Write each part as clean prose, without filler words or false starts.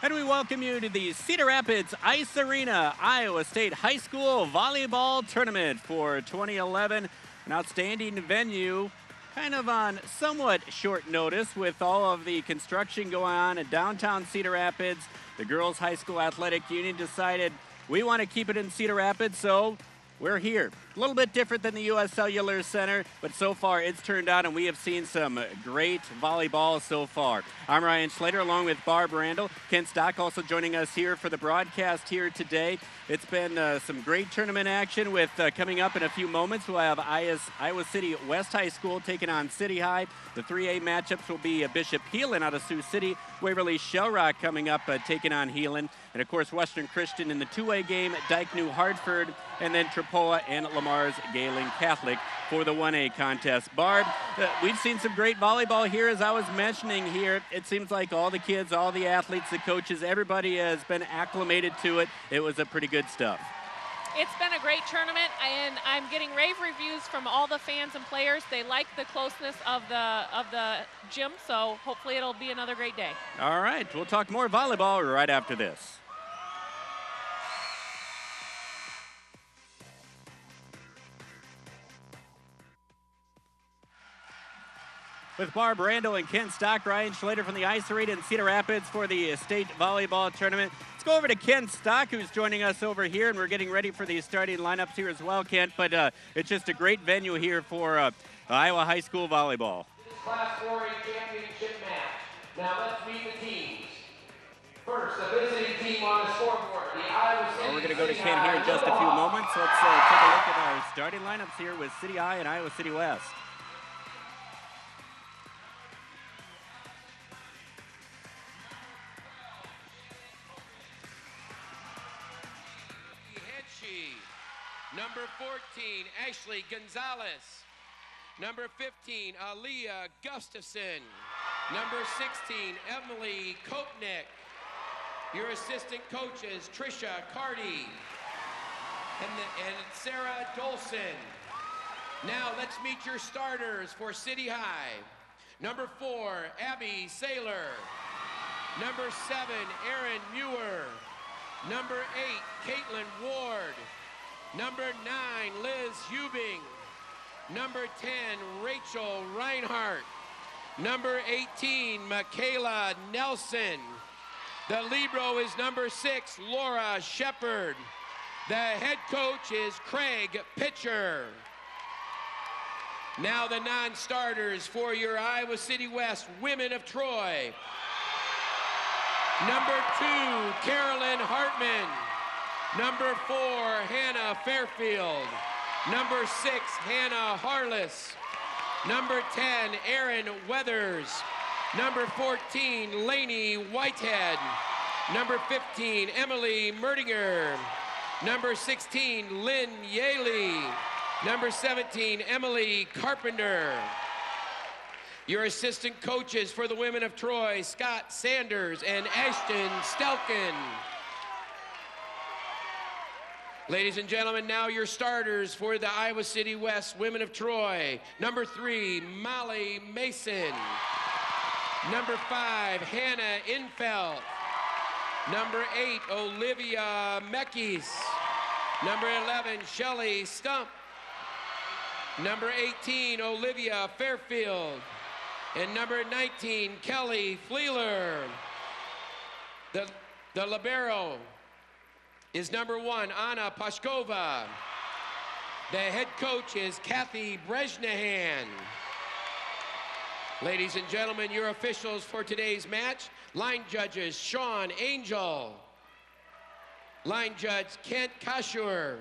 And we welcome you to the Cedar Rapids Ice Arena Iowa State High School Volleyball Tournament for 2011. An outstanding venue, kind of on somewhat short notice with all of the construction going on in downtown Cedar Rapids. The Girls High School Athletic Union decided we want to keep it in Cedar Rapids, so we're here. A little bit different than the U.S. Cellular Center, but so far it's turned out, and we have seen some great volleyball so far. I'm Ryan Schlater along with Barb Randall. Ken Stock also joining us here for the broadcast here today. It's been some great tournament action with coming up in a few moments. We'll have Iowa City West High School taking on City High. The 3A matchups will be Bishop Heelan out of Sioux City, Waverly Shell Rock coming up taking on Heelan, and of course Western Christian in the 2A game, Dyke New Hartford, and then Trapoa and Lamar's Galen Catholic for the 1A contest. Barb, we've seen some great volleyball here. As I was mentioning here, it seems like all the kids, all the athletes, the coaches, everybody has been acclimated to it. It was a pretty good stuff. It's been a great tournament, and I'm getting rave reviews from all the fans and players. They like the closeness of the gym, so hopefully it'll be another great day. All right, we'll talk more volleyball right after this. With Barb Randall and Ken Stock, Ryan Schlater from the Ice Arena in Cedar Rapids for the state volleyball tournament. Let's go over to Ken Stock, who's joining us over here, and we're getting ready for the starting lineups here as well, Kent. But it's just a great venue here for Iowa High School volleyball. Class 4A championship match. Now let's meet the teams. First, the visiting team on the scoreboard, the Iowa City. Well, we're going to go to Ken here in just a few moments. Let's take a look at our starting lineups here with City High and Iowa City West. Number 14, Ashley Gonzalez. Number 15, Aaliyah Gustafson. Number 16, Emily Kopnick. Your assistant coaches, Trisha Carty and Sarah Dolson. Now let's meet your starters for City High. Number 4, Abby Saylor. Number 7, Erin Muir. Number 8, Caitlin Ward. Number 9, Liz Hubing. Number 10, Rachel Reinhardt. Number 18, Michaela Nelson. The libero is number 6, Laura Shepard. The head coach is Craig Pitcher. Now the non-starters for your Iowa City West Women of Troy. Number 2, Carolyn Hartman. Number 4, Hannah Fairfield. Number 6, Hannah Harless. Number 10, Erin Weathers. Number 14, Lainey Whitehead. Number 15, Emily Merdinger. Number 16, Lynn Yaley. Number 17, Emily Carpenter. Your assistant coaches for the Women of Troy, Scott Sanders and Ashton Stelkin. Ladies and gentlemen, now your starters for the Iowa City West Women of Troy. Number 3, Molly Mason. Number 5, Hannah Infeld. Number 8, Olivia Meckes. Number 11, Shelley Stump. Number 18, Olivia Fairfield. And number 19, Kelly Fleeler. The libero is number 1, Anna Pashkova. The head coach is Kathy Brezhnehan. Ladies and gentlemen, your officials for today's match, line judges Sean Angel. Line judge Kent Kashur.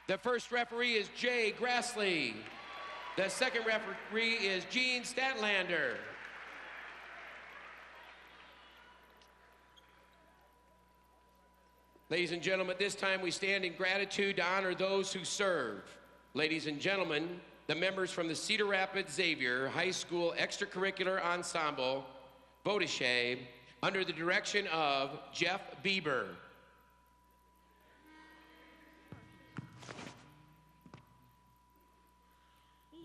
The first referee is Jay Grassley. The second referee is Gene Statlander. Ladies and gentlemen, at this time we stand in gratitude to honor those who serve. Ladies and gentlemen, the members from the Cedar Rapids Xavier High School Extracurricular Ensemble, Bottiche, under the direction of Jeff Bieber.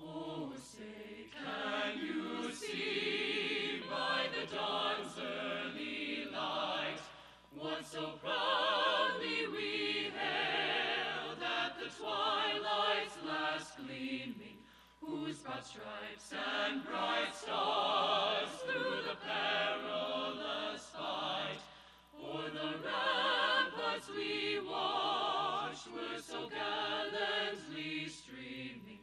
Oh, say, can you see by the dawn's early light and bright stars through the perilous fight. O'er the ramparts we watched were so gallantly streaming,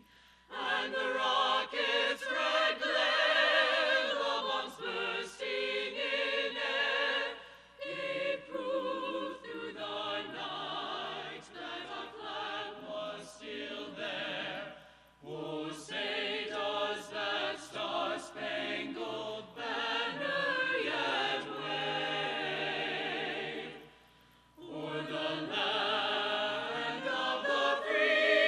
and the rocket's red glare, the bombs bursting in air, gave proof through the night that our flag was still there. Oh, say does that star-spangled banner yet wave o'er the land of the free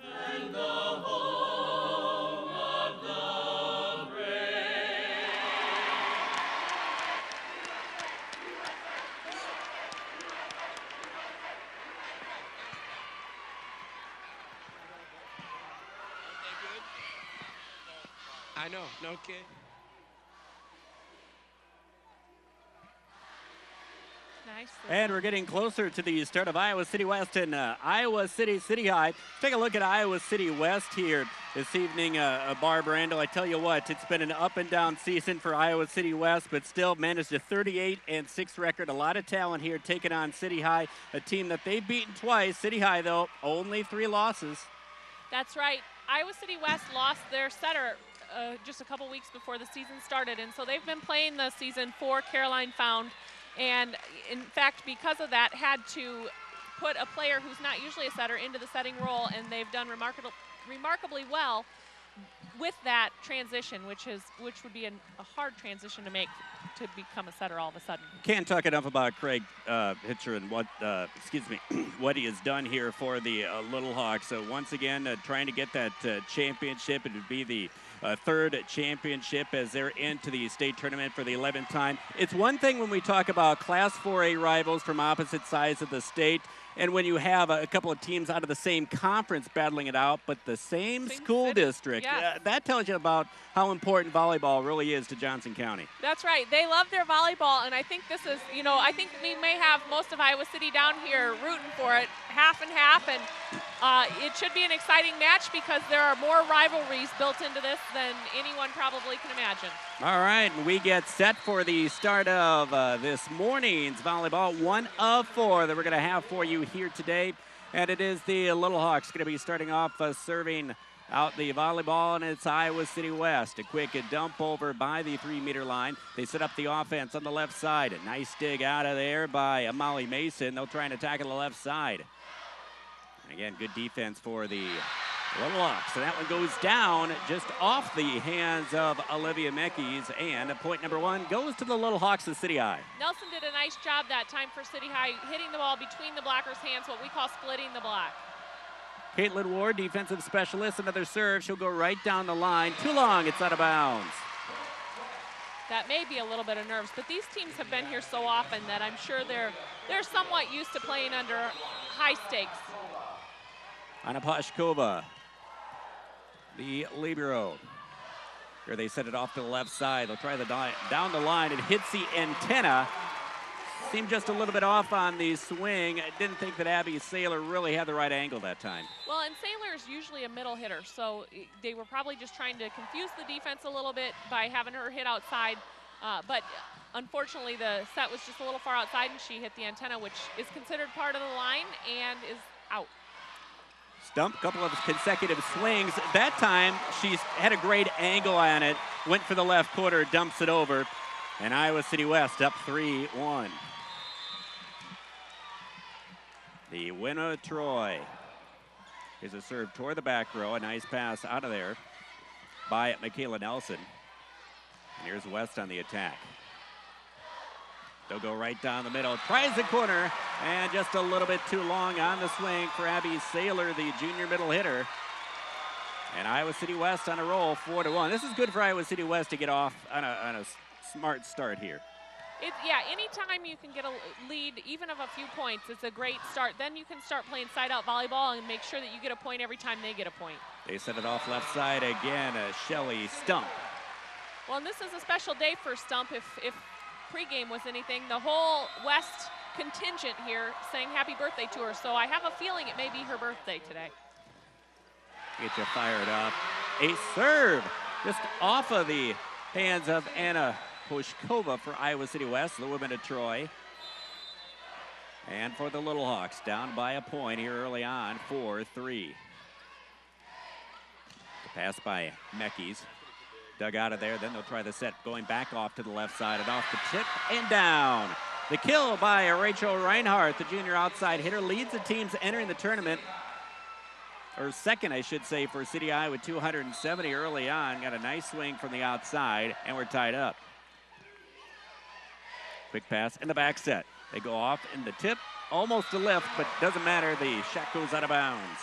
and the home of the brave? I know, no kid. Nice. And we're getting closer to the start of Iowa City West and Iowa City City High. Take a look at Iowa City West here this evening. Barb Randall, I tell you what, it's been an up and down season for Iowa City West, but still managed a 38-6 record. A lot of talent here taking on City High, a team that they've beaten twice. City High, though, only 3 losses. That's right. Iowa City West lost their setter just a couple weeks before the season started, and so they've been playing the season for Caroline Found, and in fact, because of that, had to put a player who's not usually a setter into the setting role, and they've done remarkably well with that transition, which would be a hard transition to make to become a setter all of a sudden. Can't talk enough about Craig Hitcher and what what he has done here for the Little Hawks. So once again, trying to get that championship. It would be the 3rd championship as they're into the state tournament for the 11th time. It's one thing when we talk about Class 4A rivals from opposite sides of the state, and when you have a couple of teams out of the same conference battling it out, but the same school city. district. Yes. That tells you about how important volleyball really is to Johnson County. That's right. They love their volleyball, and I think this is, I think we may have most of Iowa City down here rooting for it, half and half, and it should be an exciting match because there are more rivalries built into this than anyone probably can imagine. All right, and we get set for the start of this morning's volleyball, 1 of 4 that we're going to have for you here today. And it is the Little Hawks going to be starting off serving out the volleyball, and it's Iowa City West. A quick dump over by the 3-meter line. They set up the offense on the left side. A nice dig out of there by Molly Mason. They'll try and attack on the left side. And again, good defense for the Little Hawks. So that one goes down just off the hands of Olivia Meckies, and point number 1 goes to the Little Hawks of City High. Nelson did a nice job that time for City High, hitting the ball between the blockers' hands, what we call splitting the block. Caitlin Ward, defensive specialist, another serve. She'll go right down the line. Too long, it's out of bounds. That may be a little bit of nerves, but these teams have been here so often that I'm sure they're somewhat used to playing under high stakes. Anna Pashkova, the libero. Here they set it off to the left side. They'll try the down the line. It hits the antenna. Seemed just a little bit off on the swing. I didn't think that Abby Saylor really had the right angle that time. Well, and Saylor is usually a middle hitter, so they were probably just trying to confuse the defense a little bit by having her hit outside. But unfortunately, the set was just a little far outside, and she hit the antenna, which is considered part of the line and is out. Stump, couple of consecutive swings. That time, she's had a great angle on it. Went for the left quarter, dumps it over. And Iowa City West up 3-1. The winner, Troy. Here's a serve toward the back row. A nice pass out of there by Michaela Nelson. And here's West on the attack. They'll go right down the middle. Tries the corner, and just a little bit too long on the swing for Abby Saylor, the junior middle hitter. And Iowa City West on a roll, 4-1. This is good for Iowa City West to get off on a smart start here. Yeah, anytime you can get a lead, even of a few points, it's a great start. Then you can start playing side-out volleyball and make sure that you get a point every time they get a point. They set it off left side again, Shelley Stump. Well, and this is a special day for Stump. If pregame was anything, the whole West contingent here sang happy birthday to her, so I have a feeling it may be her birthday today. Get you fired up. A serve just off of the hands of Anna Poshkova for Iowa City West, the women of Troy. And for the Little Hawks, down by a point here early on, 4-3. The pass by Meckies. Dug out of there, then they'll try the set, going back off to the left side and off the tip and down. The kill by Rachel Reinhardt, the junior outside hitter, leads the teams entering the tournament, or second, I should say, for City High with 270 early on. Got a nice swing from the outside, and we're tied up. Quick pass in the back set. They go off in the tip, almost a lift, but doesn't matter. The shot goes out of bounds.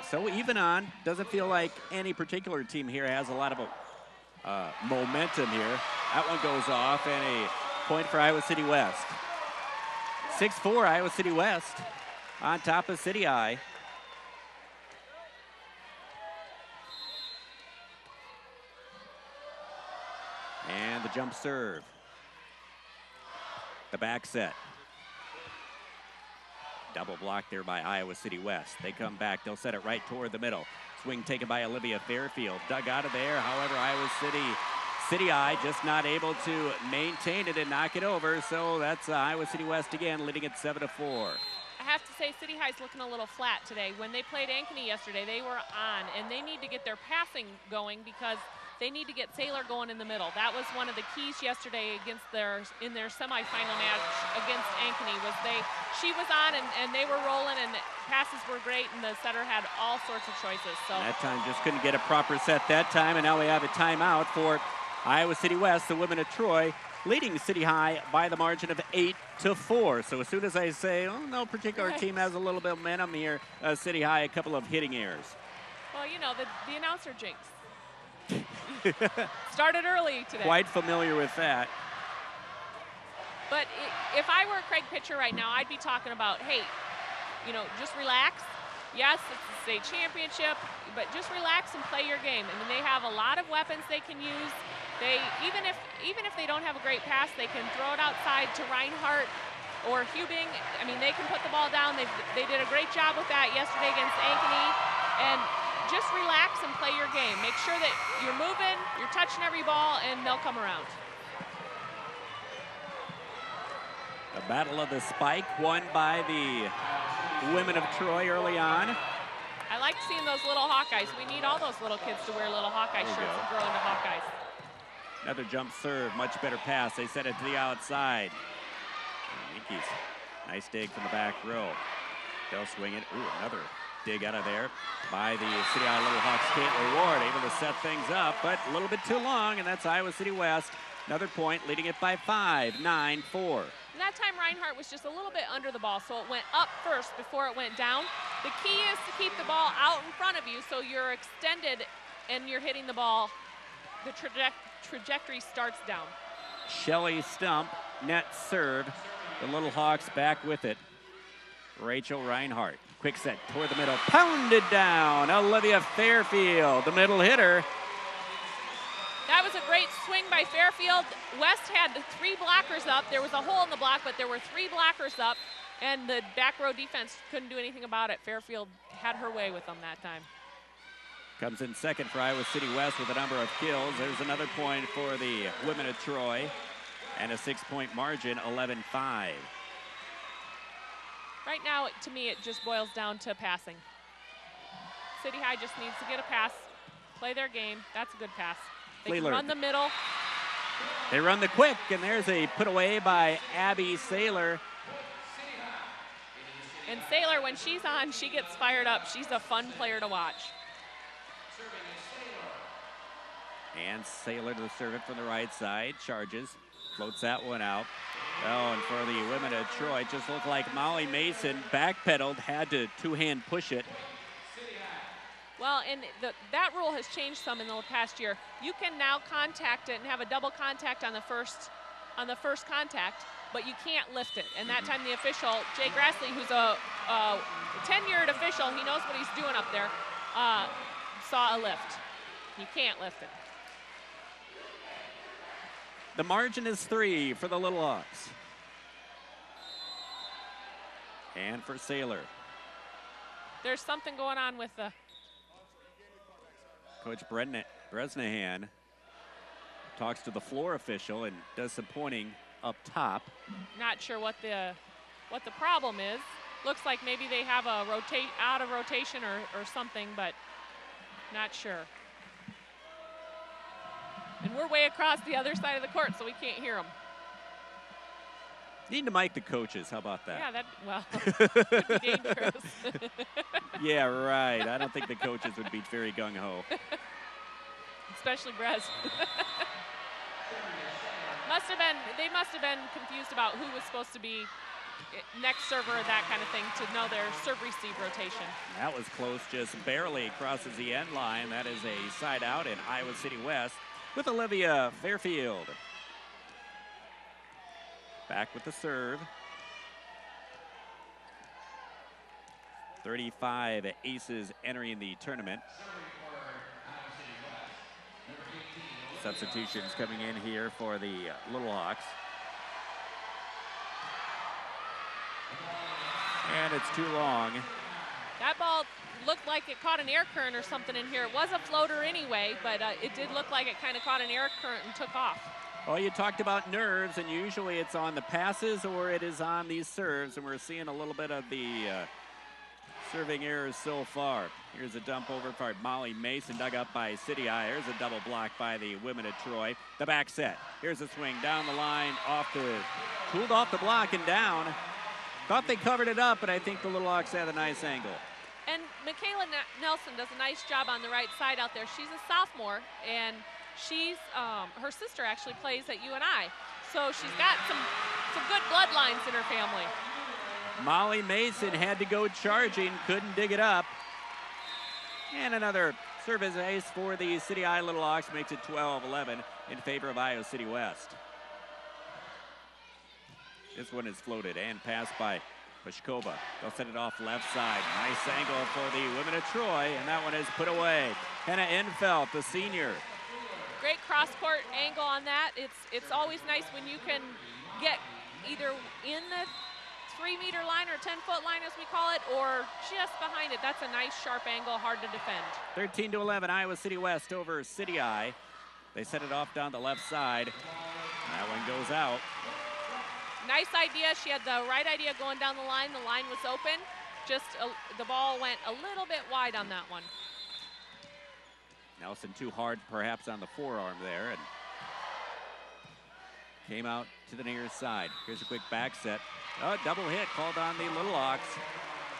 So even on, doesn't feel like any particular team here has a lot of momentum here. That one goes off, and a point for Iowa City West. 6-4 Iowa City West on top of City High. And the jump serve. The back set. Double block there by Iowa City West. They come back. They'll set it right toward the middle. Swing taken by Olivia Fairfield. Dug out of there. However, Iowa City High just not able to maintain it and knock it over. So that's Iowa City West again, leading at 7-4. I have to say, City High's looking a little flat today. When they played Ankeny yesterday, they were on, and they need to get their passing going because they need to get Saylor going in the middle. That was one of the keys yesterday in their semifinal match against Ankeny. She was on and they were rolling and passes were great and the setter had all sorts of choices. So that time just couldn't get a proper set that time, and now we have a timeout for Iowa City West, the women of Troy, leading City High by the margin of 8-4. So as soon as I say, oh, no particular team has a little bit of momentum here, City High, a couple of hitting errors. Well, you know, the announcer jinx. Started early today. Quite familiar with that. But if I were a Craig pitcher right now, I'd be talking about, hey, you know, just relax. Yes, it's a state championship, but just relax and play your game. I mean, they have a lot of weapons they can use. They even if they don't have a great pass, they can throw it outside to Reinhardt or Hubing. I mean, they can put the ball down. They did a great job with that yesterday against Ankeny. And just relax and play your game. Make sure that you're moving, you're touching every ball, and they'll come around. The battle of the spike won by the women of Troy early on. I like seeing those little Hawkeyes. We need all those little kids to wear little Hawkeye shirts and grow into Hawkeyes. Another jump serve, much better pass. They set it to the outside. Yankees, nice dig from the back row. They'll swing it. Ooh, another dig out of there by the City High Little Hawks. Caitlin Ward able to set things up, but a little bit too long, and that's Iowa City West. Another point, leading it by 5, 9-4. And that time Reinhardt was just a little bit under the ball, so it went up first before it went down. The key is to keep the ball out in front of you so you're extended and you're hitting the ball. The trajectory starts down. Shelley Stump, net serve. The Little Hawks back with it. Rachel Reinhardt. Quick set toward the middle, pounded down. Olivia Fairfield, the middle hitter. That was a great swing by Fairfield. West had 3 blockers up. There was a hole in the block, but there were 3 blockers up, and the back row defense couldn't do anything about it. Fairfield had her way with them that time. Comes in second for Iowa City West with a number of kills. There's another point for the women of Troy, and a 6-point margin, 11-5. Right now, to me, it just boils down to passing. City High just needs to get a pass, play their game. That's a good pass. They can run the middle. They run the quick, and there's a put away by Abby Saylor. And Saylor, when she's on, she gets fired up. She's a fun player to watch. And Saylor to serve it from the right side, charges, floats that one out. Oh, and for the women of Troy, it just looked like Molly Mason backpedaled, had to two-hand push it. Well, and that rule has changed some in the past year. You can now contact it and have a double contact on the first contact, but you can't lift it. And that time the official, Jay Grassley, who's a tenured official, he knows what he's doing up there, saw a lift. You can't lift it. The margin is 3 for the Little Hawks. And for Saylor. There's something going on with the Coach Bresnahan talks to the floor official and does some pointing up top. Not sure what the problem is. Looks like maybe they have a out of rotation or something, but not sure. And we're way across the other side of the court, so we can't hear them. Need to mic the coaches. How about that? Yeah, could be dangerous. Yeah, right. I don't think the coaches would be very gung-ho. Especially Brez. They must have been confused about who was supposed to be next server, that kind of thing, to know their serve-receive rotation. That was close, just barely crosses the end line. That is a side out in Iowa City West with Olivia Fairfield. Back with the serve. 35 aces entering the tournament. Substitutions coming in here for the Little Hawks. And it's too long. That ball looked like it caught an air current or something in here. It was a floater anyway, but it did look like it kind of caught an air current and took off. Well, you talked about nerves, and usually it's on the passes or it is on these serves, and we're seeing a little bit of the serving errors so far. Here's a dump over for Molly Mason, dug up by City High. Here's a double block by the women of Troy. The back set. Here's a swing down the line, pulled off the block and down. Thought they covered it up, but I think the Little Hawks had a nice angle. And Michaela Nelson does a nice job on the right side out there. She's a sophomore, and she's her sister actually plays at UNI, so she's got some good bloodlines in her family. Molly Mason had to go charging, couldn't dig it up. And another service ace for the City High Little Hawks, makes it 12-11 in favor of Iowa City West. This one is floated and passed by Pashkova. They'll set it off left side. Nice angle for the women of Troy, and that one is put away. Hannah Enfelt, the senior. Great cross-court angle on that. It's always nice when you can get either in the 3-meter line or 10-foot line, as we call it, or just behind it. That's a nice, sharp angle, hard to defend. 13-11, Iowa City West over City High. They set it off down the left side. That one goes out. Nice idea. She had the right idea going down the line. The line was open. The ball went a little bit wide on that one. Nelson too hard perhaps on the forearm there, and came out to the near side. Here's a quick back set. Oh, double hit called on the Little Hawks.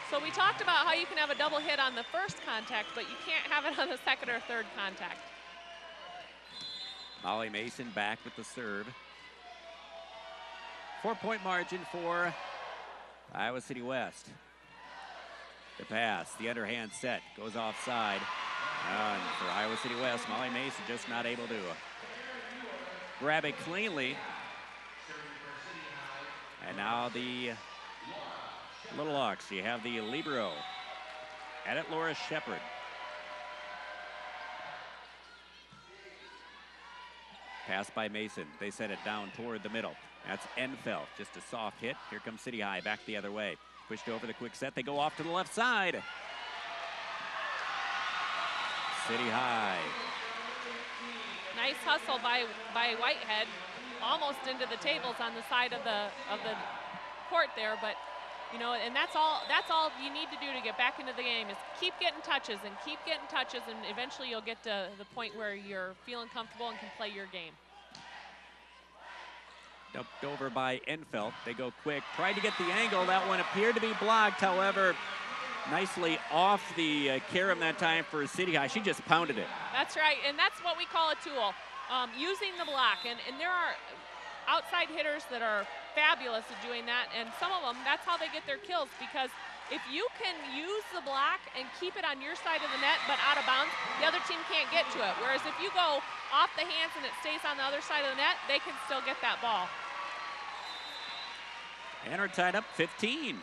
So we talked about how you can have a double hit on the first contact, but you can't have it on the second or third contact. Molly Mason back with the serve. 4-point margin for Iowa City West. The pass, the underhand set, goes offside. And for Iowa City West, Molly Mason just not able to grab it cleanly. And now the Little Hawks, you have the libero. At it, Laura Shepard. Pass by Mason. They set it down toward the middle. That's Enfelt, just a soft hit. Here comes City High, back the other way. Pushed over the quick set. They go off to the left side. City High. Nice hustle by Whitehead, almost into the tables on the side of the court there, but you know, and that's all you need to do to get back into the game is keep getting touches, and eventually you'll get to the point where you're feeling comfortable and can play your game. Dumped over by Enfelt. They go quick, tried to get the angle. That one appeared to be blocked, however, nicely off the carom that time for City High. She just pounded it. That's right, and that's what we call a tool. Using the block, and there are outside hitters that are fabulous at doing that, and some of them, that's how they get their kills, because if you can use the block and keep it on your side of the net but out of bounds, the other team can't get to it. Whereas if you go off the hands and it stays on the other side of the net, they can still get that ball. And we're tied up 15.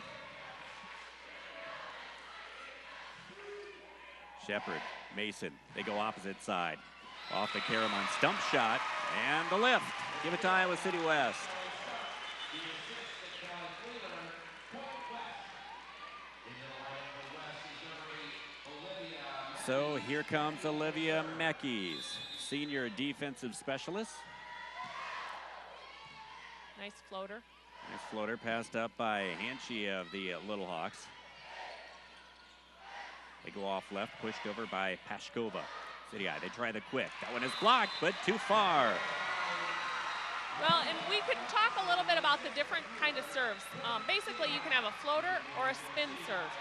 Shepard, Mason, they go opposite side. Off the carom on stump shot, and the lift. Give it to Iowa City West. So here comes Olivia Meckies, senior defensive specialist. Nice floater. Nice floater passed up by Hanchey of the Little Hawks. They go off left, pushed over by Pashkova. City High, they try the quick. That one is blocked, but too far. Well, and we could talk a little bit about the different kind of serves. Basically, you can have a floater or a spin serve.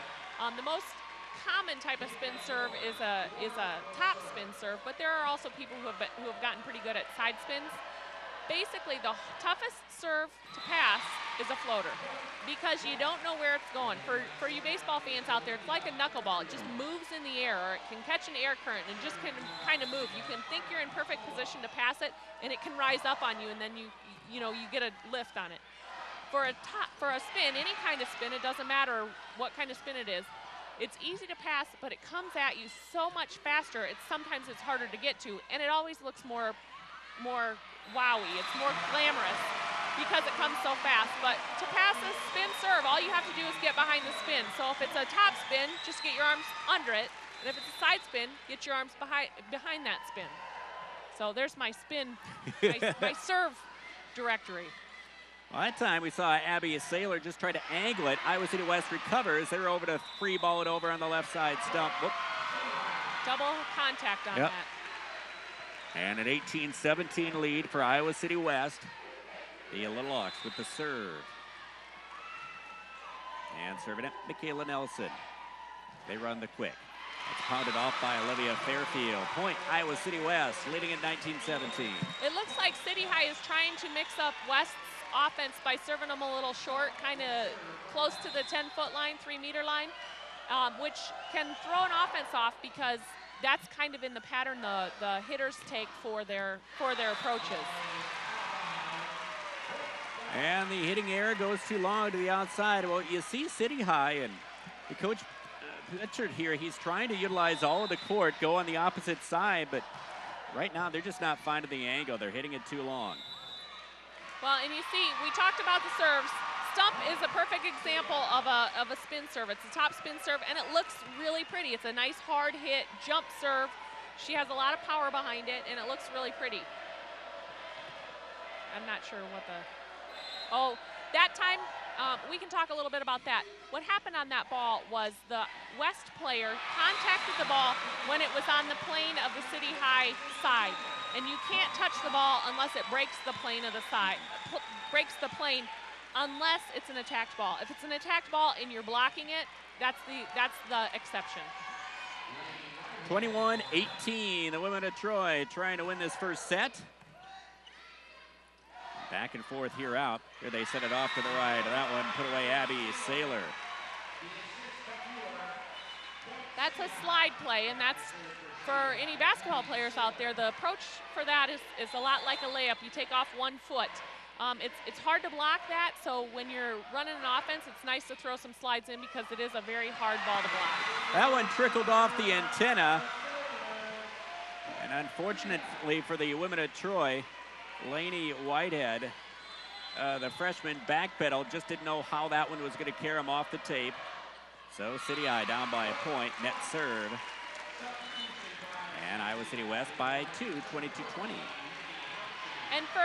The most common type of spin serve is a top spin serve, but there are also people who have gotten pretty good at side spins. Basically, the toughest serve to pass is a floater because you don't know where it's going. For you baseball fans out there, it's like a knuckleball. It just moves in the air, or it can catch an air current and just can kind of move. You can think you're in perfect position to pass it, and it can rise up on you, and then you get a lift on it. For a spin, any kind of spin, it doesn't matter what kind of spin it is. It's easy to pass, but it comes at you so much faster. Sometimes it's harder to get to, and it always looks more wowy. It's more glamorous because it comes so fast. But to pass a spin serve, all you have to do is get behind the spin. So if it's a top spin, just get your arms under it. And if it's a side spin, get your arms behind that spin. So there's my spin, my serve directory. Well, that time we saw Abby Saylor just try to angle it. Iowa City West recovers. They were over to free ball it over on the left side stump. Whoop. Double contact on that. And an 18-17 lead for Iowa City West. The Little Hawks with the serve. And serving it, Michaela Nelson. They run the quick. It's pounded off by Olivia Fairfield. Point, Iowa City West, leading at 19-17. It looks like City High is trying to mix up West's offense by serving them a little short, kind of close to the 10-foot line, 3-meter line, which can throw an offense off because that's kind of in the pattern the hitters take for their approaches. And the hitting error goes too long to the outside. Well, you see City High, and the coach pictured here, he's trying to utilize all of the court, go on the opposite side, but right now they're just not finding the angle. They're hitting it too long. Well, and you see, we talked about the serves. Stump is a perfect example of a spin serve. It's a top spin serve, and it looks really pretty. It's a nice hard hit, jump serve. She has a lot of power behind it, and it looks really pretty. I'm not sure what the... Oh, that time, we can talk a little bit about that. What happened on that ball was the West player contacted the ball when it was on the plane of the City High side. And you can't touch the ball unless it breaks the plane of the side, breaks the plane unless it's an attacked ball. If it's an attacked ball and you're blocking it, that's the exception. 21-18, the women of Troy trying to win this first set. Back and forth here out. Here they send it off to the right. That one put away Abby Saylor. That's a slide play, and that's for any basketball players out there. The approach for that is a lot like a layup. You take off 1 foot. It's hard to block that, so when you're running an offense, it's nice to throw some slides in because it is a very hard ball to block. That one trickled off the antenna. And unfortunately for the women of Troy, Lainey Whitehead, the freshman, backpedal, just didn't know how that one was going to carry him off the tape. So City High down by a point, net serve. And Iowa City West by 2, 22-20. And for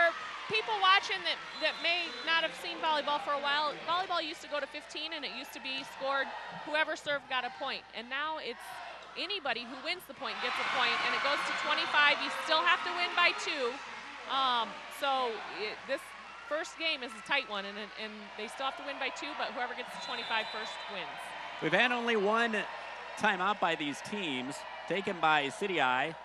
people watching that may not have seen volleyball for a while, volleyball used to go to 15, and it used to be scored whoever served got a point. And now it's anybody who wins the point gets a point, and it goes to 25. You still have to win by 2. This first game is a tight one, and they still have to win by 2, but whoever gets to 25 first wins. We've had only one timeout by these teams, taken by City High.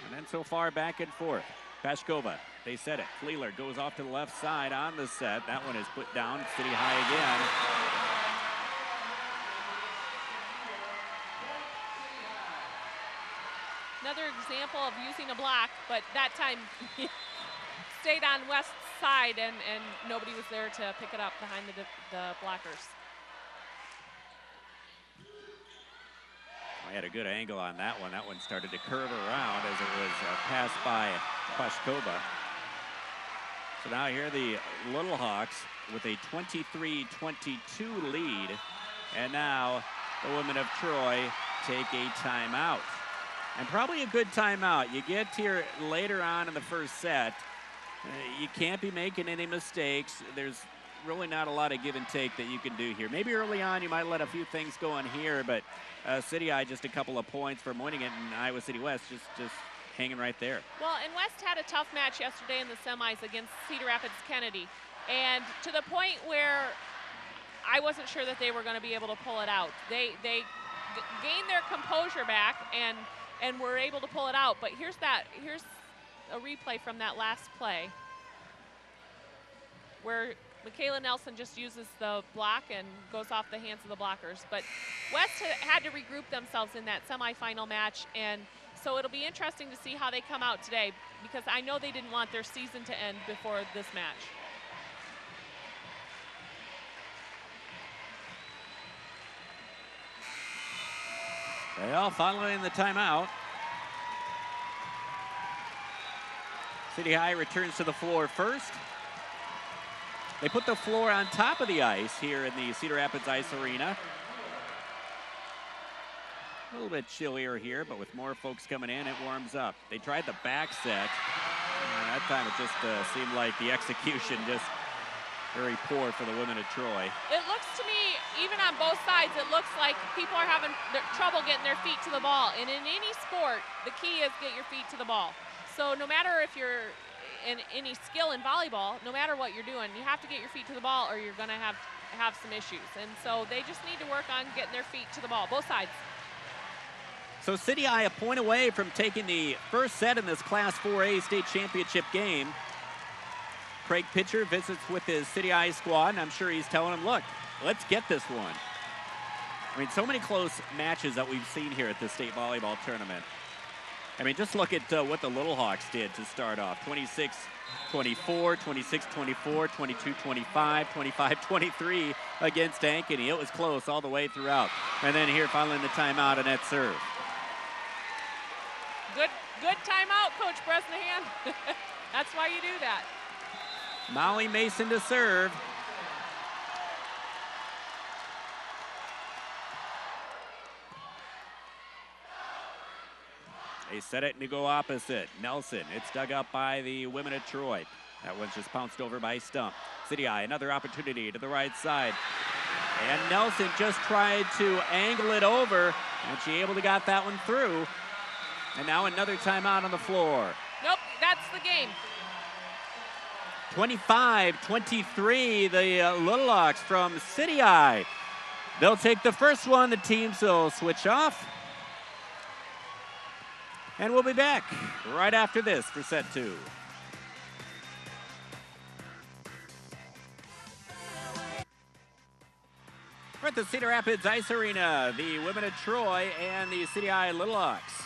And then so far back and forth. Pashkova, they set it. Fleeler goes off to the left side on the set. That one is put down. City High again. Another example of using a block, but that time stayed on West's side, and nobody was there to pick it up behind the blockers. I had a good angle on that one. That one started to curve around as it was passed by Pashkova. So now here the Little Hawks with a 23-22 lead. And now the women of Troy take a timeout. And probably a good timeout. You get here later on in the first set. You can't be making any mistakes. There's really not a lot of give and take that you can do here. Maybe early on you might let a few things go in here, but City High just a couple of points from winning it, and Iowa City West just hanging right there. Well, and West had a tough match yesterday in the semis against Cedar Rapids Kennedy, and to the point where I wasn't sure that they were going to be able to pull it out. They gained their composure back and were able to pull it out. But here's a replay from that last play where Michaela Nelson just uses the block and goes off the hands of the blockers. But West had to regroup themselves in that semifinal match, and so it'll be interesting to see how they come out today, because I know they didn't want their season to end before this match. Well, following the timeout, City High returns to the floor first. They put the floor on top of the ice here in the Cedar Rapids Ice Arena. A little bit chillier here, but with more folks coming in, it warms up. They tried the back set. That time it just seemed like the execution just very poor for the women of Troy. It looks to me, even on both sides, it looks like people are having trouble getting their feet to the ball. And in any sport, the key is get your feet to the ball. So no matter if you're in any skill in volleyball, no matter what you're doing, you have to get your feet to the ball or you're going to have some issues. And so they just need to work on getting their feet to the ball, both sides. So City High a point away from taking the first set in this Class 4A state championship game. Craig Pitcher visits with his City High squad, and I'm sure he's telling them, look, let's get this one. I mean, so many close matches that we've seen here at the state volleyball tournament. I mean, just look at what the Little Hawks did to start off. 26-24, 26-24, 22-25, 25-23 against Ankeny. It was close all the way throughout. And then here, finally, the timeout, and net serve. Good timeout, Coach Bresnahan. That's why you do that. Molly Mason to serve. They set it to go opposite. Nelson, it's dug up by the women of Troy. That one's just pounced over by Stump. City High, another opportunity to the right side. And Nelson just tried to angle it over, and she able to got that one through. And now another timeout on the floor. Nope, that's the game. 25-23, the Little Hawks from City High. They'll take the first one. The teams will switch off. And we'll be back right after this for set two. We're at the Cedar Rapids Ice Arena, the women of Troy and the City High Little Hawks.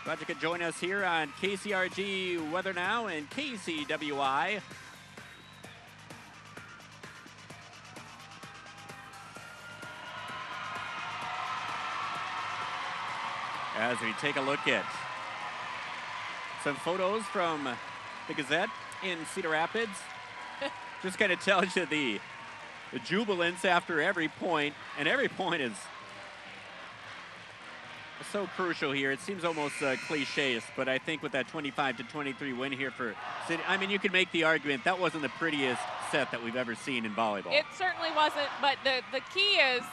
Glad you could join us here on KCRG Weather Now and KCWI. As we take a look at some photos from the Gazette in Cedar Rapids. Just kind of tells you the jubilance after every point, and every point is so crucial here. It seems almost cliche, but I think with that 25-23 win here for City, I mean, you could make the argument that wasn't the prettiest set that we've ever seen in volleyball. It certainly wasn't, but the key is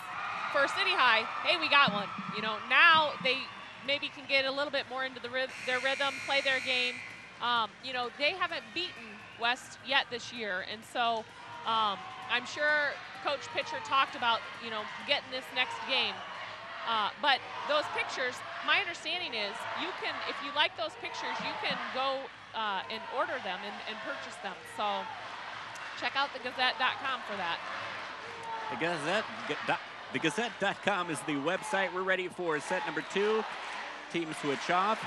for City High, hey, we got one. You know, now they maybe can get a little bit more into their rhythm, play their game. You know, they haven't beaten West yet this year, and so I'm sure Coach Pitcher talked about, you know, getting this next game. But those pictures, my understanding is you can, if you like those pictures, you can go and order them and purchase them. So check out thegazette.com for that. Thegazette.com is the website. We're ready for set number two. Team switch off.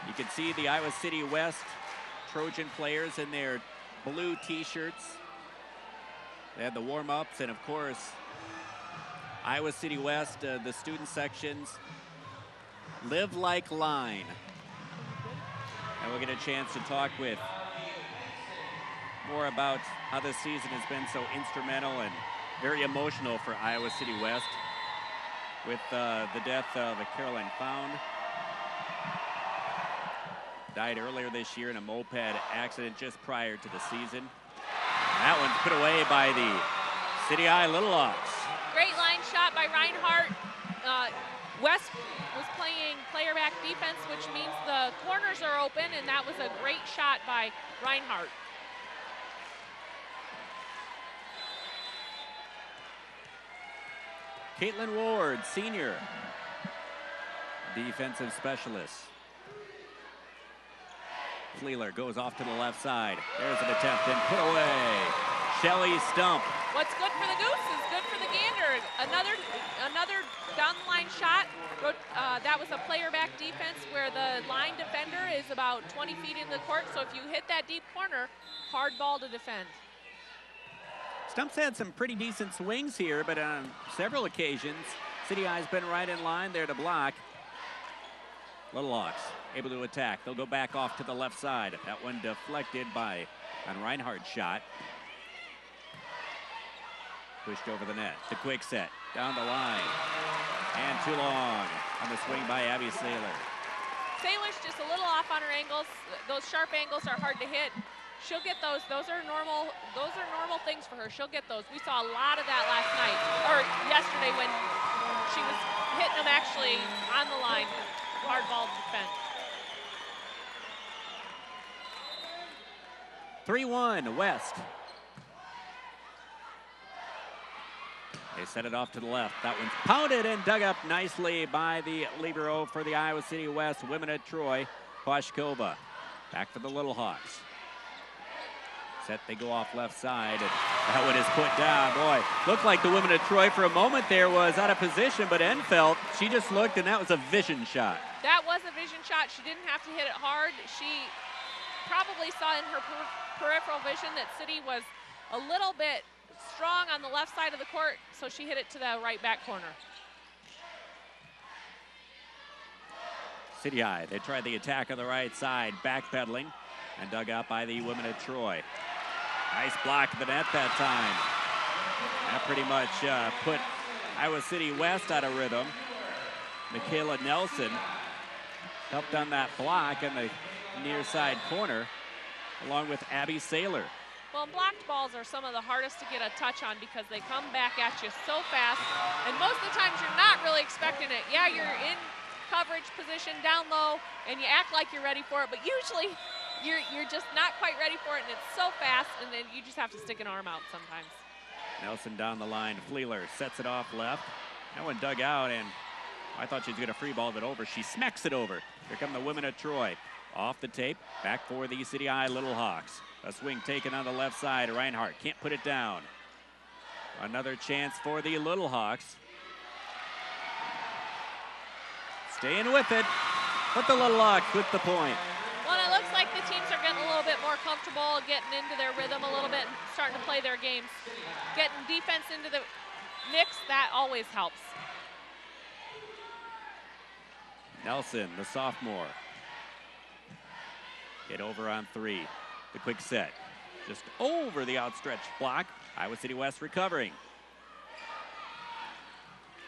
You can see the Iowa City West Trojan players in their blue t-shirts. They had the warm-ups, and of course, Iowa City West, the student sections, live like line. And we'll get a chance to talk with more about how this season has been so instrumental and very emotional for Iowa City West with the death of a Caroline Found. Died earlier this year in a moped accident just prior to the season. That one's put away by the City I Little Hawks. Great line shot by Reinhardt. West was playing player back defense, which means the corners are open, and that was a great shot by Reinhardt. Caitlin Ward, senior, defensive specialist. Fleeler goes off to the left side. There's an attempt and put away. Shelley Stump. What's good for the Goose is good for the Gander. Another down the line shot. That was a player back defense where the line defender is about 20 feet in the court. So if you hit that deep corner, hard ball to defend. Stump's had some pretty decent swings here, but on several occasions, City Eye's been right in line there to block. Little Hawks able to attack. They'll go back off to the left side. That one deflected by on Reinhardt's shot. Pushed over the net. The quick set down the line. And too long on the swing by Abby Saylor. Saylor's just a little off on her angles. Those sharp angles are hard to hit. She'll get those. Those are normal things for her. She'll get those. We saw a lot of that last night, or yesterday when she was hitting them actually on the line. Hard ball to defend. 3-1 West. They set it off to the left. That one's pounded and dug up nicely by the libero for the Iowa City West women at Troy, Pashkova. Back for the Little Hawks. Set, they go off left side, and that one is put down. Boy, looked like the women of Troy for a moment there was out of position, but Enfelt, she just looked, and that was a vision shot. That was a vision shot. She didn't have to hit it hard. She probably saw in her peripheral vision that City was a little bit strong on the left side of the court, so she hit it to the right back corner. City Eye, they tried the attack on the right side, backpedaling, and dug out by the women of Troy. Nice block to the net that time. That pretty much put Iowa City West out of rhythm. Michaela Nelson helped on that block in the near side corner, along with Abby Saylor. Well, blocked balls are some of the hardest to get a touch on because they come back at you so fast, and most of the times you're not really expecting it. Yeah, you're in coverage position down low, and you act like you're ready for it, but usually you're just not quite ready for it, and it's so fast, and then you just have to stick an arm out sometimes. Nelson down the line. Fleeler sets it off left. That one dug out, and I thought she was going to free ball it over. She smacks it over. Here come the women of Troy. Off the tape, back for the City Eye Little Hawks. A swing taken on the left side. Reinhardt can't put it down. Another chance for the Little Hawks. Staying with it, but the Little Hawks with the point. Well, it looks like the teams are getting a little bit more comfortable, getting into their rhythm a little bit, and starting to play their games. Getting defense into the mix, that always helps. Nelson, the sophomore. Get over on three. The quick set. Just over the outstretched block. Iowa City West recovering.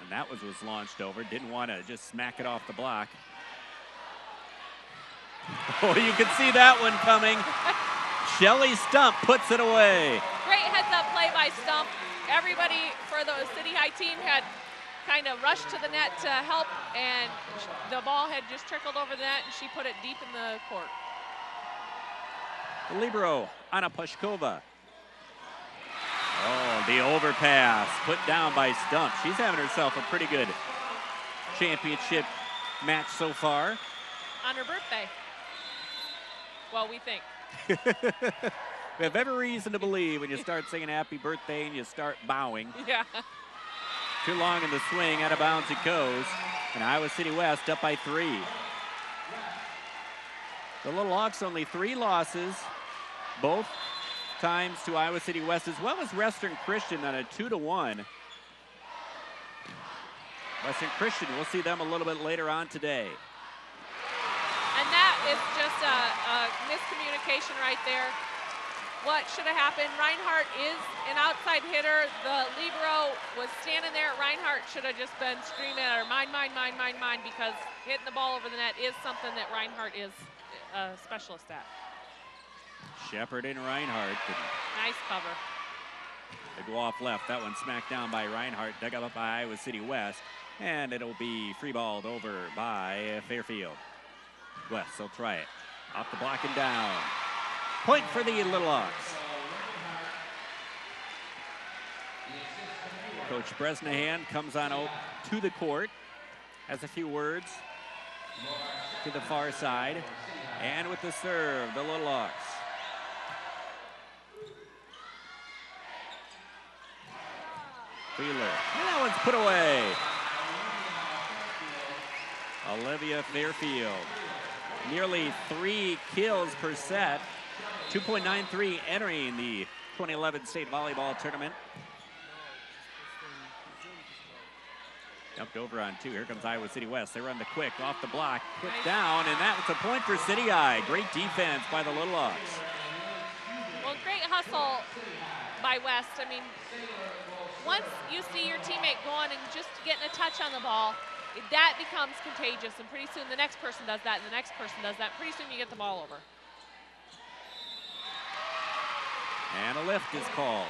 And that was launched over. Didn't want to just smack it off the block. Oh, you can see that one coming. Shelley Stump puts it away. Great heads-up play by Stump. Everybody for the City High team had kind of rushed to the net to help, and the ball had just trickled over the net, and she put it deep in the court. The libero, Anna Pashkova. Oh, the overpass put down by Stump. She's having herself a pretty good championship match so far. On her birthday. Well, we think. We have every reason to believe when you start singing happy birthday and you start bowing. Yeah. Too long in the swing, out of bounds it goes. And Iowa City West up by 3. The Little Hawks only 3 losses, both times to Iowa City West, as well as Western Christian on a 2-1. Western Christian, we'll see them a little bit later on today. And that is just a miscommunication right there. what should have happened. Reinhardt is an outside hitter. The libero was standing there. Reinhardt should have just been screaming at her, mine, mine, mine, mine, mine, because hitting the ball over the net is something that Reinhardt is a specialist at. Shepard and Reinhardt. Nice cover. They go off left. That one smacked down by Reinhardt, dug up by Iowa City West, and it'll be free-balled over by Fairfield. West, they'll try it. Off the block and down. Point for the Little Hawks. Coach Bresnahan comes on out to the court, has a few words to the far side, and with the serve, the Little Hawks. Wheeler, and that one's put away. Olivia Fairfield, nearly 3 kills per set, 2.93 entering the 2011 state volleyball tournament. Dumped over on 2. Here comes Iowa City West. They run the quick off the block, put down, and that was a point for City Eye. Great defense by the Little Hawks. Well, great hustle by West. I mean, once you see your teammate going and just getting a touch on the ball, that becomes contagious, and pretty soon the next person does that, and the next person does that. Pretty soon you get the ball over. And a lift is called.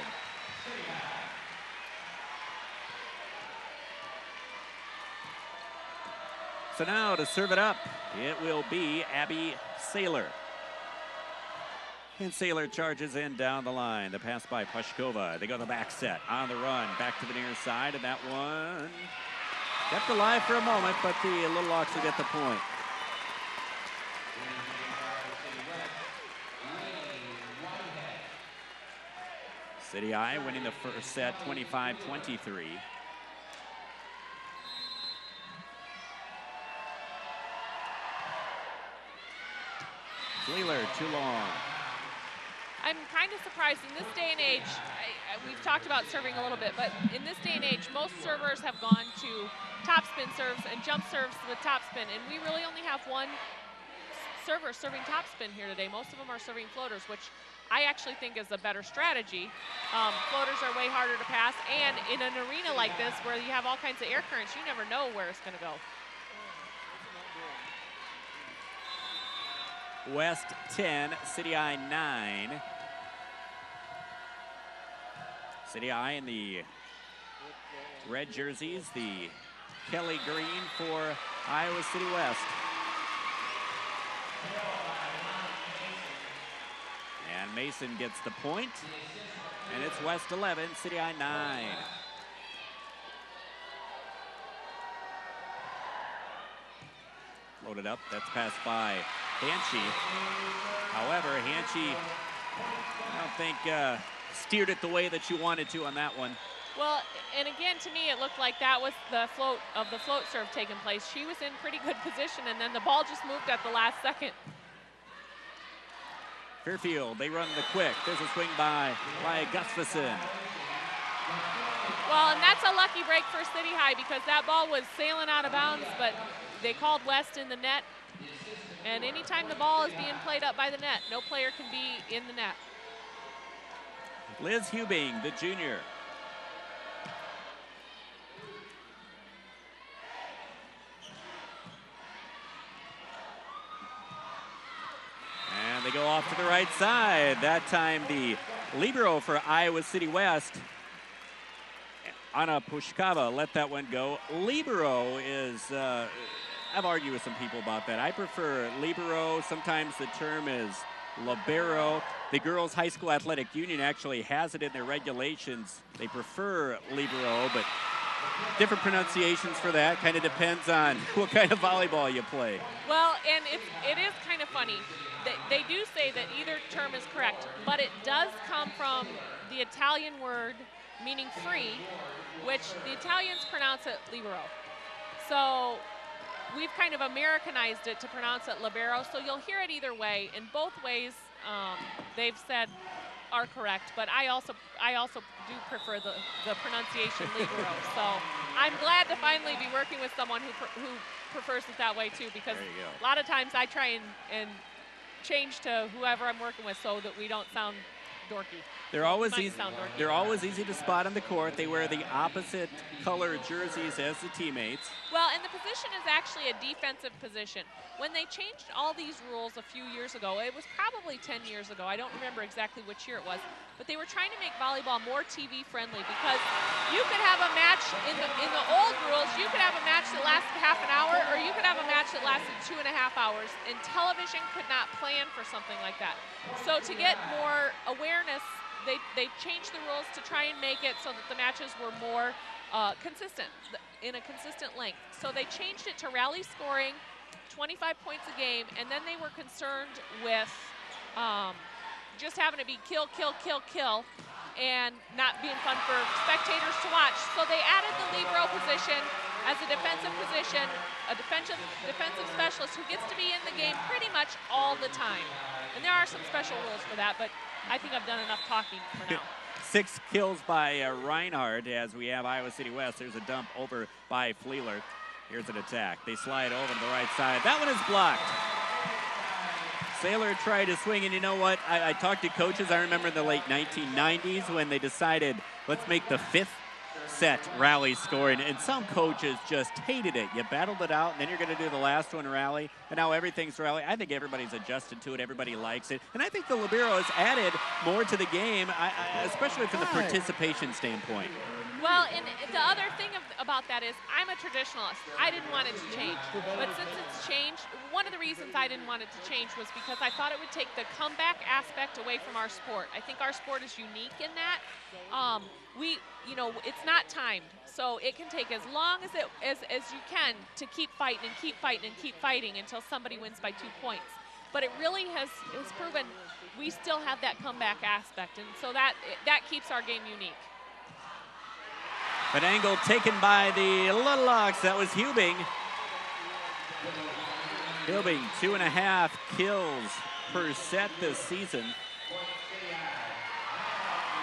So now to serve it up, it will be Abby Saylor. And Saylor charges in down the line. The pass by Pashkova. They go the back set on the run. Back to the near side, and that one kept alive for a moment, but the Little Hawks will get the point. City Eye winning the first set 25-23. Wheeler too long. I'm kind of surprised in this day and age, we've talked about serving a little bit, but in this day and age, most servers have gone to topspin serves and jump serves with topspin, and we really only have one server serving topspin here today. Most of them are serving floaters, which I actually think is a better strategy. Floaters are way harder to pass, and in an arena like this where you have all kinds of air currents, you never know where it's going to go. West 10, City Eye 9. City Eye in the red jerseys, the Kelly green for Iowa City West. And Mason gets the point, and it's West 11, City Eye 9. Loaded up, that's passed by Hanchey. However, Hanchey, I don't think steered it the way that you wanted to on that one. Well, and again, to me, it looked like that was the float serve taking place. She was in pretty good position, and then the ball just moved at the last second. Fairfield, they run the quick. There's a swing by Gustafson. Well, and that's a lucky break for City High because that ball was sailing out of bounds, but they called West in the net. And anytime the ball is being played up by the net, no player can be in the net. Liz Hubing, the junior. And they go off to the right side. That time the libero for Iowa City West, Anna Pushkova, let that one go. Libero is, I've argued with some people about that. I prefer libero. Sometimes the term is libero. The Girls High School Athletic Union actually has it in their regulations. They prefer libero, but different pronunciations for that. Kind of depends on what kind of volleyball you play. Well, and it is kind of funny. They do say that either term is correct, but it does come from the Italian word meaning free, which the Italians pronounce it libero. So we've kind of Americanized it to pronounce it libero, so you'll hear it either way. In both ways, they've said are correct, but I also do prefer the pronunciation libero. So I'm glad to finally be working with someone who prefers it that way too, because a lot of times I try and change to whoever I'm working with so that we don't sound dorky. They're always Might easy. sound dorky. They're always easy to spot on the court. They wear the opposite color jerseys as the teammates. Well, and the position is actually a defensive position. When they changed all these rules a few years ago, it was probably 10 years ago. I don't remember exactly which year it was, but they were trying to make volleyball more TV friendly because you could have a match in the old rules. You could have a match that lasted half an hour, or you could have a match that lasted 2.5 hours, and television could not plan for something like that. So to get more awareness, they changed the rules to try and make it so that the matches were more consistent, in a consistent length. So they changed it to rally scoring, 25 points a game, and then they were concerned with just having to be kill, kill, kill, kill, and not being fun for spectators to watch. So they added the libero position as a defensive position, a defensive specialist who gets to be in the game pretty much all the time. And there are some special rules for that, but I think I've done enough talking for now. 6 kills by Reinhardt as we have Iowa City West. There's a dump over by Fleeler. Here's an attack. They slide over to the right side. That one is blocked. Saylor tried to swing, and you know what? I talked to coaches. I remember in the late 1990s when they decided, let's make the 5th set rally scoring, and some coaches just hated it. You battled it out, and then you're going to do the last one rally, and now everything's rally. I think everybody's adjusted to it. Everybody likes it, and I think the libero has added more to the game, especially from the participation standpoint. Well, and the other thing about that is I'm a traditionalist. I didn't want it to change. But since it's changed, one of the reasons I didn't want it to change was because I thought it would take the comeback aspect away from our sport. I think our sport is unique in that. It's not timed. So it can take as long as you can to keep fighting and keep fighting and keep fighting until somebody wins by 2 points. But it really has proven we still have that comeback aspect. And so that keeps our game unique. An angle taken by the Little Hawks. That was Hubing. Hubing, 2.5 kills per set this season.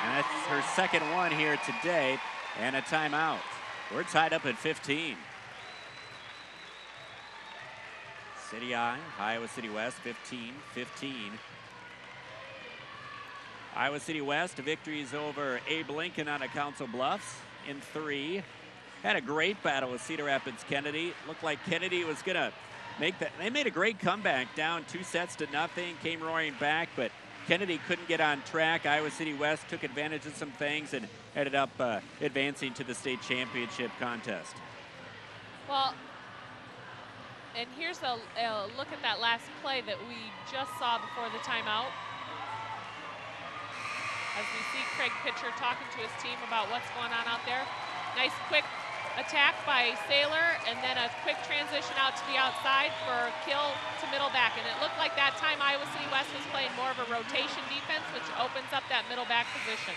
And that's her second one here today. And a timeout. We're tied up at 15. City I, Iowa City West, 15-15. Iowa City West, victories over Abe Lincoln on Council Bluffs in 3. Had a great battle with Cedar Rapids Kennedy. Looked like Kennedy was going to make that. They made a great comeback, down 2-0, came roaring back, but Kennedy couldn't get on track. Iowa City West took advantage of some things and ended up advancing to the state championship contest. Well, and here's a look at that last play that we just saw before the timeout. As we see Craig Pitcher talking to his team about what's going on out there. Nice quick attack by Saylor, and then a quick transition out to the outside for kill to middle back. And it looked like that time Iowa City West was playing more of a rotation defense, which opens up that middle back position.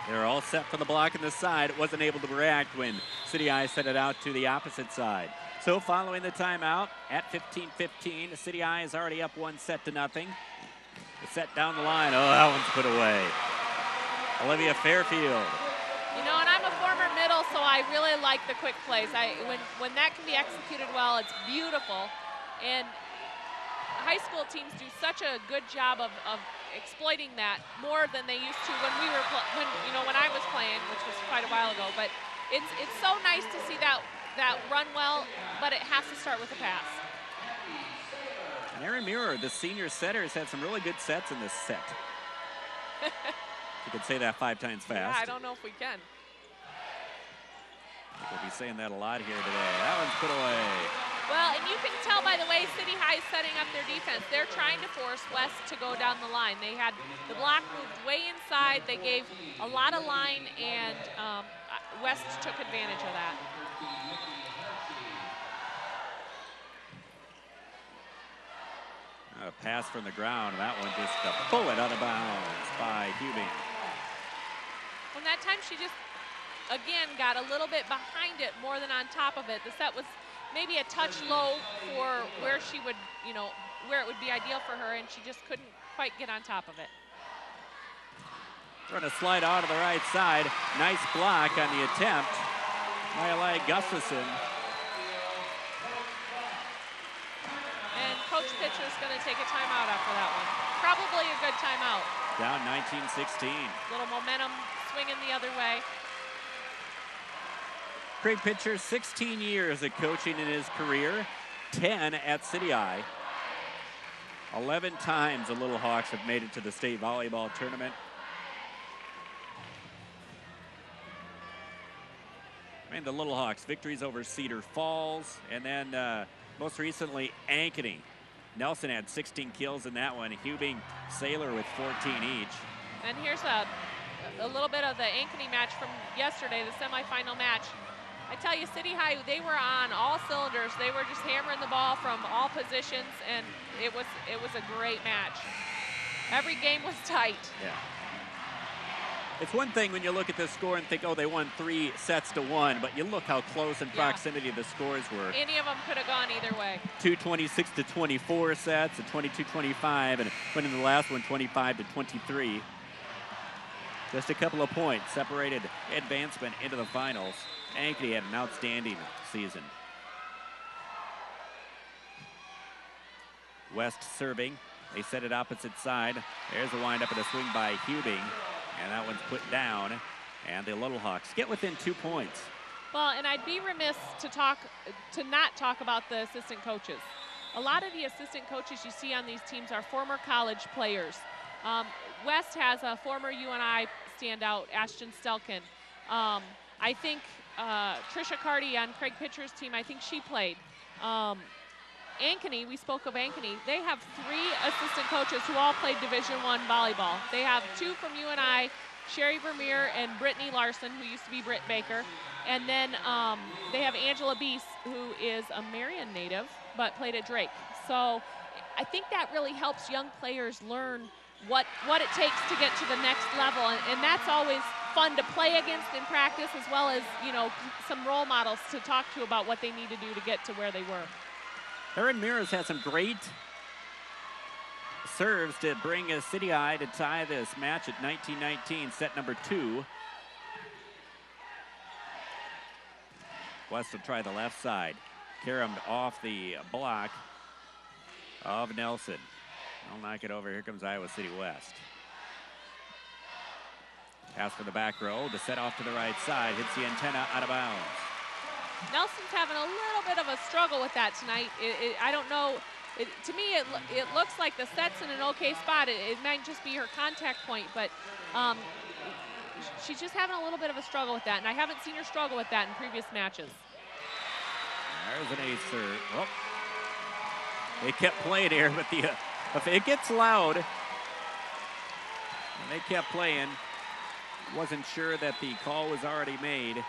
They're all set for the block on the side. Wasn't able to react when City I set it out to the opposite side. So following the timeout at 15-15, City I is already up 1-0. The set down the line. Oh, that one's put away. Olivia Fairfield. You know, and I'm a former middle, so I really like the quick plays. When that can be executed well, it's beautiful. And high school teams do such a good job of exploiting that more than they used to when I was playing, which was quite a while ago. But it's so nice to see that run well, but it has to start with a pass. And Erin Muir, the senior setter, has had some really good sets in this set. You could say that 5 times fast. Yeah, I don't know if we can. I think we'll be saying that a lot here today. That one's put away. Well, and you can tell by the way City High is setting up their defense. They're trying to force West to go down the line. They had the block moved way inside. They gave a lot of line, and West took advantage of that. A pass from the ground. That one just a bullet out of bounds by Hubing. Well, that time she just, again, got a little bit behind it more than on top of it. The set was maybe a touch low for where she would, where it would be ideal for her, and she just couldn't quite get on top of it. Trying to slide out to the right side. Nice block on the attempt. Maya Gustafson. And Coach pitcher is going to take a timeout after that one. Probably a good timeout. Down 19-16. Little momentum swinging the other way. Craig Pitcher, 16 years of coaching in his career, 10 at City High. 11 times the Little Hawks have made it to the state volleyball tournament. And the Little Hawks victories over Cedar Falls, and then most recently Ankeny. Nelson had 16 kills in that one. Hubing, Saylor with 14 each. And here's a little bit of the Ankeny match from yesterday, the semifinal match. I tell you, City High, they were on all cylinders. They were just hammering the ball from all positions, and it was a great match. Every game was tight. Yeah. It's one thing when you look at the score and think, oh, they won 3 sets to 1, but you look how close in proximity the scores were. Any of them could have gone either way. 2 26-24 sets, a 22-25, and winning the last one 25-23. Just a couple of points separated advancement into the finals. Ankeny had an outstanding season. West serving. They set it opposite side. There's a windup and a swing by Hubing. And that one's put down. And the Little Hawks get within 2 points. Well, and I'd be remiss to not talk about the assistant coaches. A lot of the assistant coaches you see on these teams are former college players. West has a former UNI standout, Ashton Stelkin. I think Trisha Carty on Craig Pitcher's team, I think she played. Ankeny, we spoke of Ankeny, they have 3 assistant coaches who all played Division I volleyball. They have 2 from UNI, Sherry Vermeer and Brittany Larson, who used to be Britt Baker. And then they have Angela Beese, who is a Marion native, but played at Drake. So I think that really helps young players learn what it takes to get to the next level. And that's always fun to play against in practice, as well as, you know, some role models to talk to about what they need to do to get to where they were. Erin Mears had some great serves to bring City High to tie this match at 19-19, set number 2. West will try the left side. Caromed off the block of Nelson. I'll knock it over. Here comes Iowa City West. Pass for the back row. The set off to the right side. Hits the antenna out of bounds. Nelson's having a little bit of a struggle with that tonight. I don't know. To me, it looks like the set's in an okay spot. It might just be her contact point, but she's just having a little bit of a struggle with that, and I haven't seen her struggle with that in previous matches. There's an ace serve. Oh. They kept playing here, but if it gets loud, and they kept playing. Wasn't sure that the call was already made.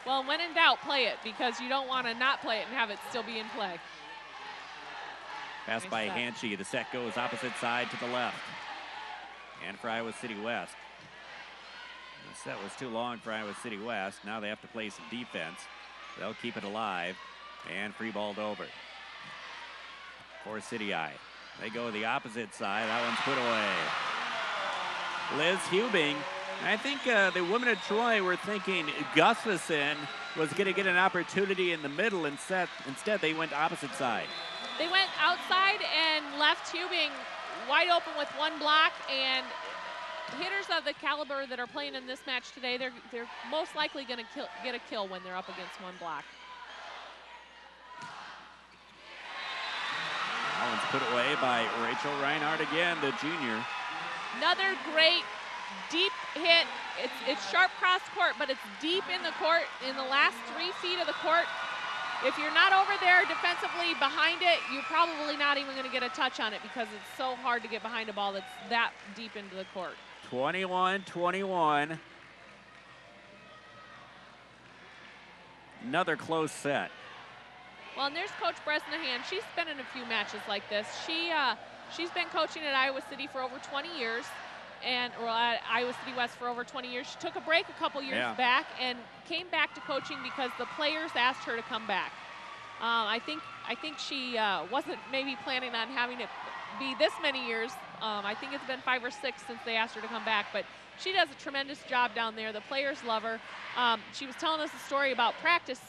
Well, when in doubt, play it, because you don't want to not play it and have it still be in play. Pass Nice by set. Hanchy. The set goes opposite side to the left. And for Iowa City West. The set was too long for Iowa City West. Now they have to play some defense. They'll keep it alive. And free balled over. For City High. They go the opposite side. That one's put away. Liz Hubing. I think the women of Troy were thinking Gustafson was going to get an opportunity in the middle, and instead they went opposite side. They went outside and left Hubing wide open with one block, and hitters of the caliber that are playing in this match today, they're most likely going to get a kill when they're up against one block. That one's put away by Rachel Reinhardt again, the junior. Another great deep hit. It's sharp cross court, but it's deep in the court, in the last 3 feet of the court. If you're not over there defensively behind it, you're probably not even going to get a touch on it, because it's so hard to get behind a ball that's that deep into the court. 21-21. Another close set. Well, and there's Coach Bresnahan. She's been in a few matches like this. She's been coaching at Iowa City for over 20 years. Or at Iowa City West for over 20 years. She took a break a couple years back and came back to coaching because the players asked her to come back. I think she wasn't maybe planning on having it be this many years. I think it's been 5 or 6 since they asked her to come back, but she does a tremendous job down there. The players love her. She was telling us a story about practice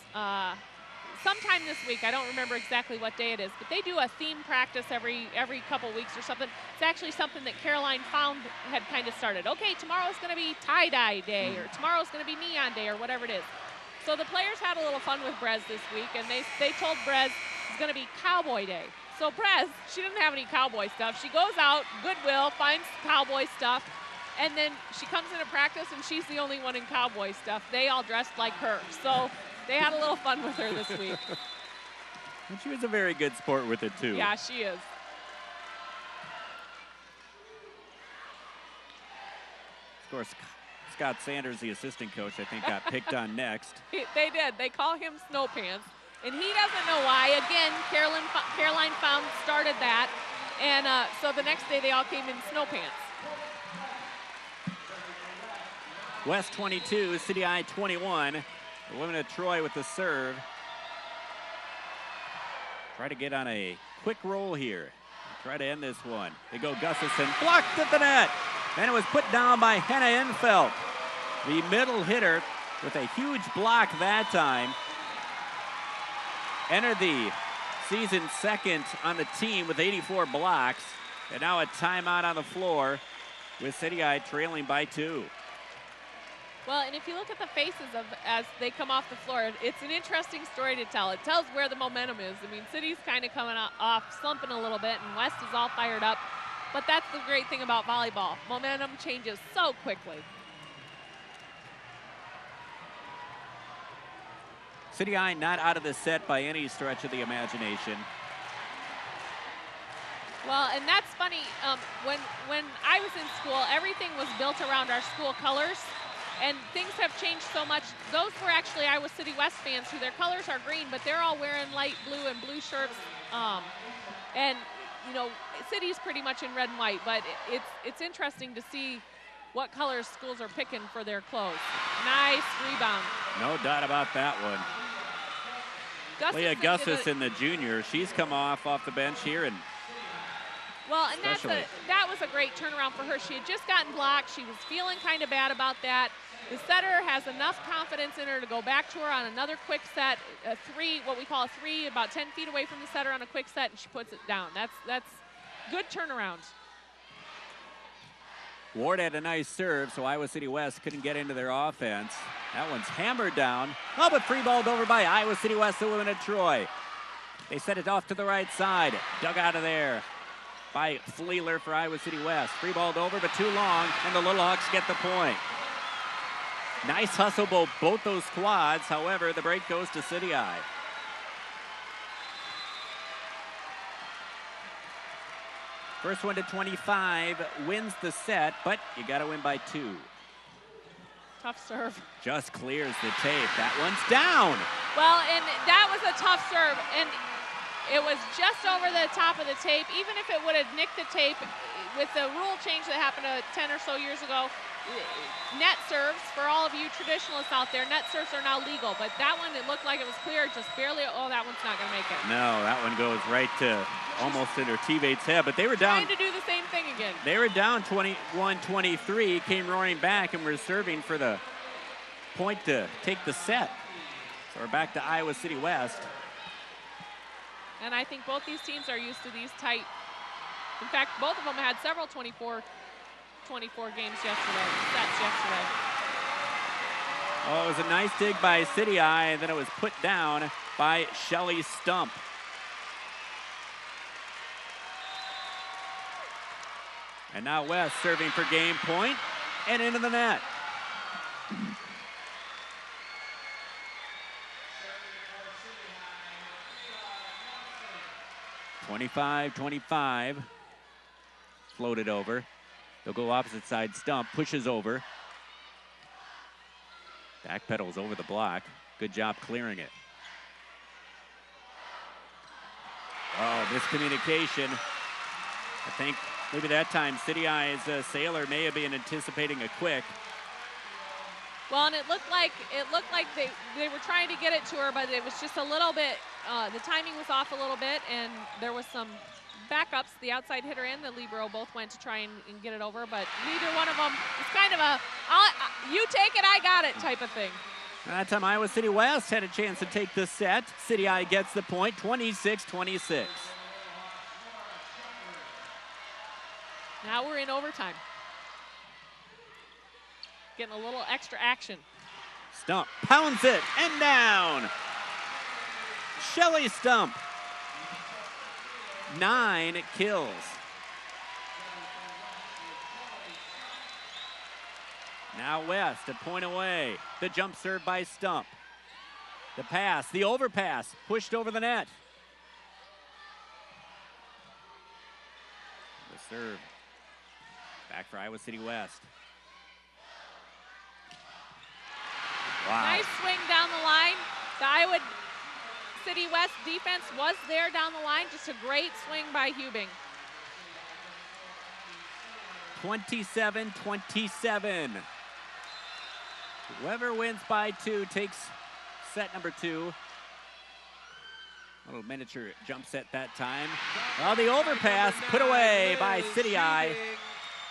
sometime this week. I don't remember exactly what day it is, but they do a theme practice every couple weeks or something. It's actually something that Caroline Found had kind of started. Okay, tomorrow's going to be tie-dye day, or tomorrow's going to be neon day, or whatever it is. So the players had a little fun with Brez this week, and they told Brez it's going to be Cowboy Day. So Brez, she doesn't have any cowboy stuff. She goes out, Goodwill, finds cowboy stuff, and then she comes into practice, and she's the only one in cowboy stuff. They all dressed like her. So they had a little fun with her this week. And she was a very good sport with it, too. Yeah, she is. Of course, Scott Sanders, the assistant coach, I think got picked on next. They did. They call him Snow Pants, and he doesn't know why. Again, Caroline Found started that, and so the next day they all came in Snow Pants. West 22, City Eye 21. The women of Troy with the serve. Try to get on a quick roll here. Try to end this one. They go Gustafson, blocked at the net. And it was put down by Hannah Infelt, the middle hitter, with a huge block that time. Entered the season second on the team with 84 blocks. And now a timeout on the floor with City Eye trailing by 2. Well, and if you look at the faces of as they come off the floor, it's an interesting story to tell. It tells where the momentum is. I mean, City's kind of coming off, slumping a little bit, and West is all fired up. But that's the great thing about volleyball. Momentum changes so quickly. City Eye not out of the set by any stretch of the imagination. Well, and that's funny. When I was in school, everything was built around our school colors. And things have changed so much. Those were actually Iowa City West fans who their colors are green, but they're all wearing light blue and blue shirts. And, you know, City's pretty much in red and white, but it's interesting to see what colors schools are picking for their clothes. Nice rebound. No doubt about that one. Leah Gustafson, the junior, she's come off the bench here. And well, and that was a great turnaround for her. She had just gotten blocked. She was feeling kind of bad about that. The setter has enough confidence in her to go back to her on another quick set, a three, what we call a three, about 10 feet away from the setter on a quick set, and she puts it down. That's good turnaround. Ward had a nice serve, so Iowa City West couldn't get into their offense. That one's hammered down. Oh, but free-balled over by Iowa City West, the women of Troy. They set it off to the right side. Dug out of there by Fleeler for Iowa City West. Free-balled over, but too long, and the Little Hawks get the point. Nice hustle, both those squads. However, the break goes to City Eye. First one to 25 wins the set, but you got to win by 2. Tough serve. Just clears the tape. That one's down. Well, and that was a tough serve, and it was just over the top of the tape. Even if it would have nicked the tape, with the rule change that happened 10 or so years ago, net serves, for all of you traditionalists out there, net serves are now legal. But that one, it looked like it was clear, just barely. Oh, that one's not going to make it. No, that one goes right to almost in her teammate's head. But they were down. Trying to do the same thing again. They were down 21-23, came roaring back, and were serving for the point to take the set. So we're back to Iowa City West. And I think both these teams are used to these tight. In fact, both of them had several 24 games yesterday, sets yesterday. Oh, it was a nice dig by City Eye, and then it was put down by Shelly Stump. And now West serving for game point and into the net. (25-25). Floated over. They'll go opposite side. Stump pushes over. Backpedals over the block. Good job clearing it. Oh, miscommunication. I think maybe that time City Eye's Sailor may have been anticipating a quick. Well, and it looked like they were trying to get it to her, but it was just a little bit. The timing was off a little bit, and there was some backups. The outside hitter and the libero both went to try and get it over, but neither one of them. It's kind of a you take it, I got it type of thing. That time Iowa City West had a chance to take the set. City High gets the point, 26-26. Now we're in overtime. Getting a little extra action. Stump pounds it and down. Shelley Stump. 9 kills. Now West, a point away. The jump serve by Stump. The pass, the overpass, pushed over the net. The serve. Back for Iowa City West. Wow. Nice swing down the line. The Iowa City West defense was there down the line. Just a great swing by Hubing. 27-27. Whoever wins by 2 takes set number 2. Little miniature jump set that time. Well, the overpass put away by City High.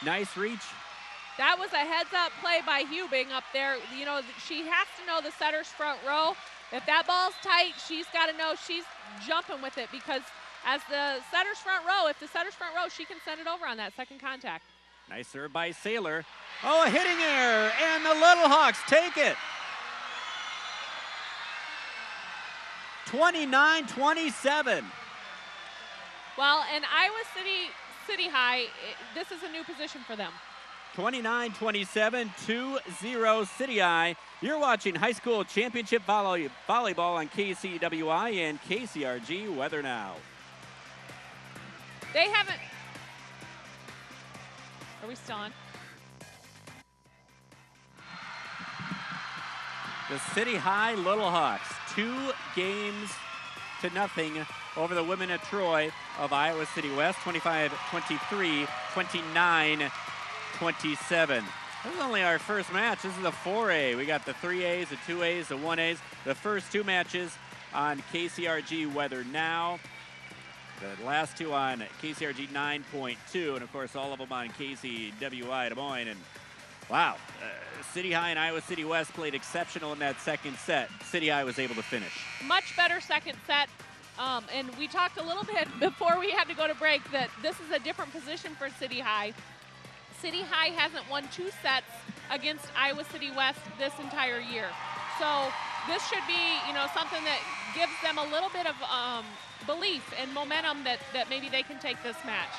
Nice reach. That was a heads-up play by Hubing up there. You know, she has to know the setter's front row. If that ball's tight, she's got to know she's jumping with it, because as the setter's front row, if the setter's front row, she can send it over on that second contact. Nice serve by Saylor. Oh, a hitting error, and the Little Hawks take it. 29-27. Well, and Iowa City High, this is a new position for them. 29-27, 2-0 City High. You're watching high school championship volleyball on KCWI and KCRG Weather Now. They haven't. Are we still on? The City High Little Hawks, 2-0 over the women of Troy of Iowa City West, 25-23, 29-27. This is only our first match. This is the 4A. We got the 3As, the 2As, the 1As. The first 2 matches on KCRG Weather Now. The last 2 on KCRG 9.2, and of course all of them on KCWI Des Moines. And wow, City High and Iowa City West played exceptional in that second set. City High was able to finish. Much better second set. And we talked a little bit before we had to go to break that this is a different position for City High. City High hasn't won 2 sets against Iowa City West this entire year. So this should be, you know, something that gives them a little bit of belief and momentum that maybe they can take this match.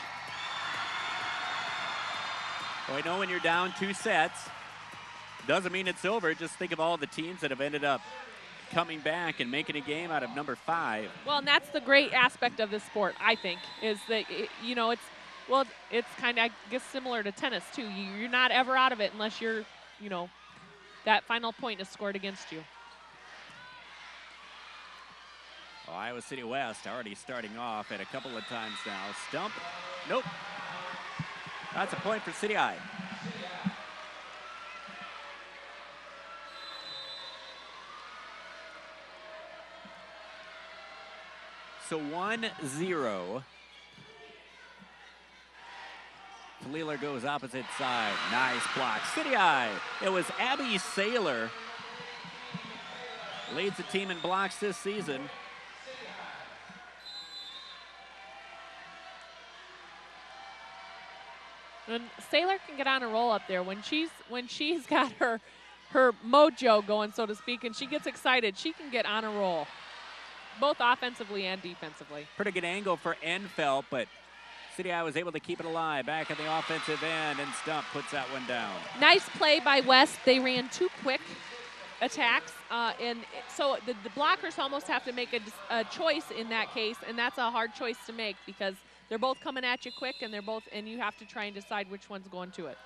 Well, I know when you're down 2 sets, doesn't mean it's over. Just think of all the teams that have ended up coming back and making a game out of number 5. Well, and that's the great aspect of this sport, I think, is that, you know, it's kind of, I guess, similar to tennis, too. You're not ever out of it unless you're, you know, that final point is scored against you. Oh, Iowa City West already starting off at a couple of times now. Stump. Nope. That's a point for City High. So 1-0. Leeler goes opposite side. Nice block. City High. It was Abby Saylor. Leads the team in blocks this season. And Saylor can get on a roll up there when she's got her mojo going, so to speak, and she gets excited. She can get on a roll, both offensively and defensively. Pretty good angle for Enfelt, but City High was able to keep it alive. Back at the offensive end, and Stump puts that one down. Nice play by West. They ran 2 quick attacks, and so the blockers almost have to make a choice in that case, and that's a hard choice to make because they're both coming at you quick, and you have to try and decide which one's going to it.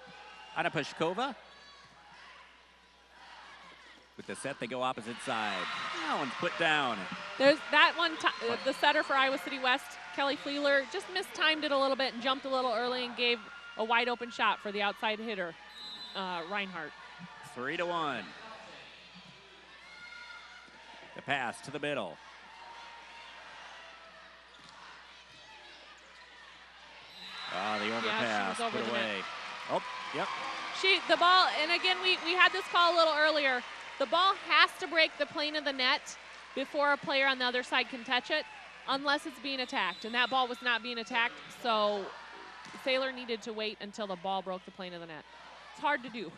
Anna Pashkova. With the set, they go opposite side. That one's put down. There's that one, the setter for Iowa City West, Kelly Fleeler, just mistimed it a little bit and jumped a little early and gave a wide open shot for the outside hitter, Reinhardt. 3-1. The pass to the middle. Oh, the overpass over put the away. net. Oh, yep. The ball, and again, we had this call a little earlier. the ball has to break the plane of the net before a player on the other side can touch it, unless it's being attacked. And that ball was not being attacked, so Sailor needed to wait until the ball broke the plane of the net. It's hard to do.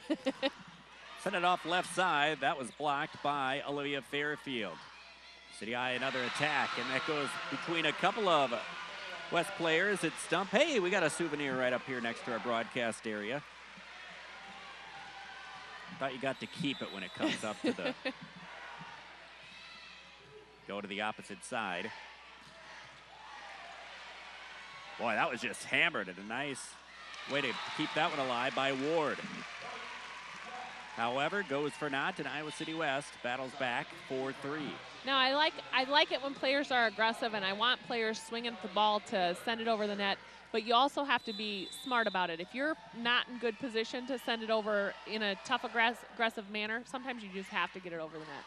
Send it off left side. That was blocked by Olivia Fairfield. City High another attack, and that goes between a couple of West players at stump. Hey, we got a souvenir right up here next to our broadcast area. Thought you got to keep it when it comes up to the go to the opposite side. Boy, that was just hammered, and a nice way to keep that one alive by Ward. However, goes for naught, and Iowa City West battles back 4-3. Now, I like it when players are aggressive, and I want players swinging the ball to send it over the net, but you also have to be smart about it. If you're not in good position to send it over in a tough, aggressive manner, sometimes you just have to get it over the net.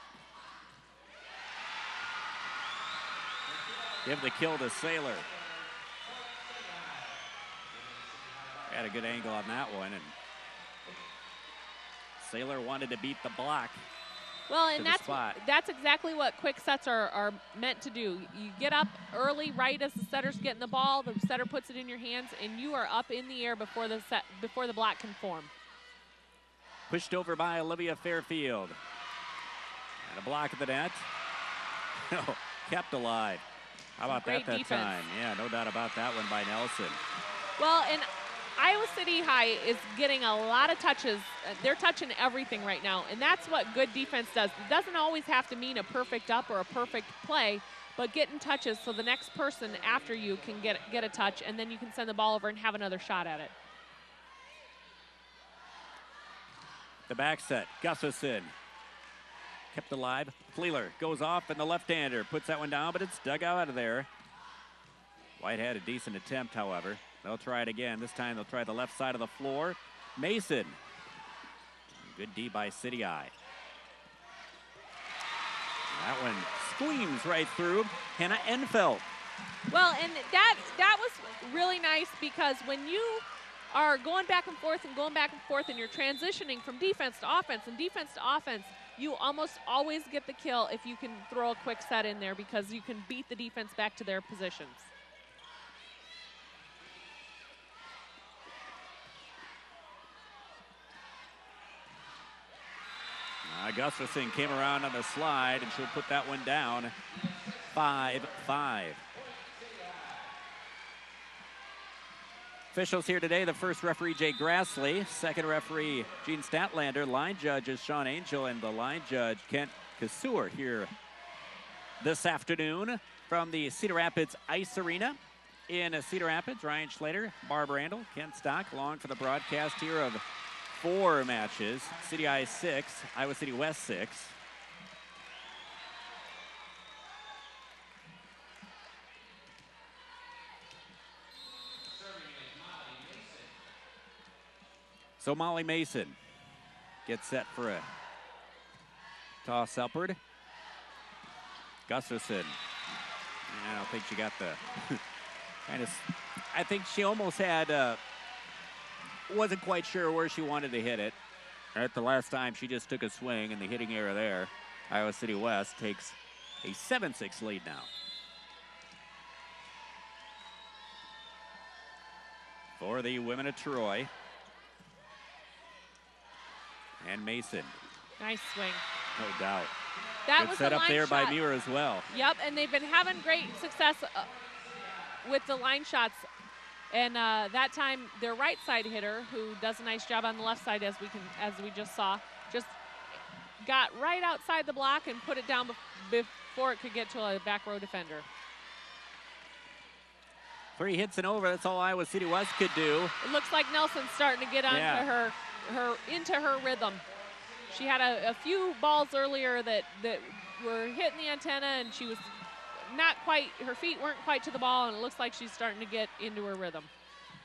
Give the kill to Sailor. Had a good angle on that one, and Sailor wanted to beat the block. Well, and that's exactly what quick sets are meant to do. You get up early, right as the setter's getting the ball, the setter puts it in your hands, and you are up in the air before the block can form. Pushed over by Olivia Fairfield. And a block of the net. No, kept alive. How about that defense. time? Yeah, no doubt about that one by Nelson. Well, and Iowa City High is getting a lot of touches. They're touching everything right now, and that's what good defense does. It doesn't always have to mean a perfect up or a perfect play, but getting touches so the next person after you can get a touch, and then you can send the ball over and have another shot at it. The back set, Gustafson. Kept alive. Fleeler goes off, and the left-hander puts that one down, but it's dug out of there. White had a decent attempt, however. They'll try it again. This time they'll try the left side of the floor. Mason. Good D by City High. That one screams right through Hannah Enfeld. Well, and that was really nice because when you are going back and forth and you're transitioning from defense to offense and defense to offense, you almost always get the kill if you can throw a quick set in there because you can beat the defense back to their positions. Gustafson came around on the slide, and she'll put that one down. 5-5. Officials here today, the first referee, Jay Grassley. Second referee, Gene Statlander. Line judge is Sean Angel, and the line judge, Kent Kasur, here this afternoon from the Cedar Rapids Ice Arena in Cedar Rapids. Ryan Schlater, Barb Randall, Kent Stock, along for the broadcast here of 4 matches. City High 6, Iowa City West 6. So Molly Mason gets set for a toss upward. Gustafson. I don't think she got the I think she almost had wasn't quite sure where she wanted to hit it. At the last time, she just took a swing in the hitting area there. Iowa City West takes a 7-6 lead now. For the women of Troy. And Mason. Nice swing. No doubt. That Good was set the up line there shot. by Muir as well. Yep, and they've been having great success with the line shots. And that time, their right side hitter, who does a nice job on the left side, as we just saw, just got right outside the block and put it down before it could get to a back row defender. 3 hits and over. That's all Iowa City West could do. It looks like Nelson's starting to get onto into her rhythm. She had a few balls earlier that were hitting the antenna, and she was not quite, her feet weren't quite to the ball, and it looks like she's starting to get into her rhythm.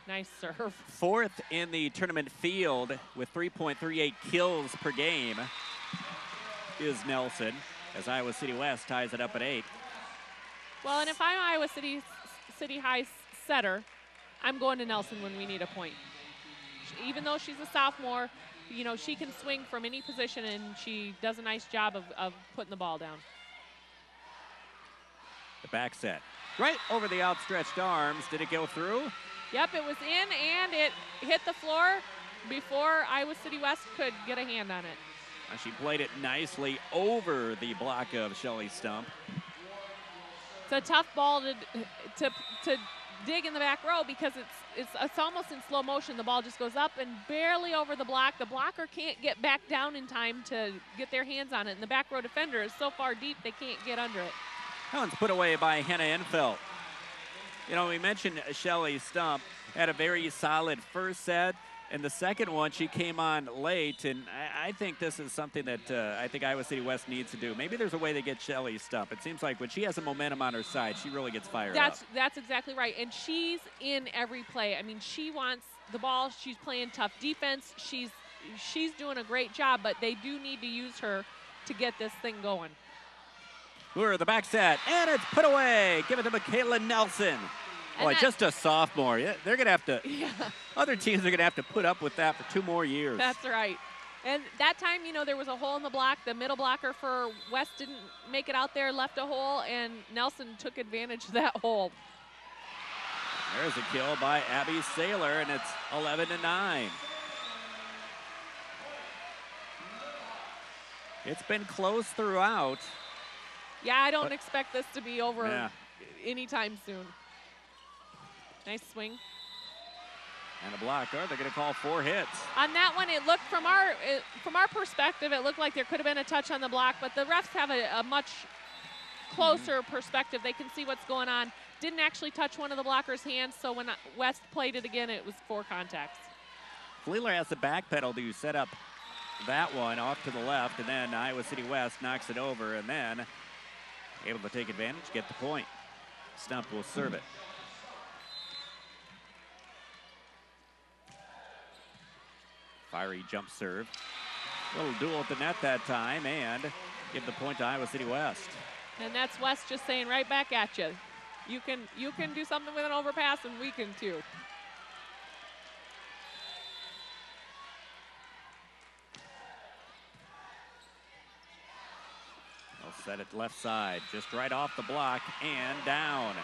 Nice serve. 4th in the tournament field with 3.38 kills per game is Nelson, as Iowa City West ties it up at 8. Well, and if I'm Iowa City High setter, I'm going to Nelson when we need a point. Even though she's a sophomore, you know, she can swing from any position, and she does a nice job of putting the ball down. The back set. Right over the outstretched arms. Did it go through? Yep, it was in, and it hit the floor before Iowa City West could get a hand on it. She played it nicely over the block of Shelly Stump. It's a tough ball to dig in the back row because it's almost in slow motion. The ball just goes up and barely over the block. The blocker can't get back down in time to get their hands on it, and the back row defender is so far deep they can't get under it. That one's put away by Hannah Enfelt. You know, we mentioned Shelly Stump had a very solid first set. And the second one, she came on late, and I think this is something that I think Iowa City West needs to do. Maybe there's a way to get Shelly Stump. It seems like when she has a momentum on her side, she really gets fired up. That's exactly right, and she's in every play. I mean, she wants the ball. She's playing tough defense. She's doing a great job, but they do need to use her to get this thing going. Luer, the back set, and it's put away. Give it to Michaela Nelson. Boy, just a sophomore. Yeah, they're going to have to, other teams are going to have to put up with that for 2 more years. That's right. And that time, you know, there was a hole in the block. The middle blocker for West didn't make it out there, left a hole, and Nelson took advantage of that hole. There's a kill by Abby Saylor, and it's 11-9. It's been close throughout. Yeah, I don't expect this to be over anytime soon. Nice swing. And a block. Oh, they're going to call 4 hits. On that one, it looked from our perspective, it looked like there could have been a touch on the block, but the refs have a much closer perspective. They can see what's going on. Didn't actually touch one of the blocker's hands, so when West played it again, it was 4 contacts. Fleeler has the back pedal to set up that one off to the left, and then Iowa City West knocks it over, and then able to take advantage, get the point. Stump will serve it. Fiery jump serve. Little duel at the net that time, and give the point to Iowa City West. And that's West just saying right back at you. You can do something with an overpass, and we can too. They'll set it left side, just right off the block and down.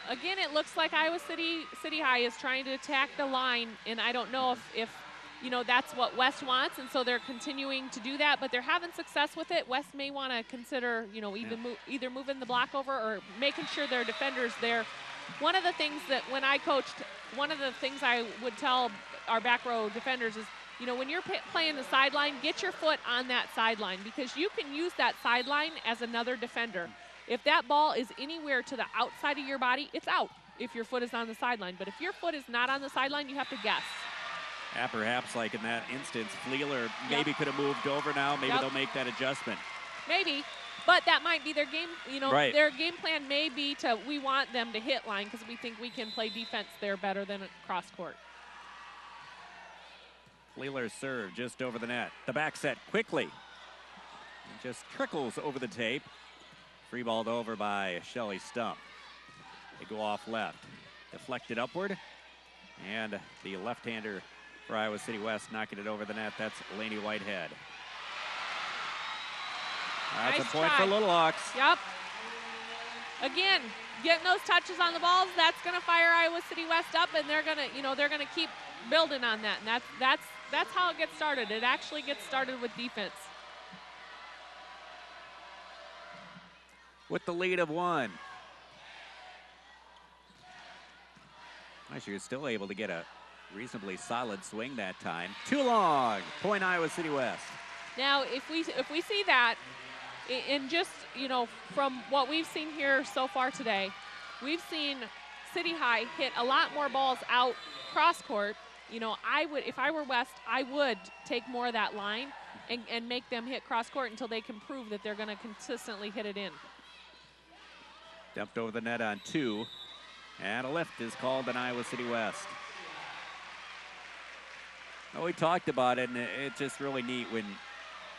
Again, it looks like Iowa City High is trying to attack the line, and I don't know if you know, that's what West wants, and so they're continuing to do that, but they're having success with it. West may want to consider, you know, either moving the block over or making sure their defenders there. One of the things that when I coached, one of the things I would tell our back row defenders is, you know, when you're playing the sideline, get your foot on that sideline because you can use that sideline as another defender. If that ball is anywhere to the outside of your body, it's out if your foot is on the sideline. But if your foot is not on the sideline, you have to guess. Yeah, perhaps like in that instance, Fleeler maybe could have moved over now. Maybe they'll make that adjustment. Maybe, but that might be their game, you know, right. Their game plan may be we want them to hit line because we think we can play defense there better than cross court. Fleeler's serve just over the net. The back set quickly. It just trickles over the tape. Free balled over by Shelly Stump. They go off left. Deflected upward. And the left-hander for Iowa City West knocking it over the net. That's Lainey Whitehead. That's nice a point try. for Little Hawks. Yep. Again, getting those touches on the balls, that's going to fire Iowa City West up, and they're going to, you know, they're going to keep building on that. And that's how it gets started. It actually gets started with defense. With the lead of 1. She was still able to get a reasonably solid swing that time. Too long. Point Iowa City West. Now, if we see that, and just, you know, from what we've seen here so far today, we've seen City High hit a lot more balls out cross court. You know, if I were West, I would take more of that line and make them hit cross court until they can prove that they're going to consistently hit it in. Dumped over the net on 2. And a lift is called on Iowa City West. Well, we talked about it, and it's just really neat when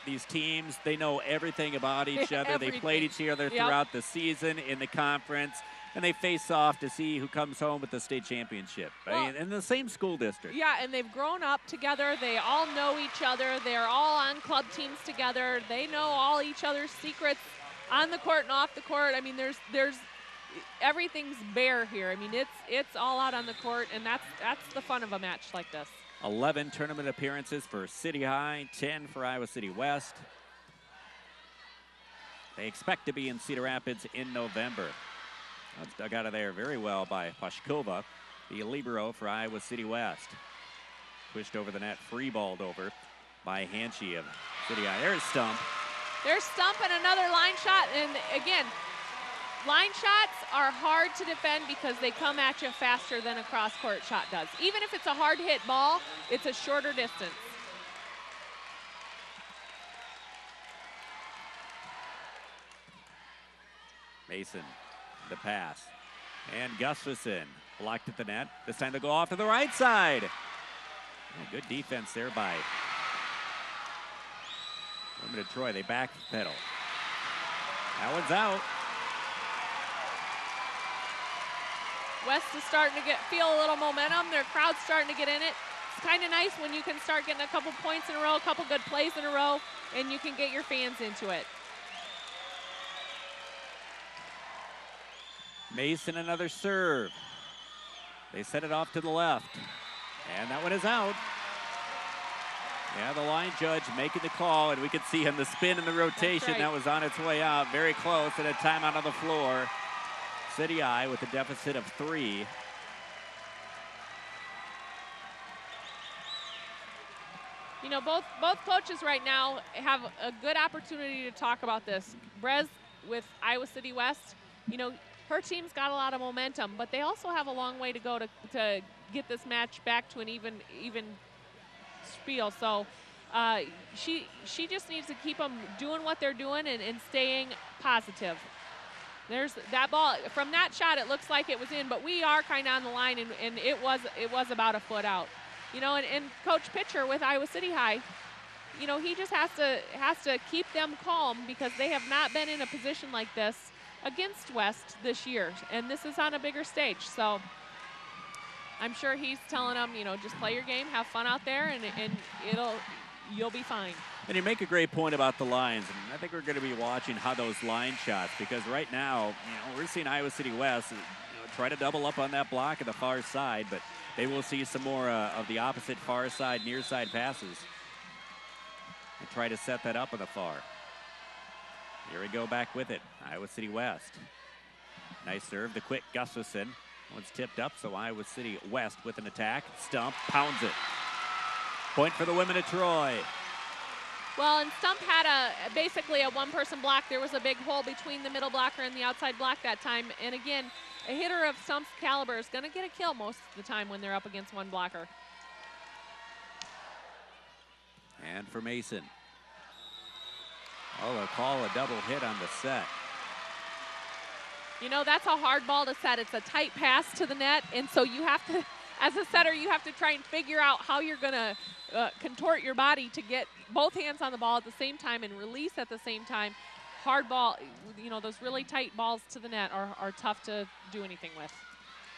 these teams, they know everything about each other. They played each other throughout the season in the conference, and they face off to see who comes home with the state championship. Well, I mean, in the same school district. Yeah, and they've grown up together. They all know each other. They're all on club teams together. They know all each other's secrets on the court and off the court. I mean, there's everything's bare here. I mean, it's all out on the court, and that's the fun of a match like this. 11 tournament appearances for City High, 10 for Iowa City West. They expect to be in Cedar Rapids in November. That's dug out of there very well by Pashkova, the libero for Iowa City West. Pushed over the net, free-balled over by Hanchy of City High. There's Stump. There's Stump and another line shot, and again, line shots are hard to defend because they come at you faster than a cross-court shot does. Even if it's a hard-hit ball, it's a shorter distance. Mason, the pass. And Gustafson blocked at the net. This time they'll go off to the right side. Oh, good defense there by Women of Troy. They backpedal. That one's out. West is starting to feel a little momentum. Their crowd's starting to get in it. It's kind of nice when you can start getting a couple points in a row, a couple good plays in a row, and you can get your fans into it. Mason, another serve. They set it off to the left. And that one is out. Yeah, the line judge making the call, and we could see him, the spin and the rotation that was on its way out. Very close, and a timeout on the floor. City High with a deficit of 3. You know, both coaches right now have a good opportunity to talk about this. Brez with Iowa City West, you know, her team's got a lot of momentum, but they also have a long way to go to get this match back to an even spiel. So she just needs to keep them doing what they're doing and staying positive. There's that ball. From that shot, it looks like it was in, but we are kind of on the line, and it was about a foot out. You know, and Coach Pitcher with Iowa City High, you know, he just has to keep them calm because they have not been in a position like this against West this year, and this is on a bigger stage. So I'm sure he's telling them, you know, just play your game, have fun out there, and you'll be fine. And you make a great point about the lines, and I think we're going to be watching how those line shots, because right now, you know, we're seeing Iowa City West, you know, try to double up on that block at the far side, but they will see some more of the opposite far side, near side passes and try to set that up on the far. Here we go back with it. Iowa City West. Nice serve, the quick Gustafson. One's tipped up, so Iowa City West with an attack. Stump pounds it. Point for the Women of Troy. Well, and Stump had basically a one-person block. There was a big hole between the middle blocker and the outside block that time. And again, a hitter of Stump's caliber is going to get a kill most of the time when they're up against one blocker. And for Mason. Oh, they'll call a double hit on the set. You know, that's a hard ball to set. It's a tight pass to the net, and so you have to, as a setter, you have to try and figure out how you're going to contort your body to get both hands on the ball at the same time and release at the same time. Hard ball, you know, those really tight balls to the net are tough to do anything with.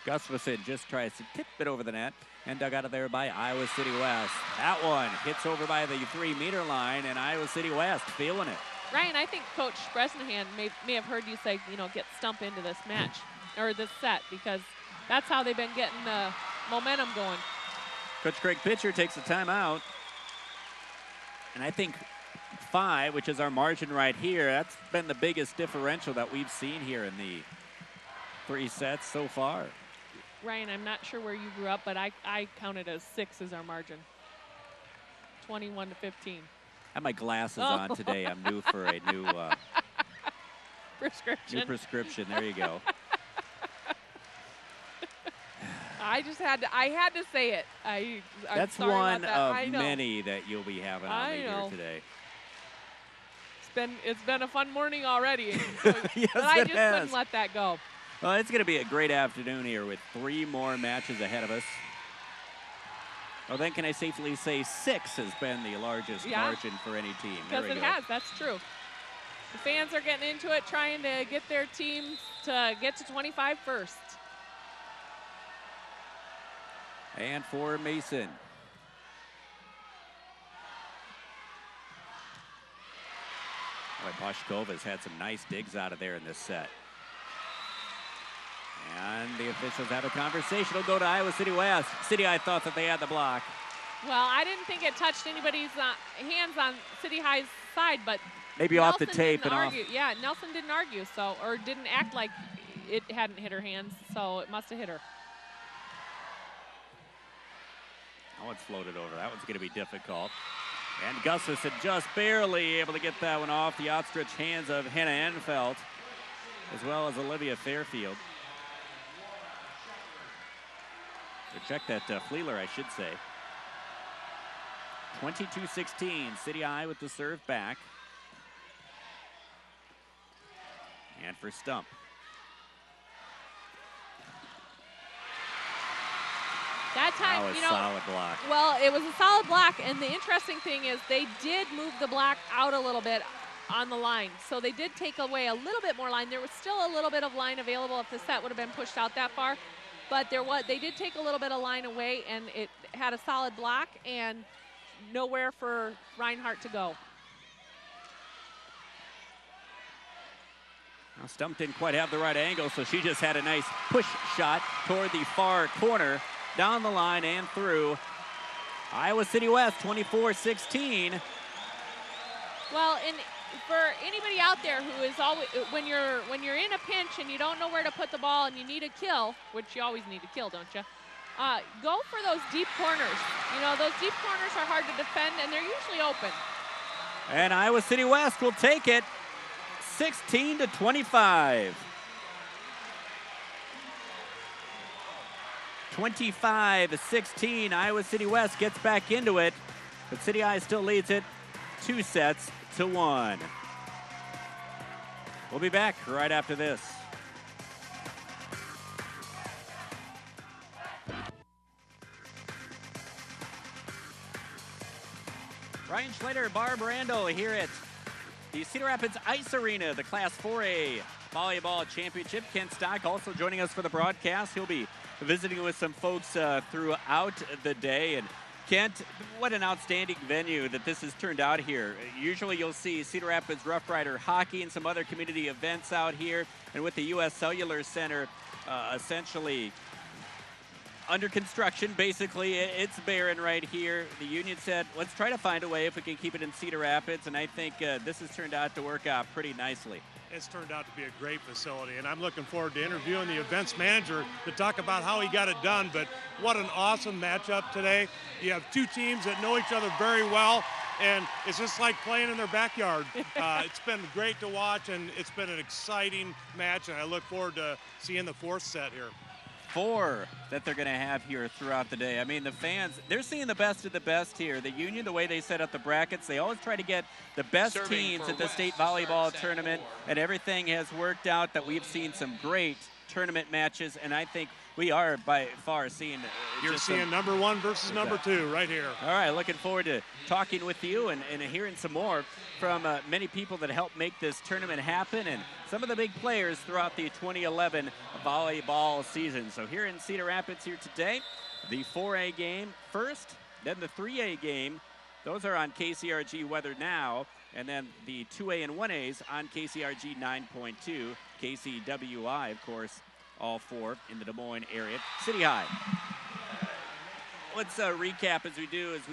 Gustafson just tries to tip it over the net and dug out of there by Iowa City West. That one hits over by the 3-meter line, and Iowa City West feeling it. Ryan, I think Coach Bresnahan may have heard you say, you know, get Stump into this match or this set, because that's how they've been getting the momentum going. Coach Craig Pitcher takes a timeout. And I think 5, which is our margin right here, that's been the biggest differential that we've seen here in the 3 sets so far. Ryan, I'm not sure where you grew up, but I counted as 6 as our margin. 21-15. I have my glasses on today. I'm due for a new prescription. New prescription. There you go. I had to say it. I'm That's sorry one about that. of many that you'll be having on me here today. It's been a fun morning already. So, yes, but I just has. couldn't let that go. Well, it's going to be a great afternoon here with 3 more matches ahead of us. Well, then can I safely say 6 has been the largest margin for any team? Because it has, that's true. The fans are getting into it, trying to get their teams to get to 25 first. And for Mason. Boy, Pashkova's had some nice digs out of there in this set. And the officials have a conversation. It'll go to Iowa City West. City High thought that they had the block. Well, I didn't think it touched anybody's hands on City High's side, but maybe Nelson off the tape and argue. off. Yeah, Nelson didn't argue, so, or didn't act like it hadn't hit her hands, so it must have hit her. Oh, it's floated over. That one's going to be difficult. And Gustafson just barely able to get that one off the outstretched hands of Hannah Enfelt, as well as Olivia Fairfield. Or check that Fleeler, I should say. 22-16, City High with the serve back. And for Stump. That time, you know, solid block. Well, it was a solid block, and the interesting thing is they did move the block out a little bit on the line. So they did take away a little bit more line. There was still a little bit of line available if the set would have been pushed out that far. But they did take a little bit of line away, and it had a solid block and nowhere for Reinhardt to go. Now Stump didn't quite have the right angle, so she just had a nice push shot toward the far corner, down the line and through. Iowa City West, 24-16. Well, and for anybody out there who is always, when you're in a pinch and you don't know where to put the ball and you need a kill, which you always need a kill, don't you? Go for those deep corners. You know, those deep corners are hard to defend, and they're usually open. And Iowa City West will take it 16-25. 25-16, Iowa City West gets back into it, but City High still leads it 2-1. We'll be back right after this. Ryan Schlater, Barb Randall here at the Cedar Rapids Ice Arena, the Class 4A Volleyball Championship. Kent Stock also joining us for the broadcast. He'll be visiting with some folks throughout the day. And Kent, what an outstanding venue that this has turned out here. Usually you'll see Cedar Rapids Rough Rider hockey and some other community events out here. And with the U.S. Cellular Center essentially under construction, basically, it's barren right here. The union said, let's try to find a way if we can keep it in Cedar Rapids, and I think this has turned out to work out pretty nicely. It's turned out to be a great facility, and I'm looking forward to interviewing the events manager to talk about how he got it done, but what an awesome matchup today. You have two teams that know each other very well, and it's just like playing in their backyard. It's been great to watch, and it's been an exciting match, and I look forward to seeing the fourth set here. 4 that they're going to have here throughout the day. I mean, the fans, they're seeing the best of the best here. The union, the way they set up the brackets, they always try to get the best teams at the state volleyball tournament, and everything has worked out that we've seen some great tournament matches, and I think we are by far seeing You're seeing number 1 versus number 2 right here. All right, looking forward to talking with you and hearing some more from many people that helped make this tournament happen and some of the big players throughout the 2011 volleyball season. So here in Cedar Rapids here today, the 4A game first, then the 3A game. Those are on KCRG Weather Now, and then the 2A and 1As on KCRG 9.2, KCWI, of course, all 4 in the Des Moines area. City High. Let's recap as we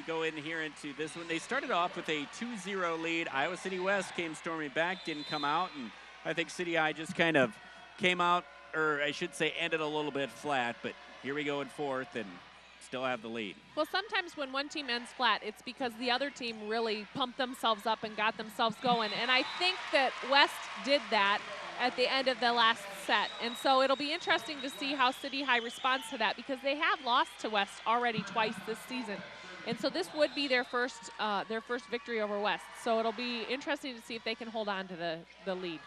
go in here into this one. They started off with a 2-0 lead. Iowa City West came storming back, didn't come out, and I think City High just kind of came out, or I should say ended a little bit flat, but here we go in fourth and still have the lead. Well, sometimes when one team ends flat, it's because the other team really pumped themselves up and got themselves going, and I think that West did that at the end of the last set. And so it'll be interesting to see how City High responds to that, because they have lost to West already twice this season. And so this would be their first victory over West. So it'll be interesting to see if they can hold on to the lead.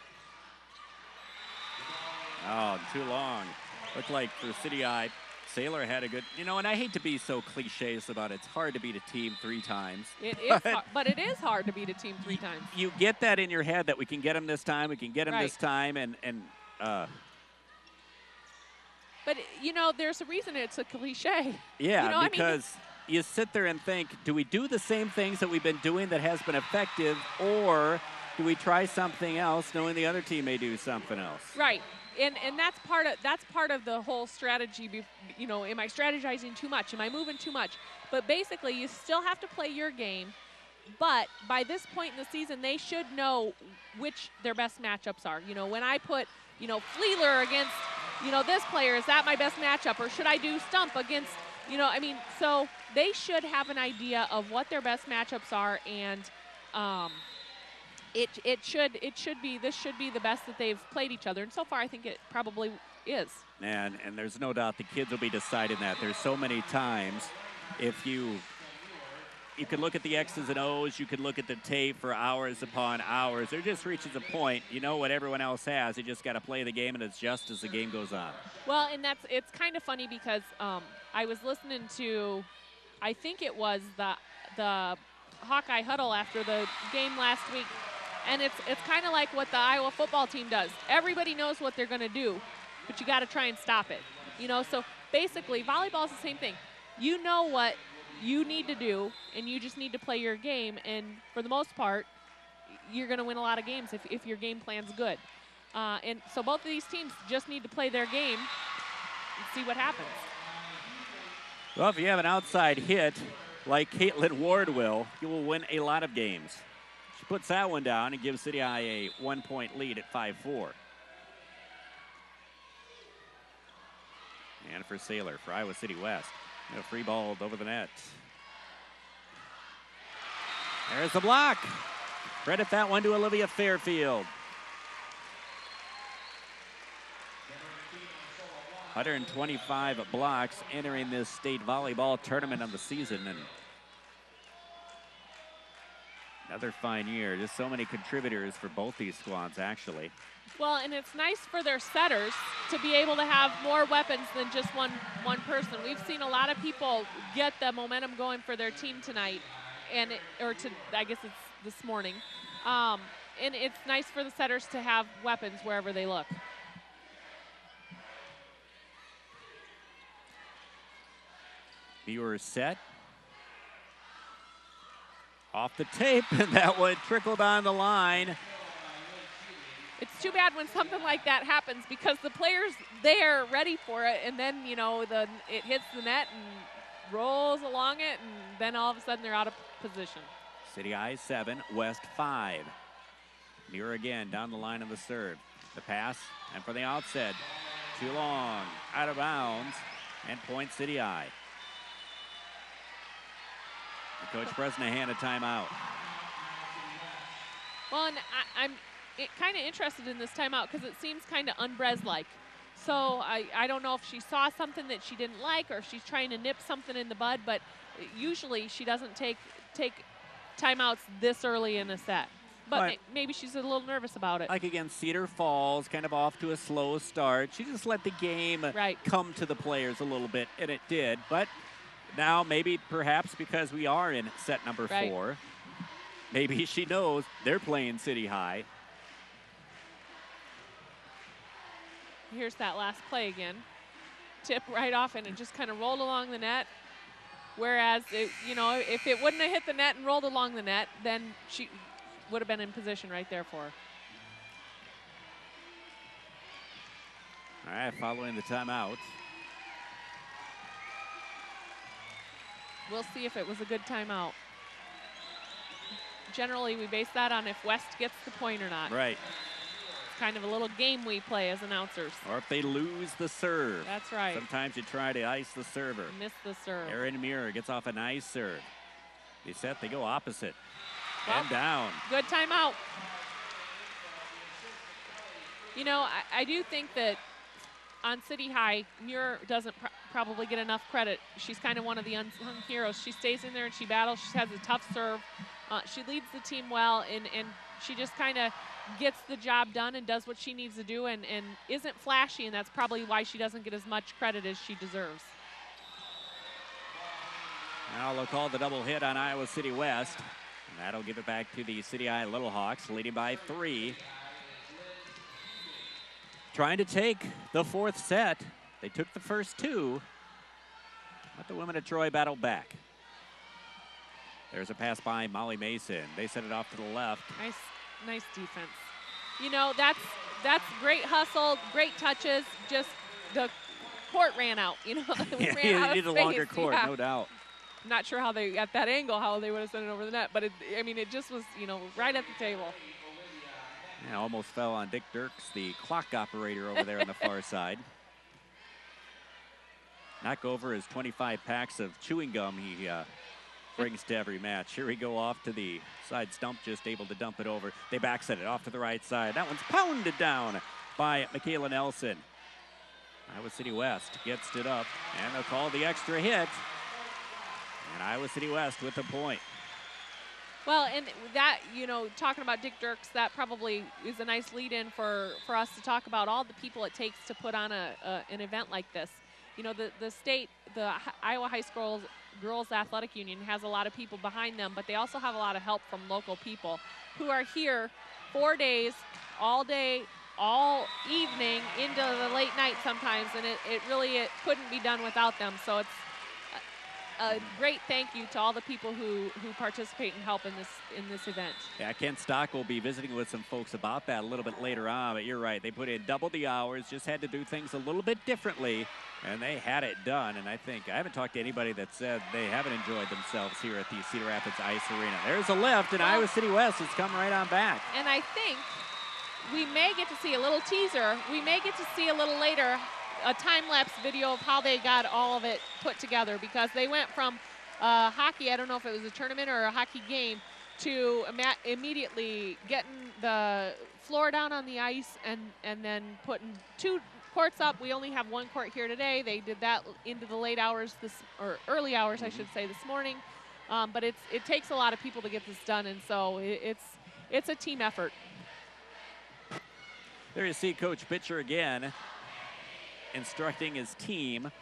Oh, too long. Looked like for City High, Saylor had a good, you know, and I hate to be so cliches about it. It's hard to beat a team 3 times. It is, but it is hard to beat a team 3 times. You get that in your head that we can get them this time, we can get them Right. this time, But, you know, there's a reason it's a cliche. yeah, you know, because you sit there and think, do we do the same things that we've been doing that has been effective, or do we try something else knowing the other team may do something else? Right. And that's part of the whole strategy. You know, am I strategizing too much? Am I moving too much? But basically, you still have to play your game. But by this point in the season, they should know which their best matchups are. You know, when I put, you know, Fleeler against, you know, this player, is that my best matchup? Or should I do Stump against, you know, I mean, so they should have an idea of what their best matchups are, and this should be the best that they've played each other, and so far I think it probably is. And there's no doubt the kids will be deciding that. There's so many times, if you could look at the X's and O's, you could look at the tape for hours upon hours. There just reaches a point, you know what everyone else has. You just got to play the game and adjust as the game goes on. Well, and it's kind of funny because I was listening to, I think it was the Hawkeye huddle after the game last week. And it's kind of like what the Iowa football team does. Everybody knows what they're going to do, but you got to try and stop it. You know, so basically volleyball is the same thing. You know what you need to do, and you just need to play your game. And for the most part, you're going to win a lot of games if your game plan's good. And so both of these teams just need to play their game and see what happens. Well, if you have an outside hit like Caitlin Ward will, you will win a lot of games. She puts that one down and gives City High a 1-point lead at 5-4. And for Saylor, for Iowa City West, a free ball over the net. There's the block. Credit that one to Olivia Fairfield. 125 blocks entering this state volleyball tournament of the season, and another fine year. Just so many contributors for both these squads, actually. Well, and it's nice for their setters to be able to have more weapons than just one person. We've seen a lot of people get the momentum going for their team tonight, and I guess it's this morning. And it's nice for the setters to have weapons wherever they look. Viewer set. Off the tape, and that one trickled on the line. It's too bad when something like that happens because the player's there ready for it, and then, you know, it hits the net and rolls along it, and then all of a sudden they're out of position. City High 7, West 5. Muir again down the line of the serve. The pass, and for the outset, too long, out of bounds, and point City High. Coach Bresnahan a timeout. Well, and I'm kind of interested in this timeout because it seems kind of un-Bres-like. So I don't know if she saw something that she didn't like or if she's trying to nip something in the bud, but usually she doesn't take timeouts this early in a set. But maybe she's a little nervous about it. Like against Cedar Falls, kind of off to a slow start. She just let the game come to the players a little bit, and it did. But now maybe perhaps because we are in set number 4, maybe she knows they're playing City High. Here's that last play again. Tip right off, and it just kind of rolled along the net. Whereas, if it wouldn't have hit the net and rolled along the net, then she would have been in position right there for her. All right, following the timeout. We'll see if it was a good timeout. Generally, we base that on if West gets the point or not. Right. It's kind of a little game we play as announcers. Or if they lose the serve. That's right. Sometimes you try to ice the server. Miss the serve. Erin Muir gets off a nice serve. They set, they go opposite. Well, and down. Good timeout. You know, I do think that on City High, Muir doesn't probably get enough credit. She's kind of one of the unsung heroes. She stays in there and she battles. She has a tough serve. She leads the team well, and she just kind of gets the job done and does what she needs to do and isn't flashy, and that's probably why she doesn't get as much credit as she deserves. Now they'll call the double hit on Iowa City West. And that'll give it back to the City Eye Little Hawks, leading by 3. Trying to take the 4th set. They took the first 2. But the women of Troy battled back. There's a pass by Molly Mason. They send it off to the left. Nice defense. You know, that's great hustle, great touches. Just the court ran out. You know, we ran You out of need a space. longer court, Yeah. no doubt. I'm not sure how they, at that angle, how they would have sent it over the net. But I mean, it just was, you know, right at the table. Yeah, almost fell on Dick Dirks, the clock operator over there on the far side. Knock over his 25 packs of chewing gum he brings to every match. Here we go off to the side stump, just able to dump it over. They back set it off to the right side. That one's pounded down by Michaela Nelson. Iowa City West gets it up, and they'll call the extra hit. And Iowa City West with the point. Well, and that, you know, talking about Dick Dirks, that probably is a nice lead-in for us to talk about all the people it takes to put on an event like this. You know, the Iowa High School Girls Athletic Union has a lot of people behind them, but they also have a lot of help from local people who are here 4 days, all day, all evening, into the late night sometimes, and it really couldn't be done without them. So it's a great thank you to all the people who participate and help in this event. Yeah, Ken Stock will be visiting with some folks about that a little bit later on, but you're right. They put in double the hours, just had to do things a little bit differently, and they had it done. And I haven't talked to anybody that said they haven't enjoyed themselves here at the Cedar Rapids Ice Arena. There's a lift, and Iowa City West has come right on back. And I think we may get to see a little teaser. We may get to see a little later a time-lapse video of how they got all of it put together, because they went from hockey, I don't know if it was a tournament or a hockey game, to immediately getting the floor down on the ice and then putting 2 courts up. We only have 1 court here today. They did that into the late hours or early hours, I should say, this morning. But it takes a lot of people to get this done, and so it's a team effort. There you see Coach Pitcher again, instructing his team.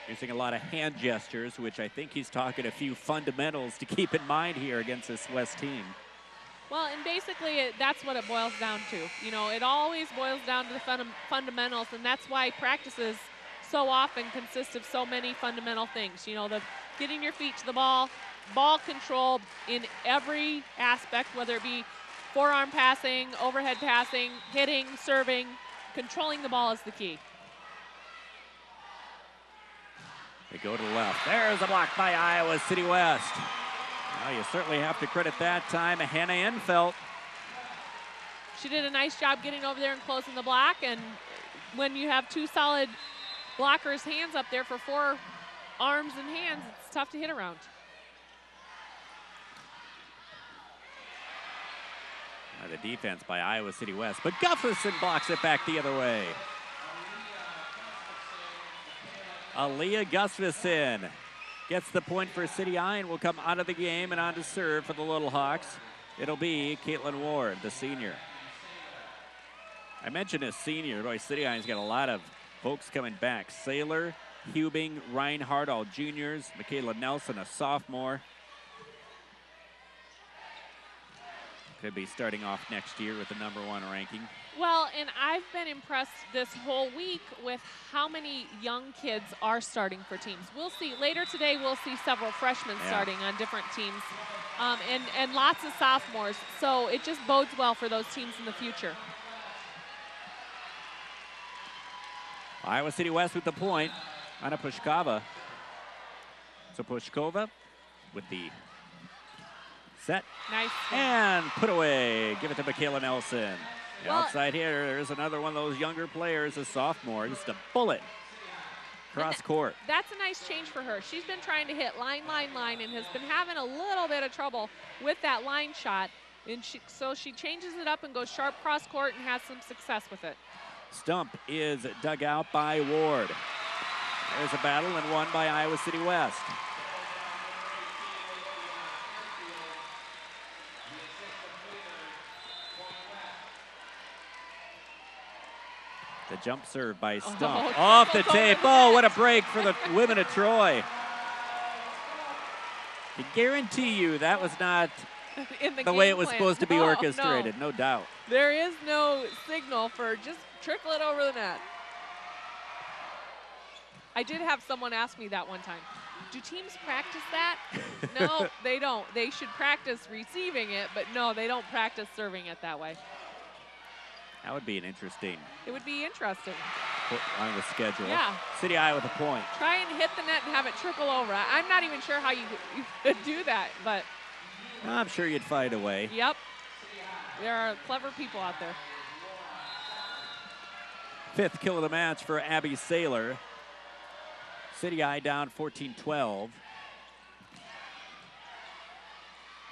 Using a lot of hand gestures, which I think he's talking a few fundamentals to keep in mind here against this West team. Well, and basically that's what it boils down to. You know, it always boils down to the fundamentals, and that's why practices so often consist of so many fundamental things. You know, the getting your feet to the ball control in every aspect, whether it be forearm passing, overhead passing, hitting, serving, controlling the ball is the key. They go to the left. There's a block by Iowa City West. Well, you certainly have to credit that time Hannah Enfelt. She did a nice job getting over there and closing the block, and when you have 2 solid blockers' hands up there for 4 arms and hands, it's tough to hit around. The defense by Iowa City West, but Gustafson blocks it back the other way. Aaliyah Gustafson gets the point for City Eye and will come out of the game and on to serve for the Little Hawks. It'll be Caitlin Ward, the senior. I mentioned a senior. Boy, City Eye's got a lot of folks coming back. Saylor, Hubing, Reinhardt, all juniors. Michaela Nelson, a sophomore. Could be starting off next year with the #1 ranking. Well, and I've been impressed this whole week with how many young kids are starting for teams. We'll see. Later today, we'll see several freshmen starting on different teams, and lots of sophomores. So it just bodes well for those teams in the future. Iowa City West with the point. Anna Pushkova. So Pushkova with the set. Nice. And put away. Give it to Michaela Nelson. Well, outside here, there's another one of those younger players, a sophomore. Just a bullet cross court. That's a nice change for her. She's been trying to hit line, and has been having a little bit of trouble with that line shot. And so she changes it up and goes sharp cross court and has some success with it. Stump is dug out by Ward. There's a battle and won by Iowa City West. The jump serve by Stump. Oh, Off the triple tape. over the Oh, net. what a break for the women of Troy. I guarantee you that was not In the way game it was plan. supposed to be No, orchestrated, no doubt. There is no signal for just trickle it over the net. I did have someone ask me that one time. Do teams practice that? No, they don't. They should practice receiving it, but no, they don't practice serving it that way. That would be an interesting It would be interesting. put on the schedule. Yeah. City Eye with a point. Try and hit the net and have it trickle over. I'm not even sure how you could do that, but I'm sure you'd find a way. yep. There are clever people out there. 5th kill of the match for Abby Saylor. City Eye down 14-12.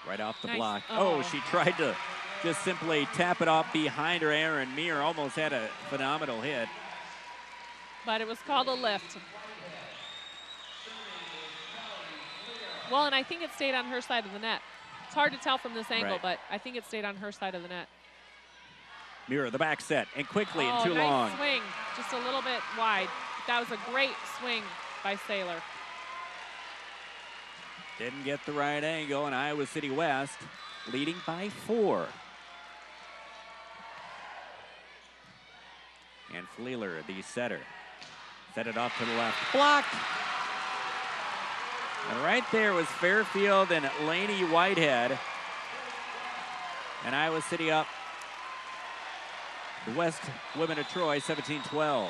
Right off the Nice. block. Oh. Oh, she tried to just simply tap it off behind her. Aaron Meir almost had a phenomenal hit. But it was called a lift. Well, and I think it stayed on her side of the net. It's hard to tell from this angle, Right. but I think it stayed on her side of the net. Meir, the back set, and quickly and too nice long. Swing, just a little bit wide. That was a great swing by Saylor. Didn't get the right angle, and Iowa City West leading by 4. And Fleeler, the setter, set it off to the left. Blocked. And right there was Fairfield and Laney Whitehead. And Iowa City up. The West women of Troy, 17-12.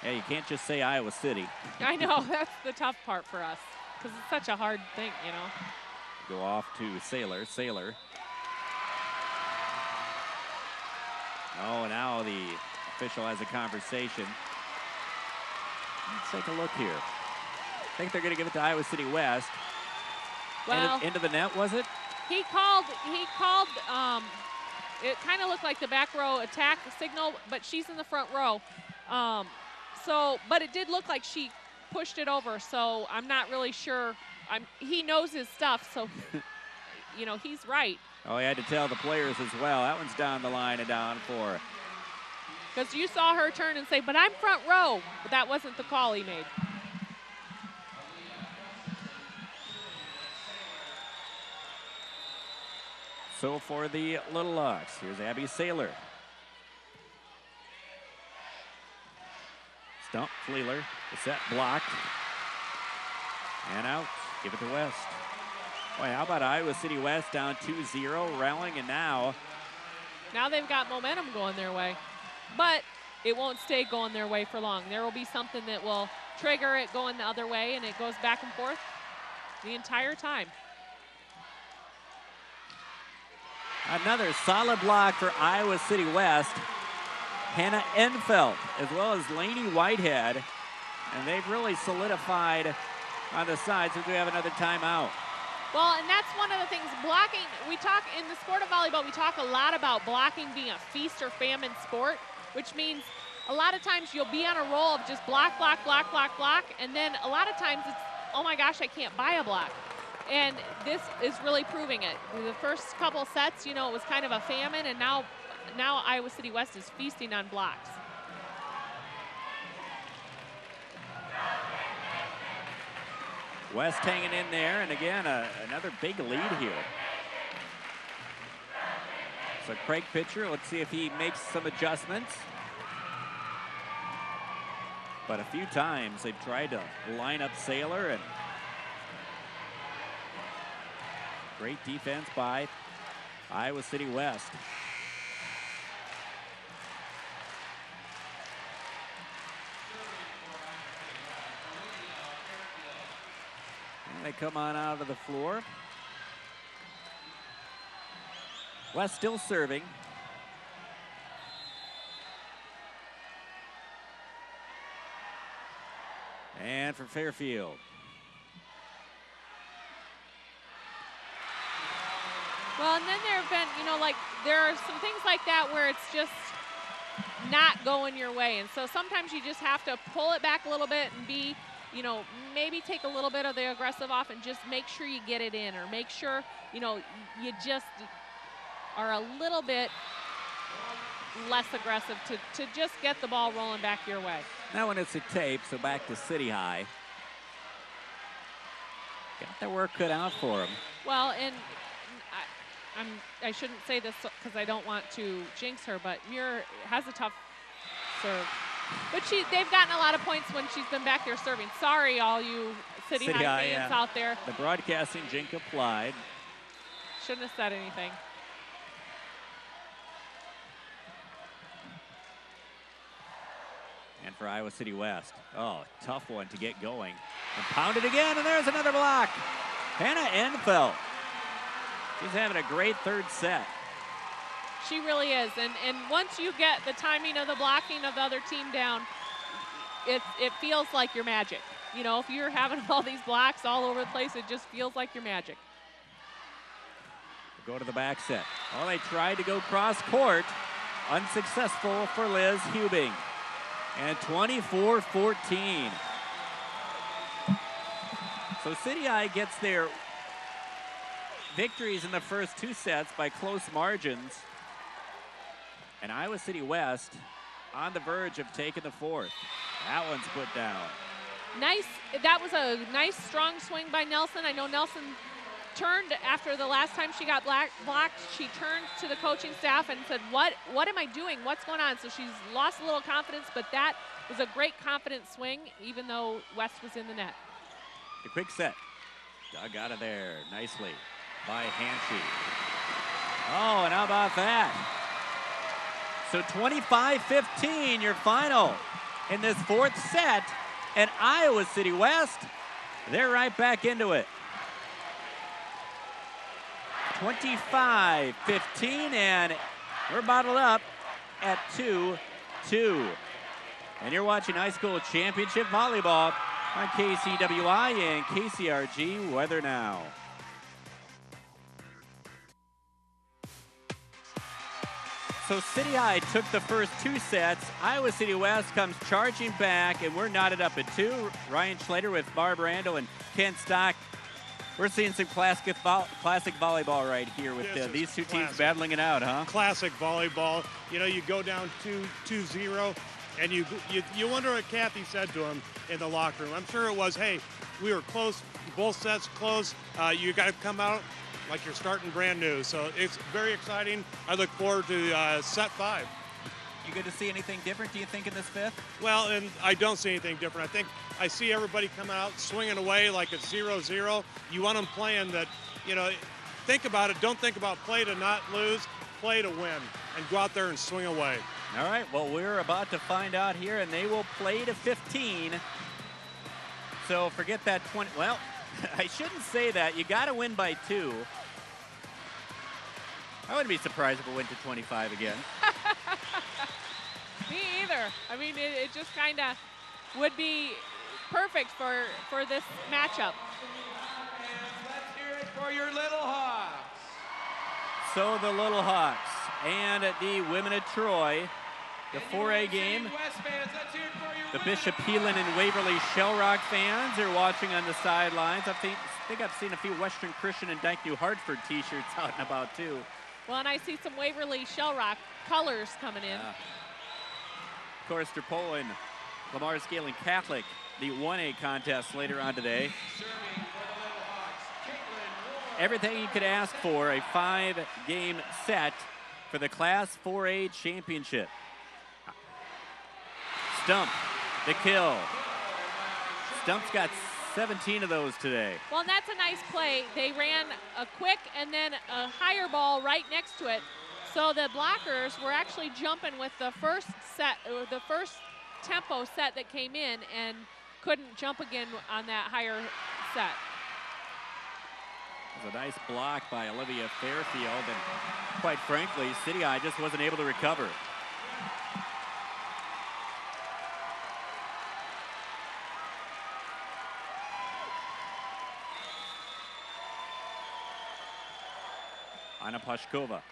Yeah, you can't just say Iowa City. I know, that's the tough part for us, because it's such a hard thing, you know. Go off to Saylor. Saylor. Oh, now the official has a conversation. Let's take a look here. I think they're going to give it to Iowa City West. Well, into the net, was it? he called, it kind of looked like the back row attack signal, but she's in the front row. But it did look like she pushed it over, so I'm not really sure. He knows his stuff, so, you know, he's right. Oh, he had to tell the players as well. That one's down the line and down for. Because you saw her turn and say, but I'm front row. But that wasn't the call he made. So for the Little Lux, here's Abby Saylor. Stump, Fleeler, the set blocked. And out, give it to West. Boy, how about Iowa City West down 2-0, rallying, and now they've got momentum going their way. But it won't stay going their way for long. There will be something that will trigger it going the other way, and it goes back and forth the entire time. another solid block for Iowa City West. Hannah Enfelt, as well as Laney Whitehead. And they've really solidified on the side since we have another timeout. Well, and that's one of the things, blocking, we talk, in the sport of volleyball, we talk a lot about blocking being a feast or famine sport, which means a lot of times you'll be on a roll of just block, block, block, block, block, and then a lot of times it's, oh my gosh, I can't buy a block. And this is really proving it. The first couple sets, you know, it was kind of a famine, and now Iowa City West is feasting on blocks. West hanging in there, and again, another big lead here. So Craig pitcher, let's see if he makes some adjustments. But a few times they've tried to line up Saylor, and great defense by Iowa City West. And they come on out of the floor. West still serving. And for Fairfield. Well, and then there have been, you know, like, there are some things like that where it's just not going your way. And so sometimes you just have to pull it back a little bit and be, you know, maybe take a little bit of the aggressive off and just make sure you get it in, or make sure, you know, you just are a little bit less aggressive to just get the ball rolling back your way. Now when it's a tape, so back to City High. Got their work cut out for them. Well, and I shouldn't say this because I don't want to jinx her, but Muir has a tough serve. But they've gotten a lot of points when she's been back there serving. Sorry, all you City High fans out there. The broadcasting jink applied. Shouldn't have said anything. And for Iowa City West, oh, tough one to get going. And pounded again, and there's another block. Hannah Enfeld. She's having a great third set. She really is, and once you get the timing of the blocking of the other team down, it feels like your magic. You know, if you're having all these blocks all over the place, it just feels like your magic. Go to the back set. Well, they tried to go cross court. Unsuccessful for Liz Hubing. And 24-14. So City High gets their victories in the first two sets by close margins. And Iowa City West on the verge of taking the fourth. That one's put down. Nice. That was a nice, strong swing by Nelson. I know Nelson turned after the last time she got blocked. She turned to the coaching staff and said, what am I doing? What's going on? So she's lost a little confidence, but that was a great confident swing, even though West was in the net. The quick set. Dug out of there nicely by Hanshy. Oh, and how about that? So 25-15, your final in this fourth set. And Iowa City West, they're right back into it. 25-15, and we're bottled up at 2-2. And you're watching high school championship volleyball on KCWI and KCRG Weather Now. So City High took the first two sets. Iowa City West comes charging back, and we're knotted up at 2. Ryan Schlater with Barb Randall and Ken Stock. We're seeing some classic volleyball right here with these two teams battling it out, huh? Classic volleyball. You know, you go down 2-0, and you wonder what Kathy said to him in the locker room. I'm sure it was, hey, we were close, both sets close. You got to come out like you're starting brand new. So it's very exciting. I look forward to set 5. You good to see anything different, do you think, in this fifth? Well, and I don't see anything different. I think I see everybody coming out swinging away like it's 0-0. You want them playing that, you know, think about it. Don't think about play to not lose, play to win, and go out there and swing away. All right, well, we're about to find out here, and they will play to 15. So forget that 20. Well, I shouldn't say that. You got to win by 2. I wouldn't be surprised if it went to 25 again. Me either. I mean, it just kind of would be perfect for this matchup. Let's hear it for your Little Hawks. So the Little Hawks and the Women of Troy, the 4A game. West fans, let's hear it for your The Bishop Heelan and Waverly Shell Rock fans are watching on the sidelines. I think I've seen a few Western Christian and Dyke New Hartford t-shirts out and about too. Well, and I see some Waverly Shell Rock colors coming in. Of course, Terpola and Lamar Scaling Catholic, the 1A contest later on today. Everything you could ask for, a 5-game set for the Class 4A championship. Stump, the kill. Stump's got 17 of those today. Well, and that's a nice play. They ran a quick and then a higher ball right next to it. So the blockers were actually jumping with the first set, or the first tempo set that came in, and couldn't jump again on that higher set. It was a nice block by Olivia Fairfield, and quite frankly, City High just wasn't able to recover. Anna Pashkova.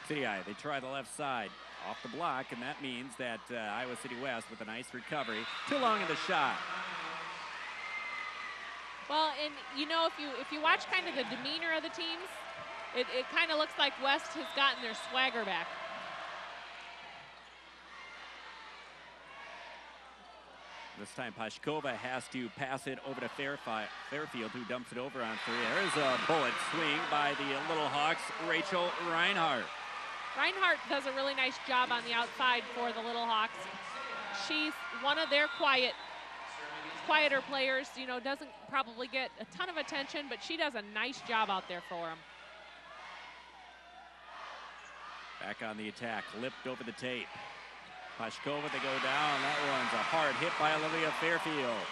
City High, they try the left side off the block, and that means that Iowa City West with a nice recovery. Too long in the shot. Well, and you know, if you watch kind of the demeanor of the teams, it kind of looks like West has gotten their swagger back. This time Pashkova has to pass it over to Fairfield, who dumps it over on 3. There's a bullet swing by the Little Hawks, Rachel Reinhardt. Reinhardt does a really nice job on the outside for the Little Hawks. She's one of their quieter players, you know, doesn't probably get a ton of attention, but she does a nice job out there for them. Back on the attack, lipped over the tape. Pashkova, they go down. That one's a hard hit by Olivia Fairfield.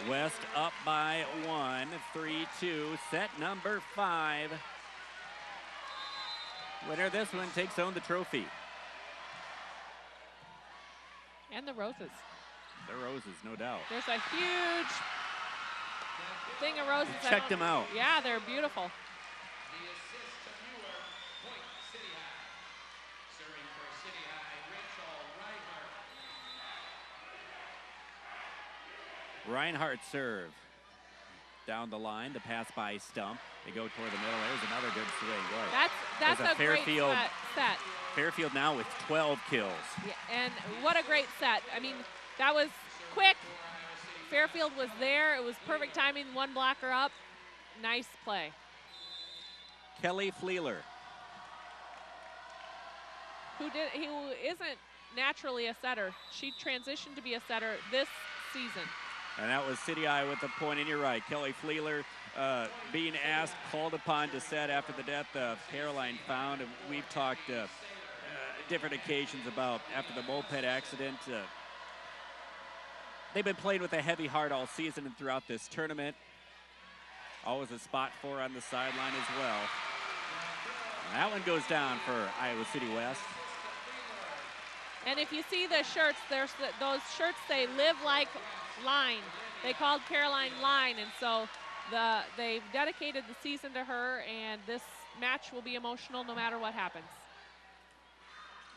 West up by 1, 3-2, set number 5. Winner of this one takes home the trophy. And the roses. The roses, no doubt. There's a huge thing of roses. Check them out. Yeah, they're beautiful. Reinhardt serve. Down the line, the pass by Stump. They go toward the middle. There's another good swing. Boy, That's a Fairfield great set. Fairfield now with 12 kills. Yeah, and what a great set. I mean, that was quick. Fairfield was there. It was perfect timing, one blocker up. Nice play. Kelly Fleeler. Who isn't naturally a setter. She transitioned to be a setter this season. And that was City Eye with the point, and you're right. Kelly Fleeler being asked, called upon to set after the death of Caroline Found. And we've talked different occasions about after the moped accident. They've been playing with a heavy heart all season and throughout this tournament. Always a spot for her on the sideline as well. And that one goes down for Iowa City West. And if you see the shirts, there's those shirts say "Live Like Line." They called Caroline Line, and so they've dedicated the season to her, and this match will be emotional no matter what happens.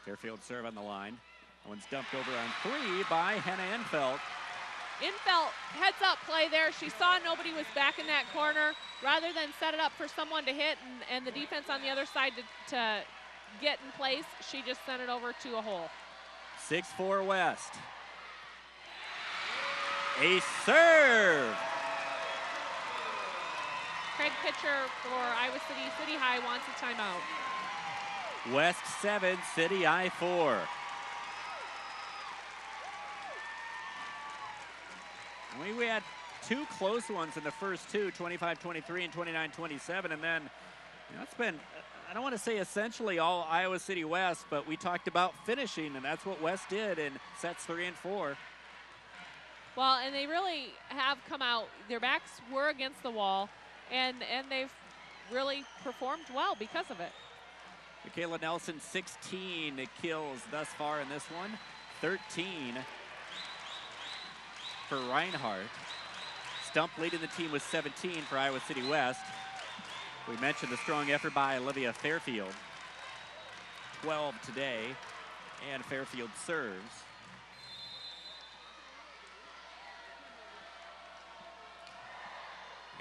Fairfield serve on the line. That one's dumped over on 3 by Hannah Infelt. Infelt heads up play there. She saw nobody was back in that corner. Rather than set it up for someone to hit and the defense on the other side to get in place, she just sent it over to a hole. 6-4 West. A serve. Craig Pitcher for Iowa City High wants a timeout. West 7, City Eye 4. We had 2 close ones in the first 2, 25-23 and 29-27, and then it's been, I don't want to say essentially all Iowa City West, but we talked about finishing, and that's what West did in sets 3 and 4. Well, and they really have come out, their backs were against the wall, and they've really performed well because of it. Michaela Nelson, 16 kills thus far in this one, 13 for Reinhardt. Stump leading the team with 17 for Iowa City West. We mentioned the strong effort by Olivia Fairfield. 12 today, and Fairfield serves.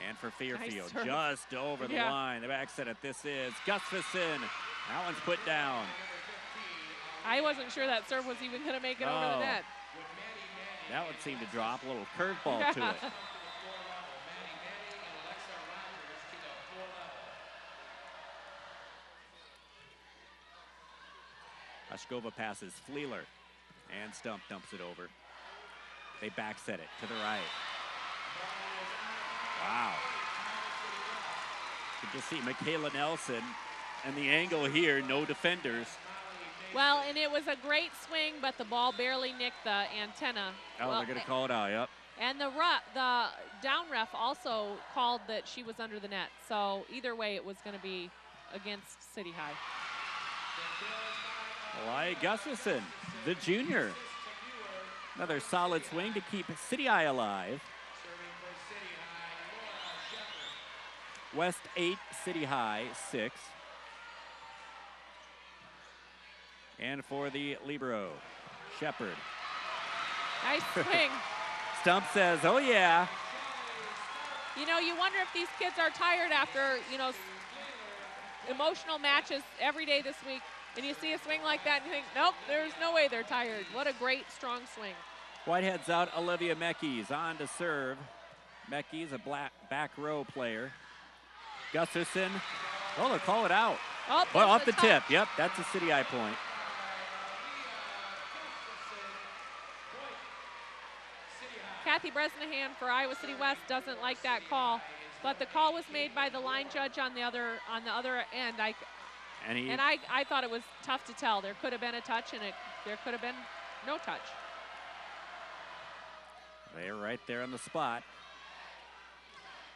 And for Fairfield, nice just over the line. The back set it. This is Gustafson. That one's put down. I wasn't sure that serve was even going to make it over the net. That one seemed to drop. A little curveball to it. Pashkova passes Fleeler, and Stump dumps it over. They back set it to the right. Wow. You can just see Michaela Nelson and the angle here, no defenders. Well, and it was a great swing, but the ball barely nicked the antenna. Oh, well, they're going to call it out, yep. And the down ref also called that she was under the net. So either way, it was going to be against City High. Eli Gustafson, the junior. Another solid swing to keep City High alive. West 8, City High 6. And for the libero, Shepard. Nice swing. Stump says, oh yeah. You know, you wonder if these kids are tired after, emotional matches every day this week. And you see a swing like that and you think, nope, there's no way they're tired. What a great, strong swing. Whitehead's out. Olivia Meckies on to serve. Meckies, a back row player. Gustafson. Oh, they'll call it out. Oh, well, off the touch. tip. Yep, that's a City High point. Kathy Bresnahan for Iowa City West doesn't like that call, but the call was made by the line judge on the other end. I thought it was tough to tell. There could have been a touch, and there could have been no touch. They're right there on the spot.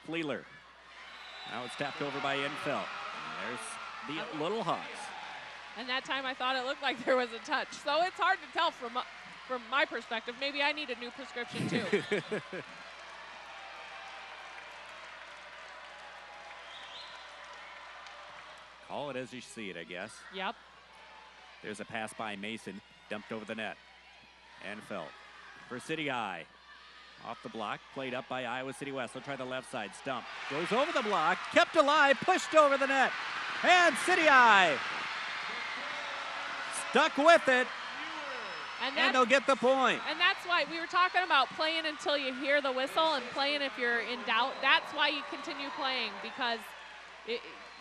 Fleeler. Now it's tapped over by Infeld. There's the Little Hawks. And that time I thought it looked like there was a touch. So it's hard to tell from my perspective. Maybe I need a new prescription too. Call it as you see it, I guess. Yep. There's a pass by Mason, dumped over the net. Infeld for City High. Off the block, played up by Iowa City West. They'll try the left side. Stump goes over the block, kept alive, pushed over the net. And City High stuck with it, and they'll get the point. And that's why we were talking about playing until you hear the whistle and playing if you're in doubt. That's why you continue playing, because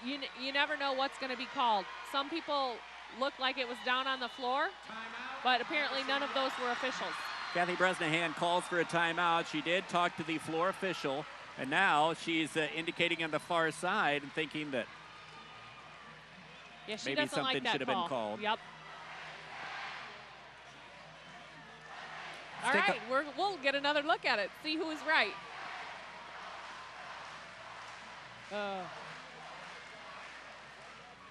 you never know what's going to be called. Some people looked like it was down on the floor, but apparently none of those were officials. Kathy Bresnahan calls for a timeout. She did talk to the floor official, and now she's indicating on the far side and thinking that maybe something should have been called. Yep. All right, we'll get another look at it, see who's right.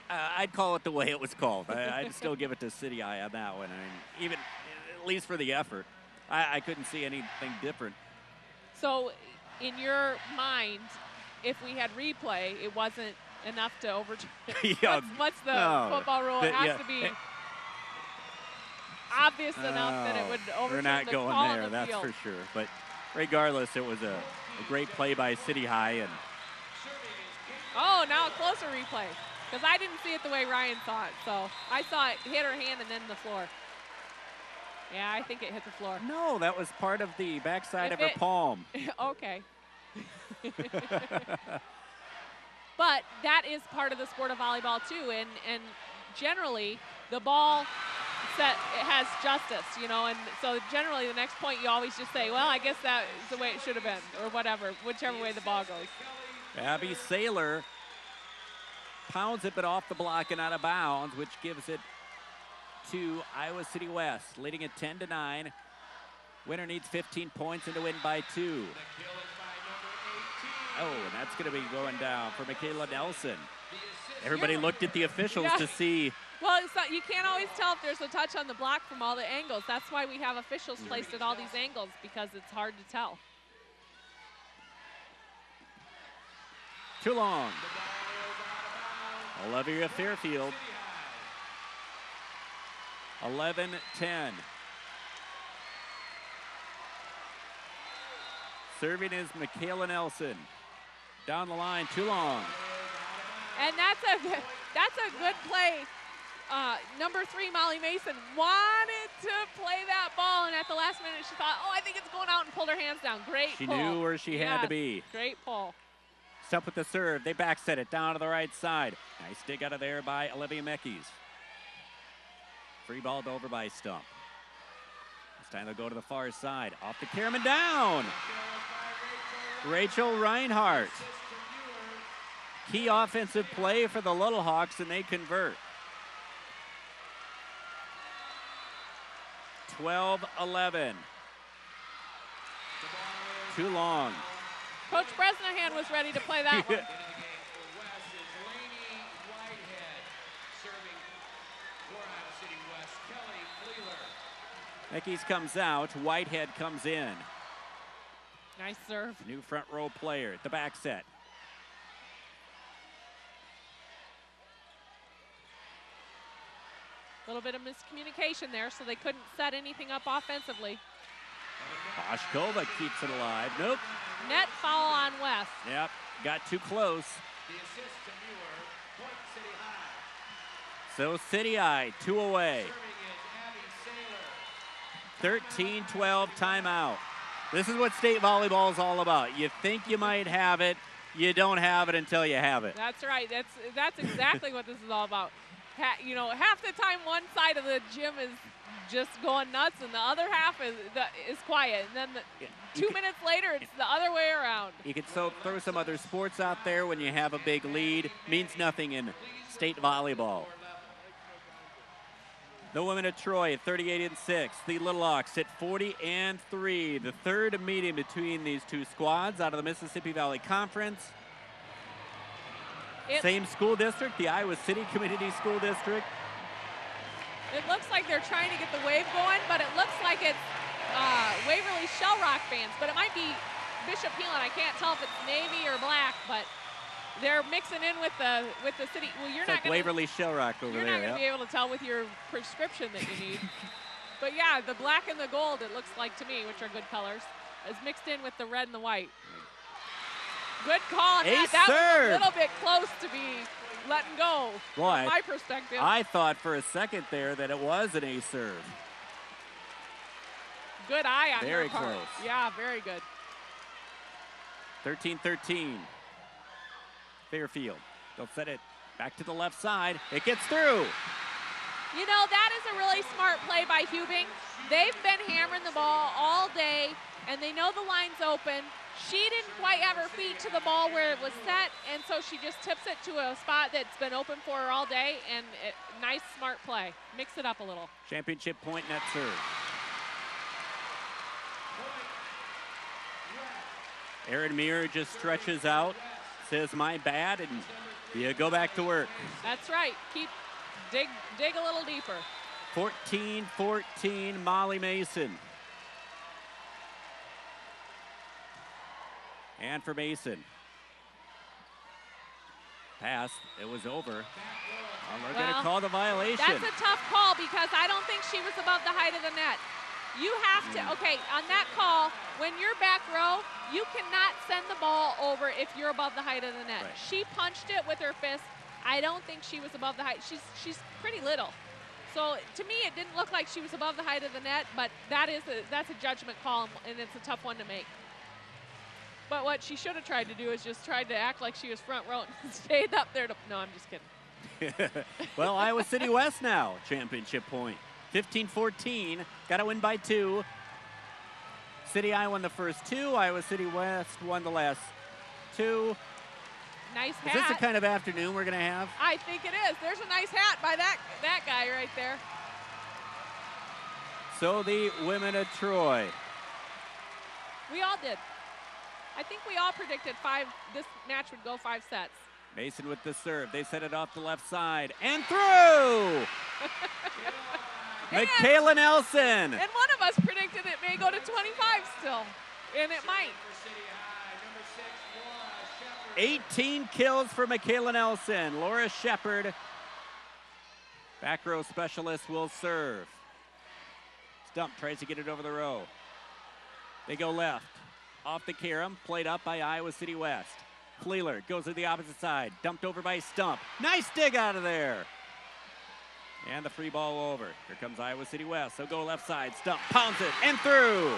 I'd call it the way it was called. I'd still give it to City High on that one. I mean, even at least for the effort. I couldn't see anything different. So, in your mind, if we had replay, it wasn't enough to overturn. What's the football rule? It has to be obvious enough that it would overturn We're not the going call there, on the that's field. for sure. But regardless, it was a great play by City High. And oh, now a closer replay, because I didn't see it the way Ryan saw it. So I saw it hit her hand and then the floor. Yeah, I think it hit the floor. No, that was part of the backside of her palm. Okay. But that is part of the sport of volleyball too, and generally the ball set it has justice, you know, and so generally the next point you always just say, well, I guess that is the way it should have been, or whatever, whichever way the ball goes. Abby Saylor pounds it, but off the block and out of bounds, which gives it to Iowa City West, leading at 10-9. Winner needs 15 points and to win by 2. Oh, and that's going to be going down for Michaela Nelson. Everybody looked at the officials to see. Well, you can't always tell if there's a touch on the block from all the angles. That's why we have officials placed at all these angles, because it's hard to tell. Too long. Olivia Fairfield. 11-10. Serving is Michaela Nelson. Down the line, too long. And that's a good play. Number 3, Molly Mason, wanted to play that ball, and at the last minute she thought, oh, I think it's going out, and pulled her hands down. Great pull. She pull. knew where she had to be. Great pull. Stump with the serve. They back set it down to the right side. Nice dig out of there by Olivia Meckies. Free balled over by Stump. This time they'll go to the far side. Off the Kierman, down. Rachel Reinhardt. Key offensive play for the Little Hawks, and they convert. 12-11. Too long. Coach Bresnahan was ready to play that one. Meckies comes out, Whitehead comes in. Nice serve. New front row player at the back set. A little bit of miscommunication there, so they couldn't set anything up offensively. Boschkova keeps it alive. Nope. Net foul on West. Yep, got too close. So City Eye, 2 away. 13-12 timeout. This is what state volleyball is all about. You think you might have it, you don't have it until you have it. That's right. That's exactly what this is all about. You know, half the time one side of the gym is just going nuts, and the other half is quiet. And then 2 minutes later, it's the other way around. You could throw some other sports out there when you have a big lead. Means nothing in state volleyball. The women of Troy, 38-6. The Little Hawks at 40-3. The third meeting between these two squads out of the Mississippi Valley Conference. Same school district, the Iowa City Community School District. It looks like they're trying to get the wave going, but it looks like it's Waverly Shell Rock fans, but it might be Bishop Heelan. I can't tell if it's navy or black, but they're mixing in with the city. Well, you're not like Waverly Shell Rock over there. You're not going to be able to tell with your prescription that you need. But yeah, the black and the gold, it looks like to me, which are good colors, is mixed in with the red and the white. Good call. That was a little bit close to be letting go from my perspective. I thought for a second there that it was an ace serve. Good eye on very her part. Close. Yeah, very good. 13-13. Fairfield. They'll set it back to the left side. It gets through. You know, that is a really smart play by Hubing. They've been hammering the ball all day, and they know the line's open. She didn't quite have her feet to the ball where it was set, and so she just tips it to a spot that's been open for her all day, and nice, smart play. Mix it up a little. Championship point net serve. Aaron Muir just stretches out, says my bad, and you go back to work. That's right. Dig a little deeper. 14-14, Molly Mason. And for Mason. Pass, it was over. Well, we're going to call the violation. That's a tough call because I don't think she was above the height of the net. You have to, okay, on that call, when you're back row, you cannot send the ball over if you're above the height of the net. Right. She punched it with her fist. I don't think she was above the height. She's pretty little. So to me, it didn't look like she was above the height of the net, but that's a judgment call, and it's a tough one to make. But what she should have tried to do is just tried to act like she was front row and stayed up there. No, I'm just kidding. Well, Iowa City West now, championship point. 15-14, got to win by 2. City I won the first 2. Iowa City West won the last 2. Nice hat. Is this the kind of afternoon we're going to have? I think it is. There's a nice hat by that guy right there. So the women of Troy. We all did. I think we all predicted this match would go 5 sets. Mason with the serve. They set it off the left side and through. Michaela Nelson. And one of us predicted it may go to 25 still, and it might. 18 kills for Michaela Nelson. Laura Shepard, back row specialist, will serve. Stump tries to get it over the row. They go left. Off the carom, played up by Iowa City West. Fleeler goes to the opposite side, dumped over by Stump. Nice dig out of there. And the free ball over. Here comes Iowa City West. So go left side, Stump pounds it and through.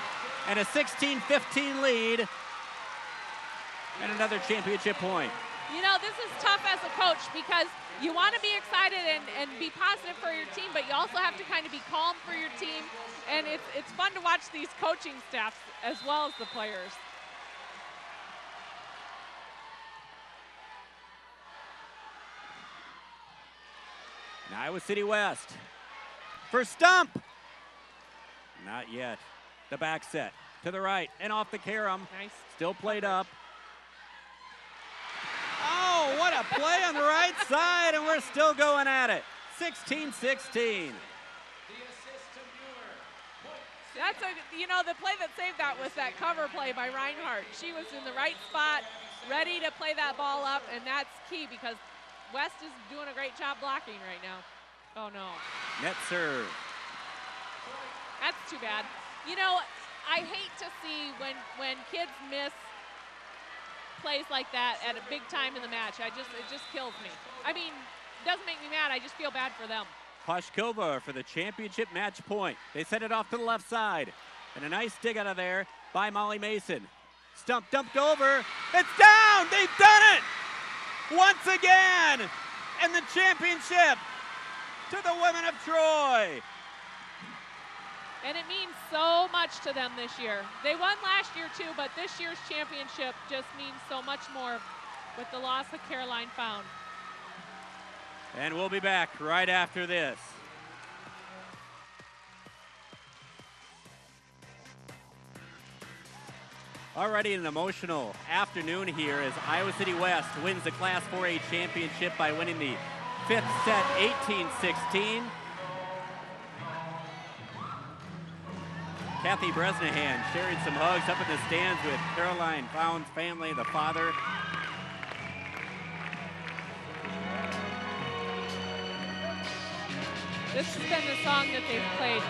And a 16-15 lead. And another championship point. You know, this is tough as a coach because you want to be excited and be positive for your team, but you also have to kind of be calm for your team. And it's fun to watch these coaching staffs as well as the players. And Iowa City West. For Stump. Not yet. The back set to the right and off the carom. Nice. Still played up. Oh, what a play on the right side, and we're still going at it. 16-16. That's the play that saved that was that cover play by Reinhardt. She was in the right spot, ready to play that ball up, and that's key because West is doing a great job blocking right now. Oh, no. Net serve. That's too bad. You know, I hate to see when kids miss plays like that at a big time in the match. It just kills me. I mean, doesn't make me mad. I just feel bad for them. Pashkova for the championship match point. They send it off to the left side. And a nice dig out of there by Molly Mason. Stump dumped over. It's down! They've done it! Once again! And the championship to the women of Troy. And it means so much to them this year. They won last year too, but this year's championship just means so much more with the loss of Caroline Found. And we'll be back right after this. Already an emotional afternoon here as Iowa City West wins the Class 4A championship by winning the fifth set 18-16. Kathy Bresnahan sharing some hugs up in the stands with Caroline Found's family, the father. This has been the song that they've played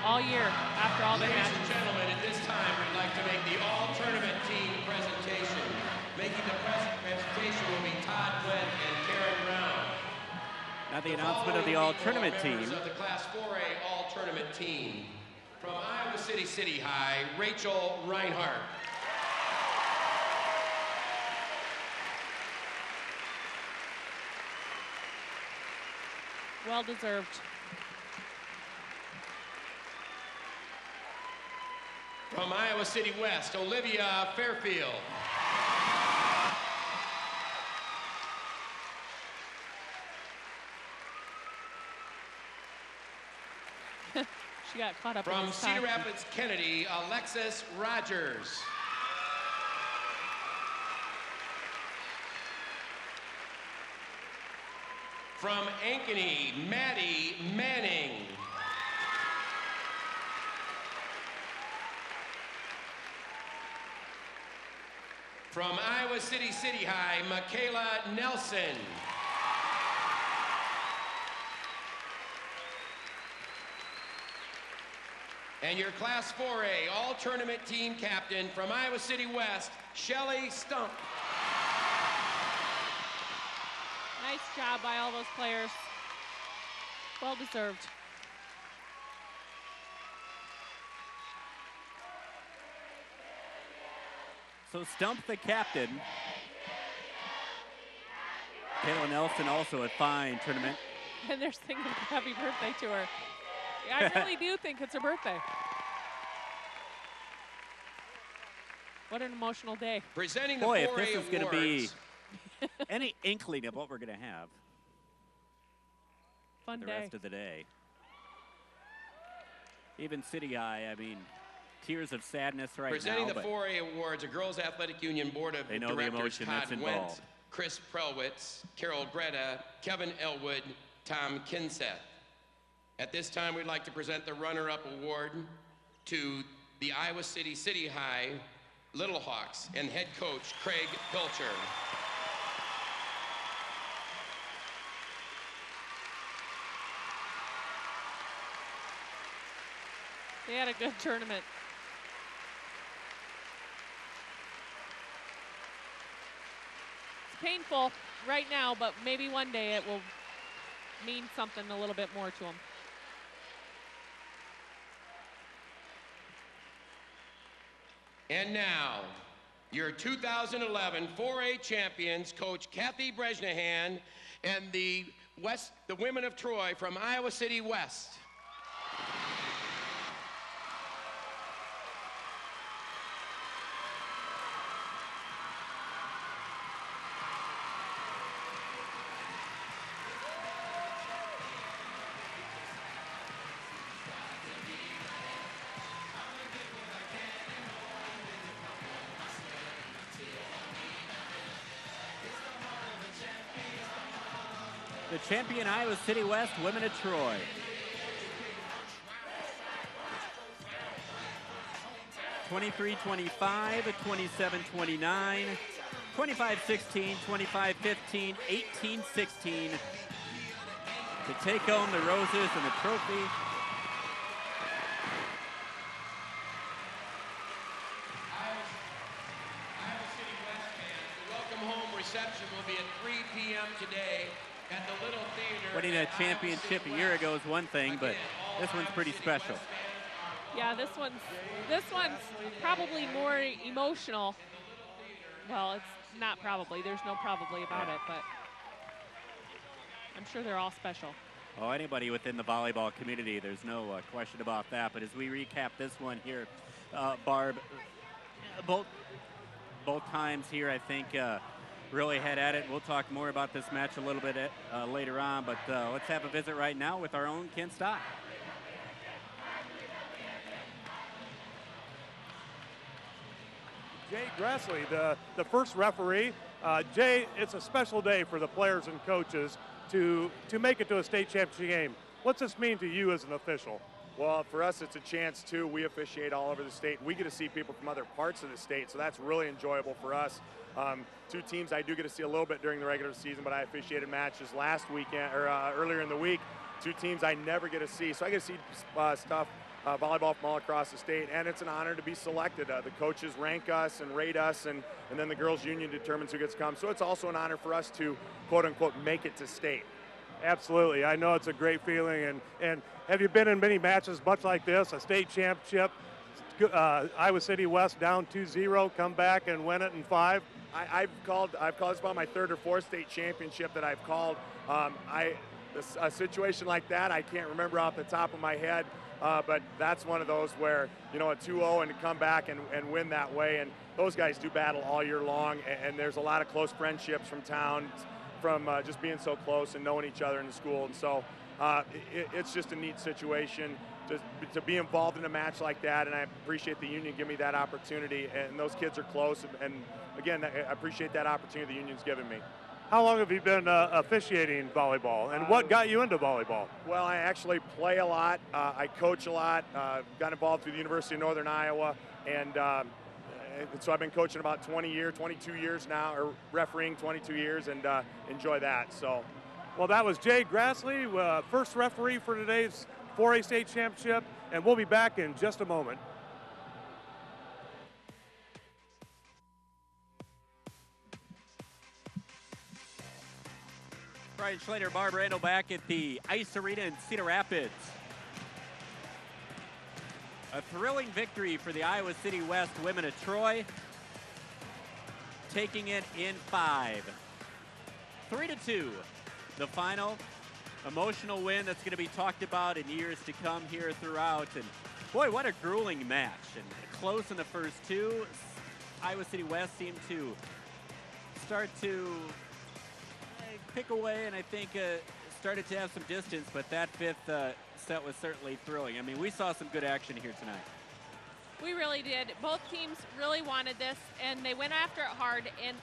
all year after all their Ladies matches. and gentlemen, at this time, we'd like to make the all-tournament team presentation. Making the presentation will be Todd Glenn and Karen Brown. Now the announcement of the all-tournament team. Members of the Class 4A all-tournament team. From Iowa City City High, Rachel Reinhardt. Well deserved. From Iowa City West, Olivia Fairfield. She got caught up in From this Cedar costume. Rapids, Kennedy, Alexis Rogers. From Ankeny, Maddie Manning. From Iowa City City High, Michaela Nelson. And your Class 4A all-tournament team captain from Iowa City West, Shelley Stump. Nice job by all those players. Well deserved. So Stump the captain. Kayla Nelson also a fine tournament. And they're singing happy birthday to her. I really do think it's her birthday. What an emotional day. Presenting the Boy, 4A if this is going to be awards. any inkling of what we're going to have Fun the day. rest of the day. Even City High, I mean, tears of sadness right Presenting now. the 4A awards, a Girls Athletic Union Board of They know the Directors, emotion Todd that's Wendt, involved. Chris Prelwitz, Carol Greta, Kevin Elwood, Tom Kinseth. At this time, we'd like to present the runner-up award to the Iowa City City High Little Hawks and head coach Craig Pilcher. They had a good tournament. It's painful right now, but maybe one day it will mean something a little bit more to them. And now, your 2011 4A champions, Coach Kathy Bresnahan and the Women of Troy from Iowa City West. The champion Iowa City West Women of Troy. (23-25), 27-29, 25-16, 25-15, 18-16 to take home the roses and the trophy. Iowa City West fans, the welcome home reception will be at 3 p.m. today at the Little Theater. Winning a at Iowa championship City a year West. ago is one thing, but Again, all this one's Iowa pretty City special. West fans are Yeah, this one's probably more emotional. Well, it's not probably. There's no probably about it, but I'm sure they're all special. Oh, anybody within the volleyball community, there's no question about that. But as we recap this one here, Barb, both times here, I think, really head at it. We'll talk more about this match a little bit later on, but let's have a visit right now with our own Ken Stock. Jay Grassley, the first referee. Jay, it's a special day for the players and coaches to make it to a state championship game. What's this mean to you as an official? Well, for us, it's a chance, too. We officiate all over the state. We get to see people from other parts of the state, so that's really enjoyable for us. Two teams I do get to see a little bit during the regular season, but I officiated matches last weekend, or earlier in the week. Two teams I never get to see, so I get to see stuff, volleyball from all across the state, and it's an honor to be selected. The coaches rank us and rate us, and then the girls' union determines who gets to come. So it's also an honor for us to, quote-unquote, make it to state. Absolutely. I know it's a great feeling. And have you been in many matches much like this, a state championship, Iowa City West down 2-0, come back and win it in 5? I've called this about my third or fourth state championship that I've called. A situation like that, I can't remember off the top of my head, but that's one of those where, a 2-0 and to come back and win that way. And those guys do battle all year long, and there's a lot of close friendships from town, from just being so close and knowing each other in the school. And so it's just a neat situation to be involved in a match like that, and I appreciate the union giving me that opportunity. And those kids are close, and again, I appreciate that opportunity the union's given me. How long have you been officiating volleyball, and what got you into volleyball? Well, I actually play a lot. I coach a lot. Got involved through the University of Northern Iowa, and so I've been coaching about 22 years now, or refereeing 22 years, and enjoy that. So, well, that was Jay Grassley, first referee for today's 4A state championship, and we'll be back in just a moment. Brian Schlater, Barb Randall back at the Ice Arena in Cedar Rapids. A thrilling victory for the Iowa City West women of Troy, taking it in 5. 3-2, the final. Emotional win that's going to be talked about in years to come here throughout. And boy, what a grueling match. And close in the first two. Iowa City West seemed to start to pick away, and I think started to have some distance, but that fifth set was certainly thrilling. I mean, we saw some good action here tonight. We really did. Both teams really wanted this, and they went after it hard. And,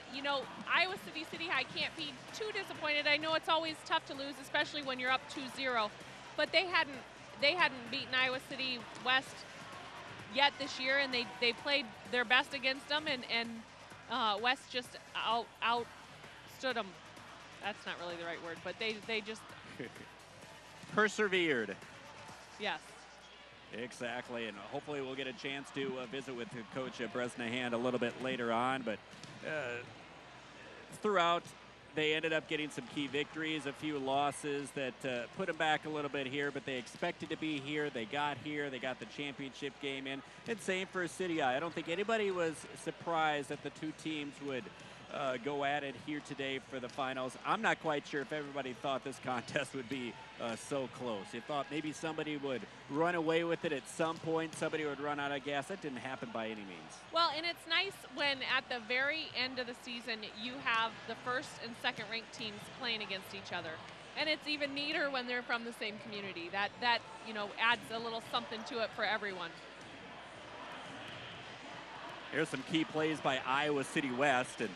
Iowa City High can't be too disappointed. I know it's always tough to lose, especially when you're up 2-0. But they hadn't beaten Iowa City West yet this year, and they played their best against them, and West just outstood them. That's not really the right word, but they just persevered. Yes. Exactly, and hopefully we'll get a chance to visit with Coach Bresnahan a little bit later on. But throughout, they ended up getting some key victories, a few losses that put them back a little bit here, but they expected to be here. They got here. They got the championship game in. And same for City Eye. I don't think anybody was surprised that the two teams would go at it here today for the finals. I'm not quite sure if everybody thought this contest would be so close. You thought maybe somebody would run away with it at some point, somebody would run out of gas. That didn't happen by any means. Well, and it's nice when at the very end of the season you have the first and second ranked teams playing against each other. And it's even neater when they're from the same community. That adds a little something to it for everyone. Here's some key plays by Iowa City West, and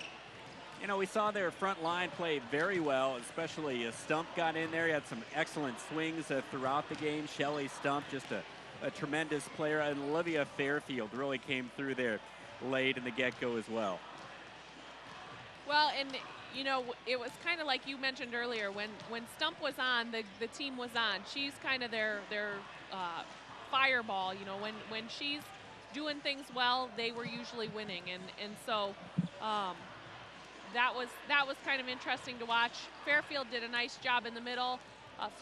we saw their front line play very well, especially Stump got in there. He had some excellent swings throughout the game. Shelley Stump, just a tremendous player. And Olivia Fairfield really came through there late in the get-go as well. Well, and, it was kind of like you mentioned earlier. When Stump was on, the team was on. She's kind of their fireball. When she's doing things well, they were usually winning. And so that was kind of interesting to watch. Fairfield did a nice job in the middle.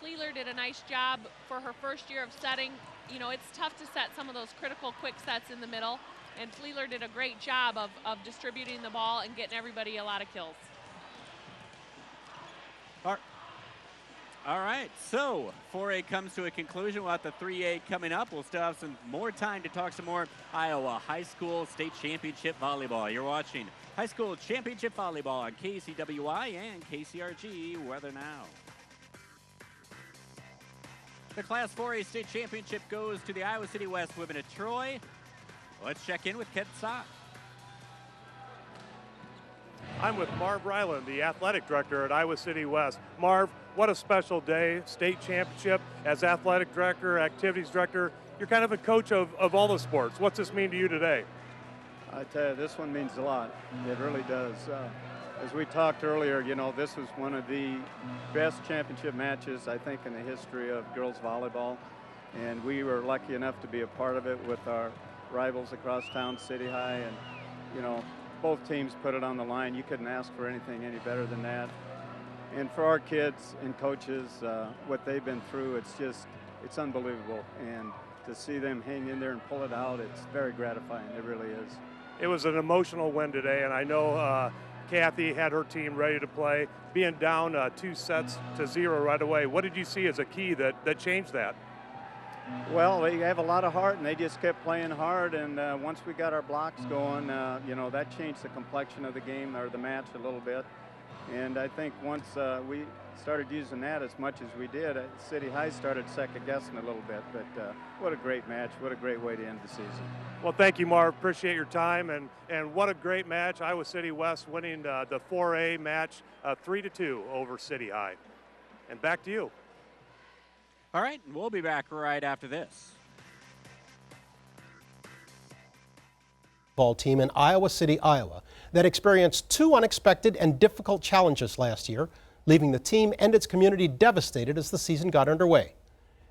Fleeler did a nice job for her first year of setting. You know, it's tough to set some of those critical quick sets in the middle, and Fleeler did a great job of distributing the ball and getting everybody a lot of kills. All right, so 4A comes to a conclusion. We'll have the 3A coming up. We'll still have some more time to talk some more Iowa High School State Championship Volleyball. You're watching High School Championship Volleyball on KCWI and KCRG Weather Now. The Class 4A State Championship goes to the Iowa City West Women of Troy. Let's check in with Kent Sock. I'm with Marv Ryland, the athletic director at Iowa City West. Marv, what a special day, state championship. As athletic director, activities director, you're kind of a coach of all the sports. What's this mean to you today? I tell you, this one means a lot. It really does. As we talked earlier, you know, this was one of the best championship matches, I think, in the history of girls volleyball. And we were lucky enough to be a part of it with our rivals across town, City High. And, you know, both teams put it on the line. You couldn't ask for anything any better than that. And for our kids and coaches, what they've been through, it's unbelievable. And to see them hang in there and pull it out, it's very gratifying. It really is. It was an emotional win today, and I know Kathy had her team ready to play. Being down 2-0 right away, what did you see as a key that changed that? Well, they have a lot of heart, and they just kept playing hard. And once we got our blocks going, you know, that changed the complexion of the game or the match a little bit. And I think once we started using that as much as we did, City High started second-guessing a little bit. But what a great match. What a great way to end the season. Well, thank you, Marv. Appreciate your time. And what a great match. Iowa City West winning the 4A match 3-2 over City High. And back to you. All right, we'll be back right after this. Ball team in Iowa City, Iowa, that experienced two unexpected and difficult challenges last year, leaving the team and its community devastated as the season got underway.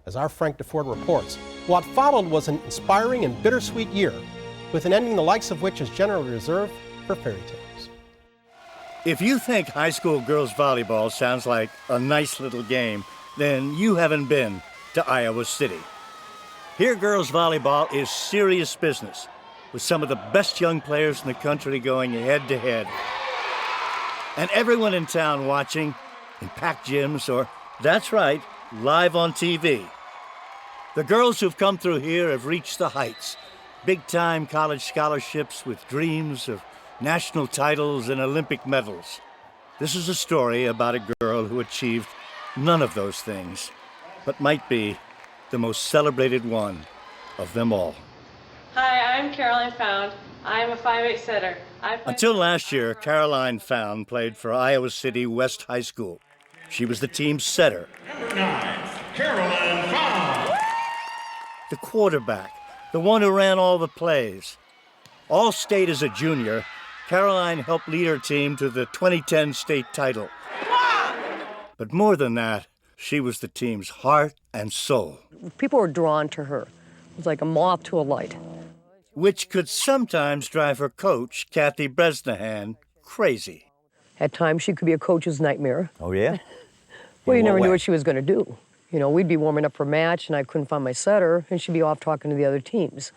As our Frank DeFord reports, what followed was an inspiring and bittersweet year, with an ending the likes of which is generally reserved for fairy tales. If you think high school girls volleyball sounds like a nice little game, then you haven't been to Iowa City. Here, girls volleyball is serious business, with some of the best young players in the country going head-to-head. And everyone in town watching in packed gyms or, that's right, live on TV. The girls who've come through here have reached the heights, big-time college scholarships with dreams of national titles and Olympic medals. This is a story about a girl who achieved none of those things, but might be the most celebrated one of them all. Hi, I'm Caroline Found. I'm a 5'8" setter. Until last year, Caroline Found played for Iowa City West High School. She was the team's setter. Number 9, Caroline Found. The quarterback, the one who ran all the plays. All state as a junior, Caroline helped lead her team to the 2010 state title. But more than that, she was the team's heart and soul. People were drawn to her. It was like a moth to a light. Which could sometimes drive her coach, Kathy Bresnahan, crazy. At times, she could be a coach's nightmare. Oh, yeah? Well, you never knew what she was going to do. You know, we'd be warming up for a match, and I couldn't find my setter, and she'd be off talking to the other teams.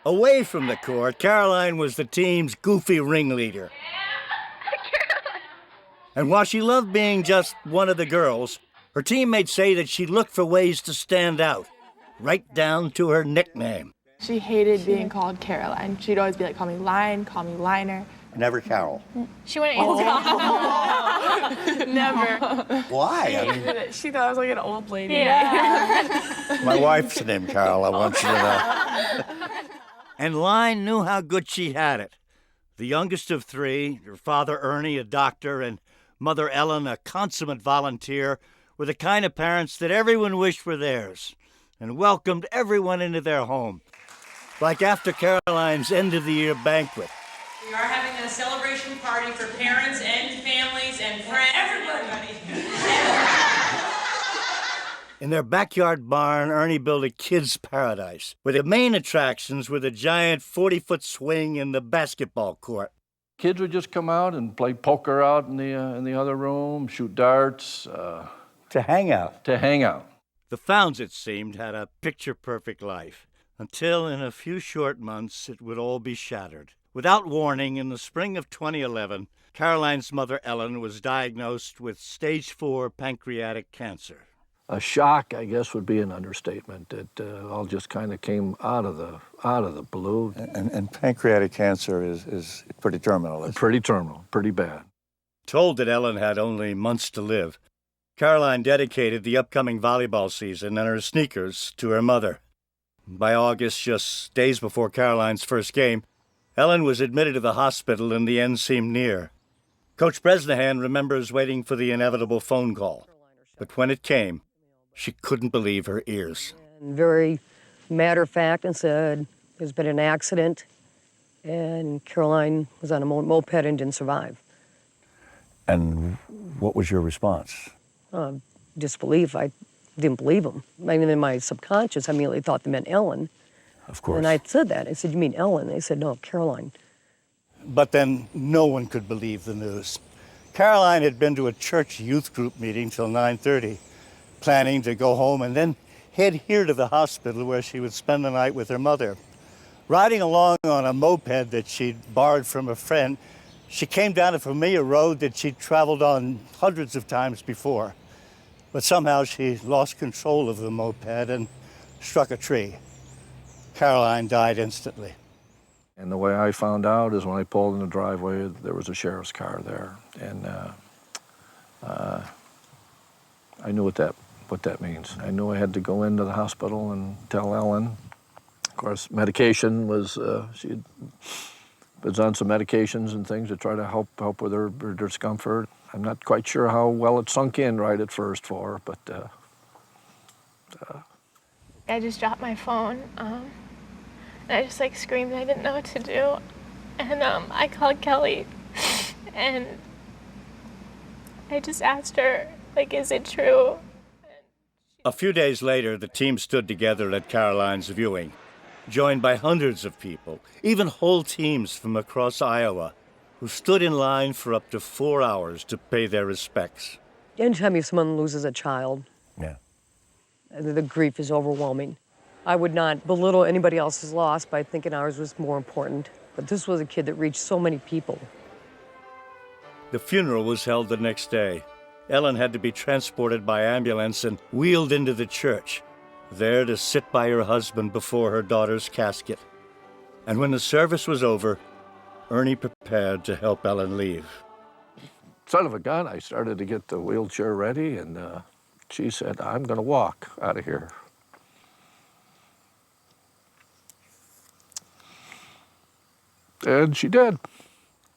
Away from the court, Caroline was the team's goofy ringleader. And while she loved being just one of the girls, her teammates say that she looked for ways to stand out, right down to her nickname. She hated being called Caroline. She'd always be like, call me Line, call me Liner. Never Carol. She wouldn't answer. Never. Why? I mean, she thought I was like an old lady. Yeah. My wife's named Carol, I want you to know. And Line knew how good she had it. The youngest of three, her father Ernie, a doctor, and Mother Ellen, a consummate volunteer, were the kind of parents that everyone wished were theirs and welcomed everyone into their home. Like after Caroline's end-of-the-year banquet. We are having a celebration party for parents and families and friends. Everybody. In their backyard barn, Ernie built a kid's paradise, where the main attractions were the giant 40-foot swing and the basketball court. Kids would just come out and play poker out in the other room, shoot darts. To hang out. To hang out. The Founds, it seemed, had a picture-perfect life, until in a few short months it would all be shattered. Without warning, in the spring of 2011, Caroline's mother, Ellen, was diagnosed with stage 4 pancreatic cancer. A shock, I guess, would be an understatement. It all just kind of came out of the blue. And pancreatic cancer is pretty terminal. Pretty terminal, pretty bad. Told that Ellen had only months to live, Caroline dedicated the upcoming volleyball season and her sneakers to her mother. By August, just days before Caroline's first game, Ellen was admitted to the hospital and the end seemed near. Coach Bresnahan remembers waiting for the inevitable phone call. But when it came, she couldn't believe her ears. And very matter of fact, and said there's been an accident and Caroline was on a moped and didn't survive. And what was your response? Disbelief. I didn't believe him. I mean, in my subconscious, I immediately thought they meant Ellen. Of course. And I said that. I said, you mean Ellen? They said, no, Caroline. But then no one could believe the news. Caroline had been to a church youth group meeting till 9:30, planning to go home and then head here to the hospital where she would spend the night with her mother. Riding along on a moped that she'd borrowed from a friend, she came down a familiar road that she'd traveled on hundreds of times before. But somehow she lost control of the moped and struck a tree. Caroline died instantly. And the way I found out is when I pulled in the driveway, there was a sheriff's car there. And I knew what that means. I knew I had to go into the hospital and tell Ellen. Of course, medication was, she was on some medications and things to try to help with her discomfort. I'm not quite sure how well it sunk in right at first for her, but... I just dropped my phone, and I just screamed. I didn't know what to do. And I called Kelly, and I just asked her, is it true? A few days later, the team stood together at Caroline's viewing, joined by hundreds of people, even whole teams from across Iowa, who stood in line for up to 4 hours to pay their respects. Anytime someone loses a child, yeah, the grief is overwhelming. I would not belittle anybody else's loss by thinking ours was more important, but this was a kid that reached so many people. The funeral was held the next day. Ellen had to be transported by ambulance and wheeled into the church, there to sit by her husband before her daughter's casket. And when the service was over, Ernie prepared to help Ellen leave. Son of a gun, I started to get the wheelchair ready, and she said, I'm going to walk out of here. And she did.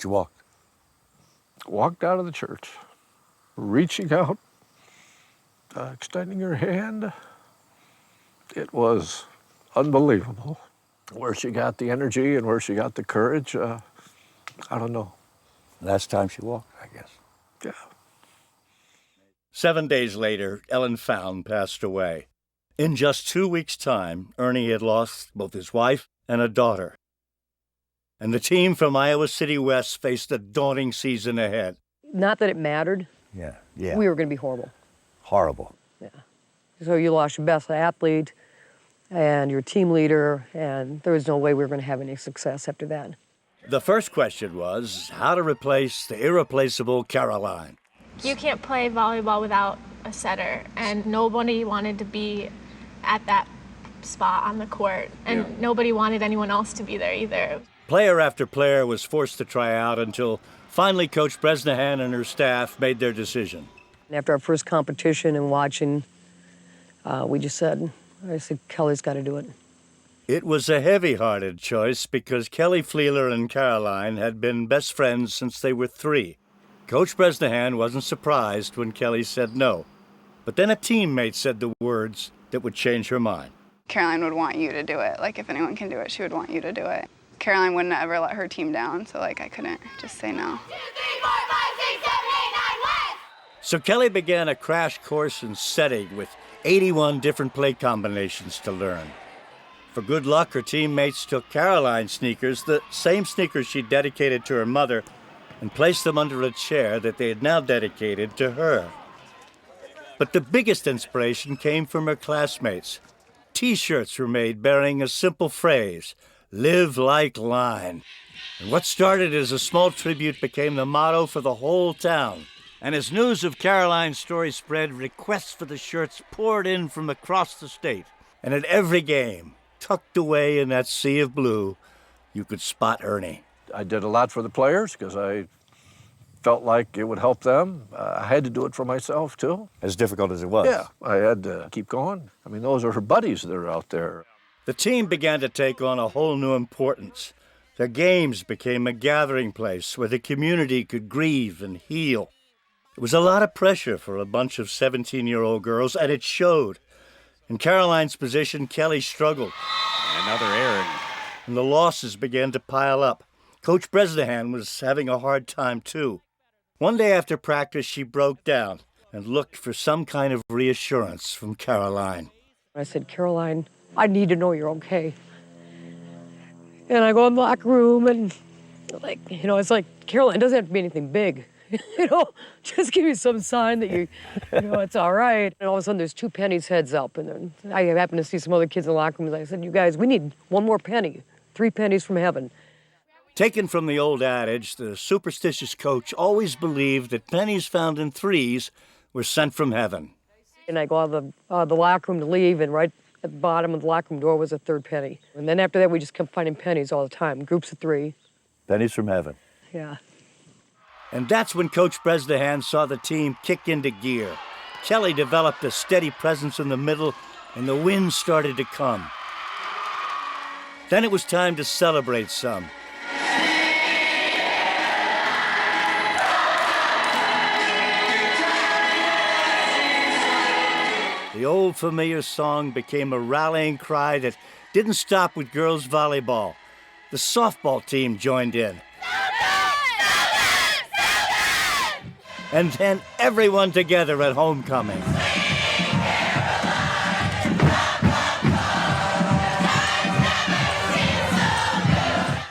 She walked? Walked out of the church, reaching out, extending her hand. It was unbelievable. Where she got the energy and where she got the courage, I don't know. Last time she walked, I guess. Yeah. 7 days later, Ellen Found passed away. In just 2 weeks' time, Ernie had lost both his wife and a daughter. And the team from Iowa City West faced a daunting season ahead. Not that it mattered. Yeah. We were going to be horrible. Horrible. Yeah. So you lost your best athlete and your team leader, and there was no way we were going to have any success after that. The first question was how to replace the irreplaceable Caroline. You can't play volleyball without a setter, and nobody wanted to be at that spot on the court, and nobody wanted anyone else to be there either. Player after player was forced to try out until finally Coach Bresnahan and her staff made their decision. After our first competition and watching, I said, Kelly's got to do it. It was a heavy-hearted choice because Kelly Fleeler and Caroline had been best friends since they were 3. Coach Bresnahan wasn't surprised when Kelly said no. But then a teammate said the words that would change her mind. Caroline would want you to do it. If anyone can do it, she would want you to do it. Caroline wouldn't ever let her team down, so I couldn't just say no. 2, 3, 4, 5, 6, 7, 8, 9, West! So Kelly began a crash course in setting with 81 different play combinations to learn. For good luck, her teammates took Caroline's sneakers, the same sneakers she dedicated to her mother, and placed them under a chair that they had now dedicated to her. But the biggest inspiration came from her classmates. T-shirts were made bearing a simple phrase, "Live like Line." And what started as a small tribute became the motto for the whole town. And as news of Caroline's story spread, requests for the shirts poured in from across the state. And at every game, tucked away in that sea of blue, you could spot Ernie. I did a lot for the players because I felt like it would help them. I had to do it for myself, too. As difficult as it was. Yeah, I had to keep going. I mean, those are her buddies that are out there. The team began to take on a whole new importance. Their games became a gathering place where the community could grieve and heal. It was a lot of pressure for a bunch of 17-year-old girls, and it showed. In Caroline's position, Kelly struggled. Another error. And the losses began to pile up. Coach Bresnahan was having a hard time, too. One day after practice, she broke down and looked for some kind of reassurance from Caroline. I said, Caroline, I need to know you're okay. And I go in the locker room and, it's like, Caroline, it doesn't have to be anything big. Just give me some sign that it's all right. And all of a sudden, there's 2 pennies heads up. And then I happen to see some other kids in the locker room. And I said, you guys, we need 1 more penny, 3 pennies from heaven. Taken from the old adage, the superstitious coach always believed that pennies found in threes were sent from heaven. And I go out of the locker room to leave, and right at the bottom of the locker room door was a 3rd penny. And then after that, we just kept finding pennies all the time, groups of 3. Pennies from heaven. Yeah. And that's when Coach Bresnahan saw the team kick into gear. Kelly developed a steady presence in the middle, and the wins started to come. Then it was time to celebrate some. The old familiar song became a rallying cry that didn't stop with girls volleyball. The softball team joined in. And then everyone together at homecoming.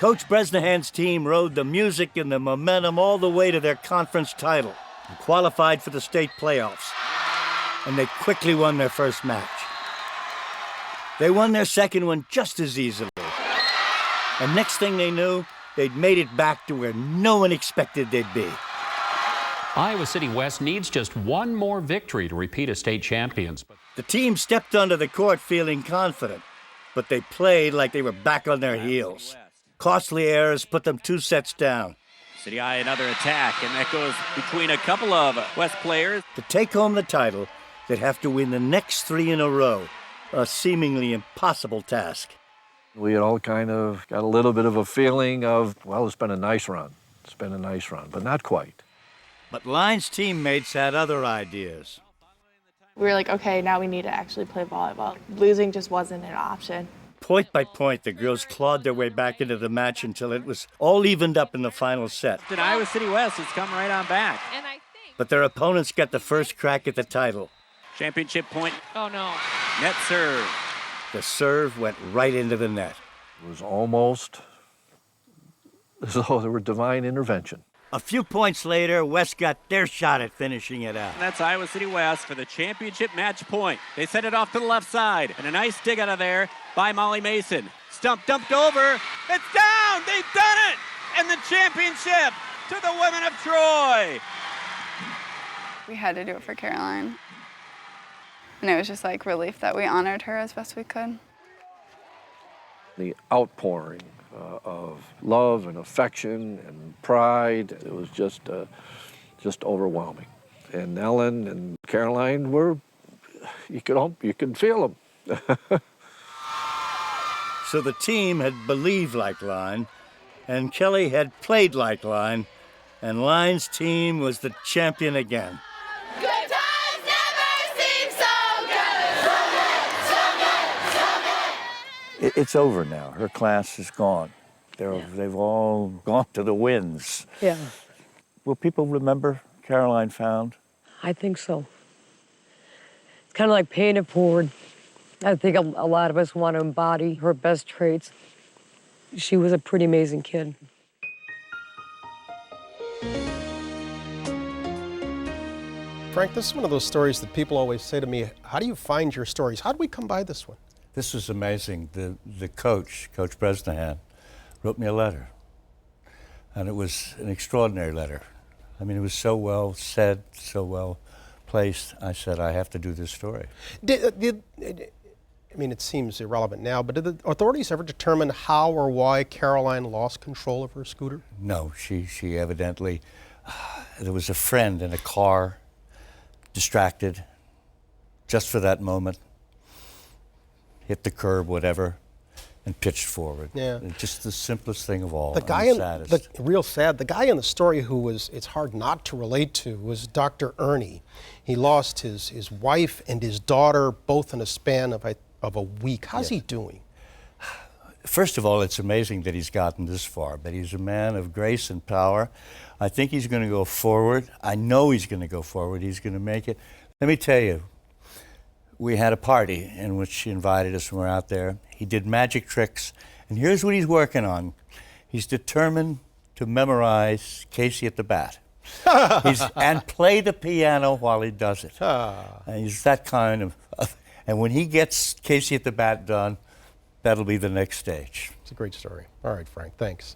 Coach Bresnahan's team rode the music and the momentum all the way to their conference title and qualified for the state playoffs. And they quickly won their first match. They won their second one just as easily. And next thing they knew, they'd made it back to where no one expected they'd be. Iowa City West needs just 1 more victory to repeat as state champions. The team stepped onto the court feeling confident, but they played like they were back on their heels. Costly errors put them 2 sets down. City Eye another attack, and that goes between a couple of West players. To take home the title, they'd have to win the next 3 in a row, a seemingly impossible task. We had all kind of got a little bit of a feeling of, well, it's been a nice run. It's been a nice run, but not quite. But Line's teammates had other ideas. We were like, okay, now we need to actually play volleyball. Losing just wasn't an option. Point by point, the girls clawed their way back into the match until it was all evened up in the final set. And Iowa City West has come right on back. But their opponents got the first crack at the title. Championship point. Oh, no. Net serve. The serve went right into the net. It was almost as though there were divine intervention. A few points later, West got their shot at finishing it out. And that's Iowa City West for the championship match point. They set it off to the left side, and a nice dig out of there by Molly Mason. Stump dumped over. It's down! They've done it! And the championship to the women of Troy. We had to do it for Caroline. And it was just like relief that we honored her as best we could. The outpouring of love and affection and pride, it was just overwhelming. And Ellen and Caroline were, you could feel them. So the team had believed like Line, and Kelly had played like Line, and Line's team was the champion again. Good times never seem so good. So good, so good, so good. It's over now. Her class is gone. They've all gone to the winds. Yeah. Will people remember Caroline Found? I think so. It's kind of like paying it forward. I think a lot of us want to embody her best traits. She was a pretty amazing kid. Frank, this is one of those stories that people always say to me, how do you find your stories? How did we come by this one? This was amazing. The coach, Coach Bresnahan, wrote me a letter. And it was an extraordinary letter. I mean, it was so well said, so well placed. I said, I have to do this story. I mean, it seems irrelevant now, but did the authorities ever determine how or why Caroline lost control of her scooter? No, she evidently, there was a friend in a car, distracted, just for that moment, hit the curb, whatever, and pitched forward. Yeah. Just the simplest thing of all. The guy real sad. The guy in the story who was, it's hard not to relate to, was Dr. Ernie. He lost his wife and his daughter both in a span of a week. How's he doing? First of all, it's amazing that he's gotten this far, but he's a man of grace and power. I think he's going to go forward. I know he's going to go forward. He's going to make it. Let me tell you, we had a party in which he invited us when we were out there. He did magic tricks, and here's what he's working on. He's determined to memorize Casey at the Bat. And play the piano while he does it. And he's that kind of, and when he gets Casey at the Bat done, that'll be the next stage. It's a great story. All right, Frank, thanks.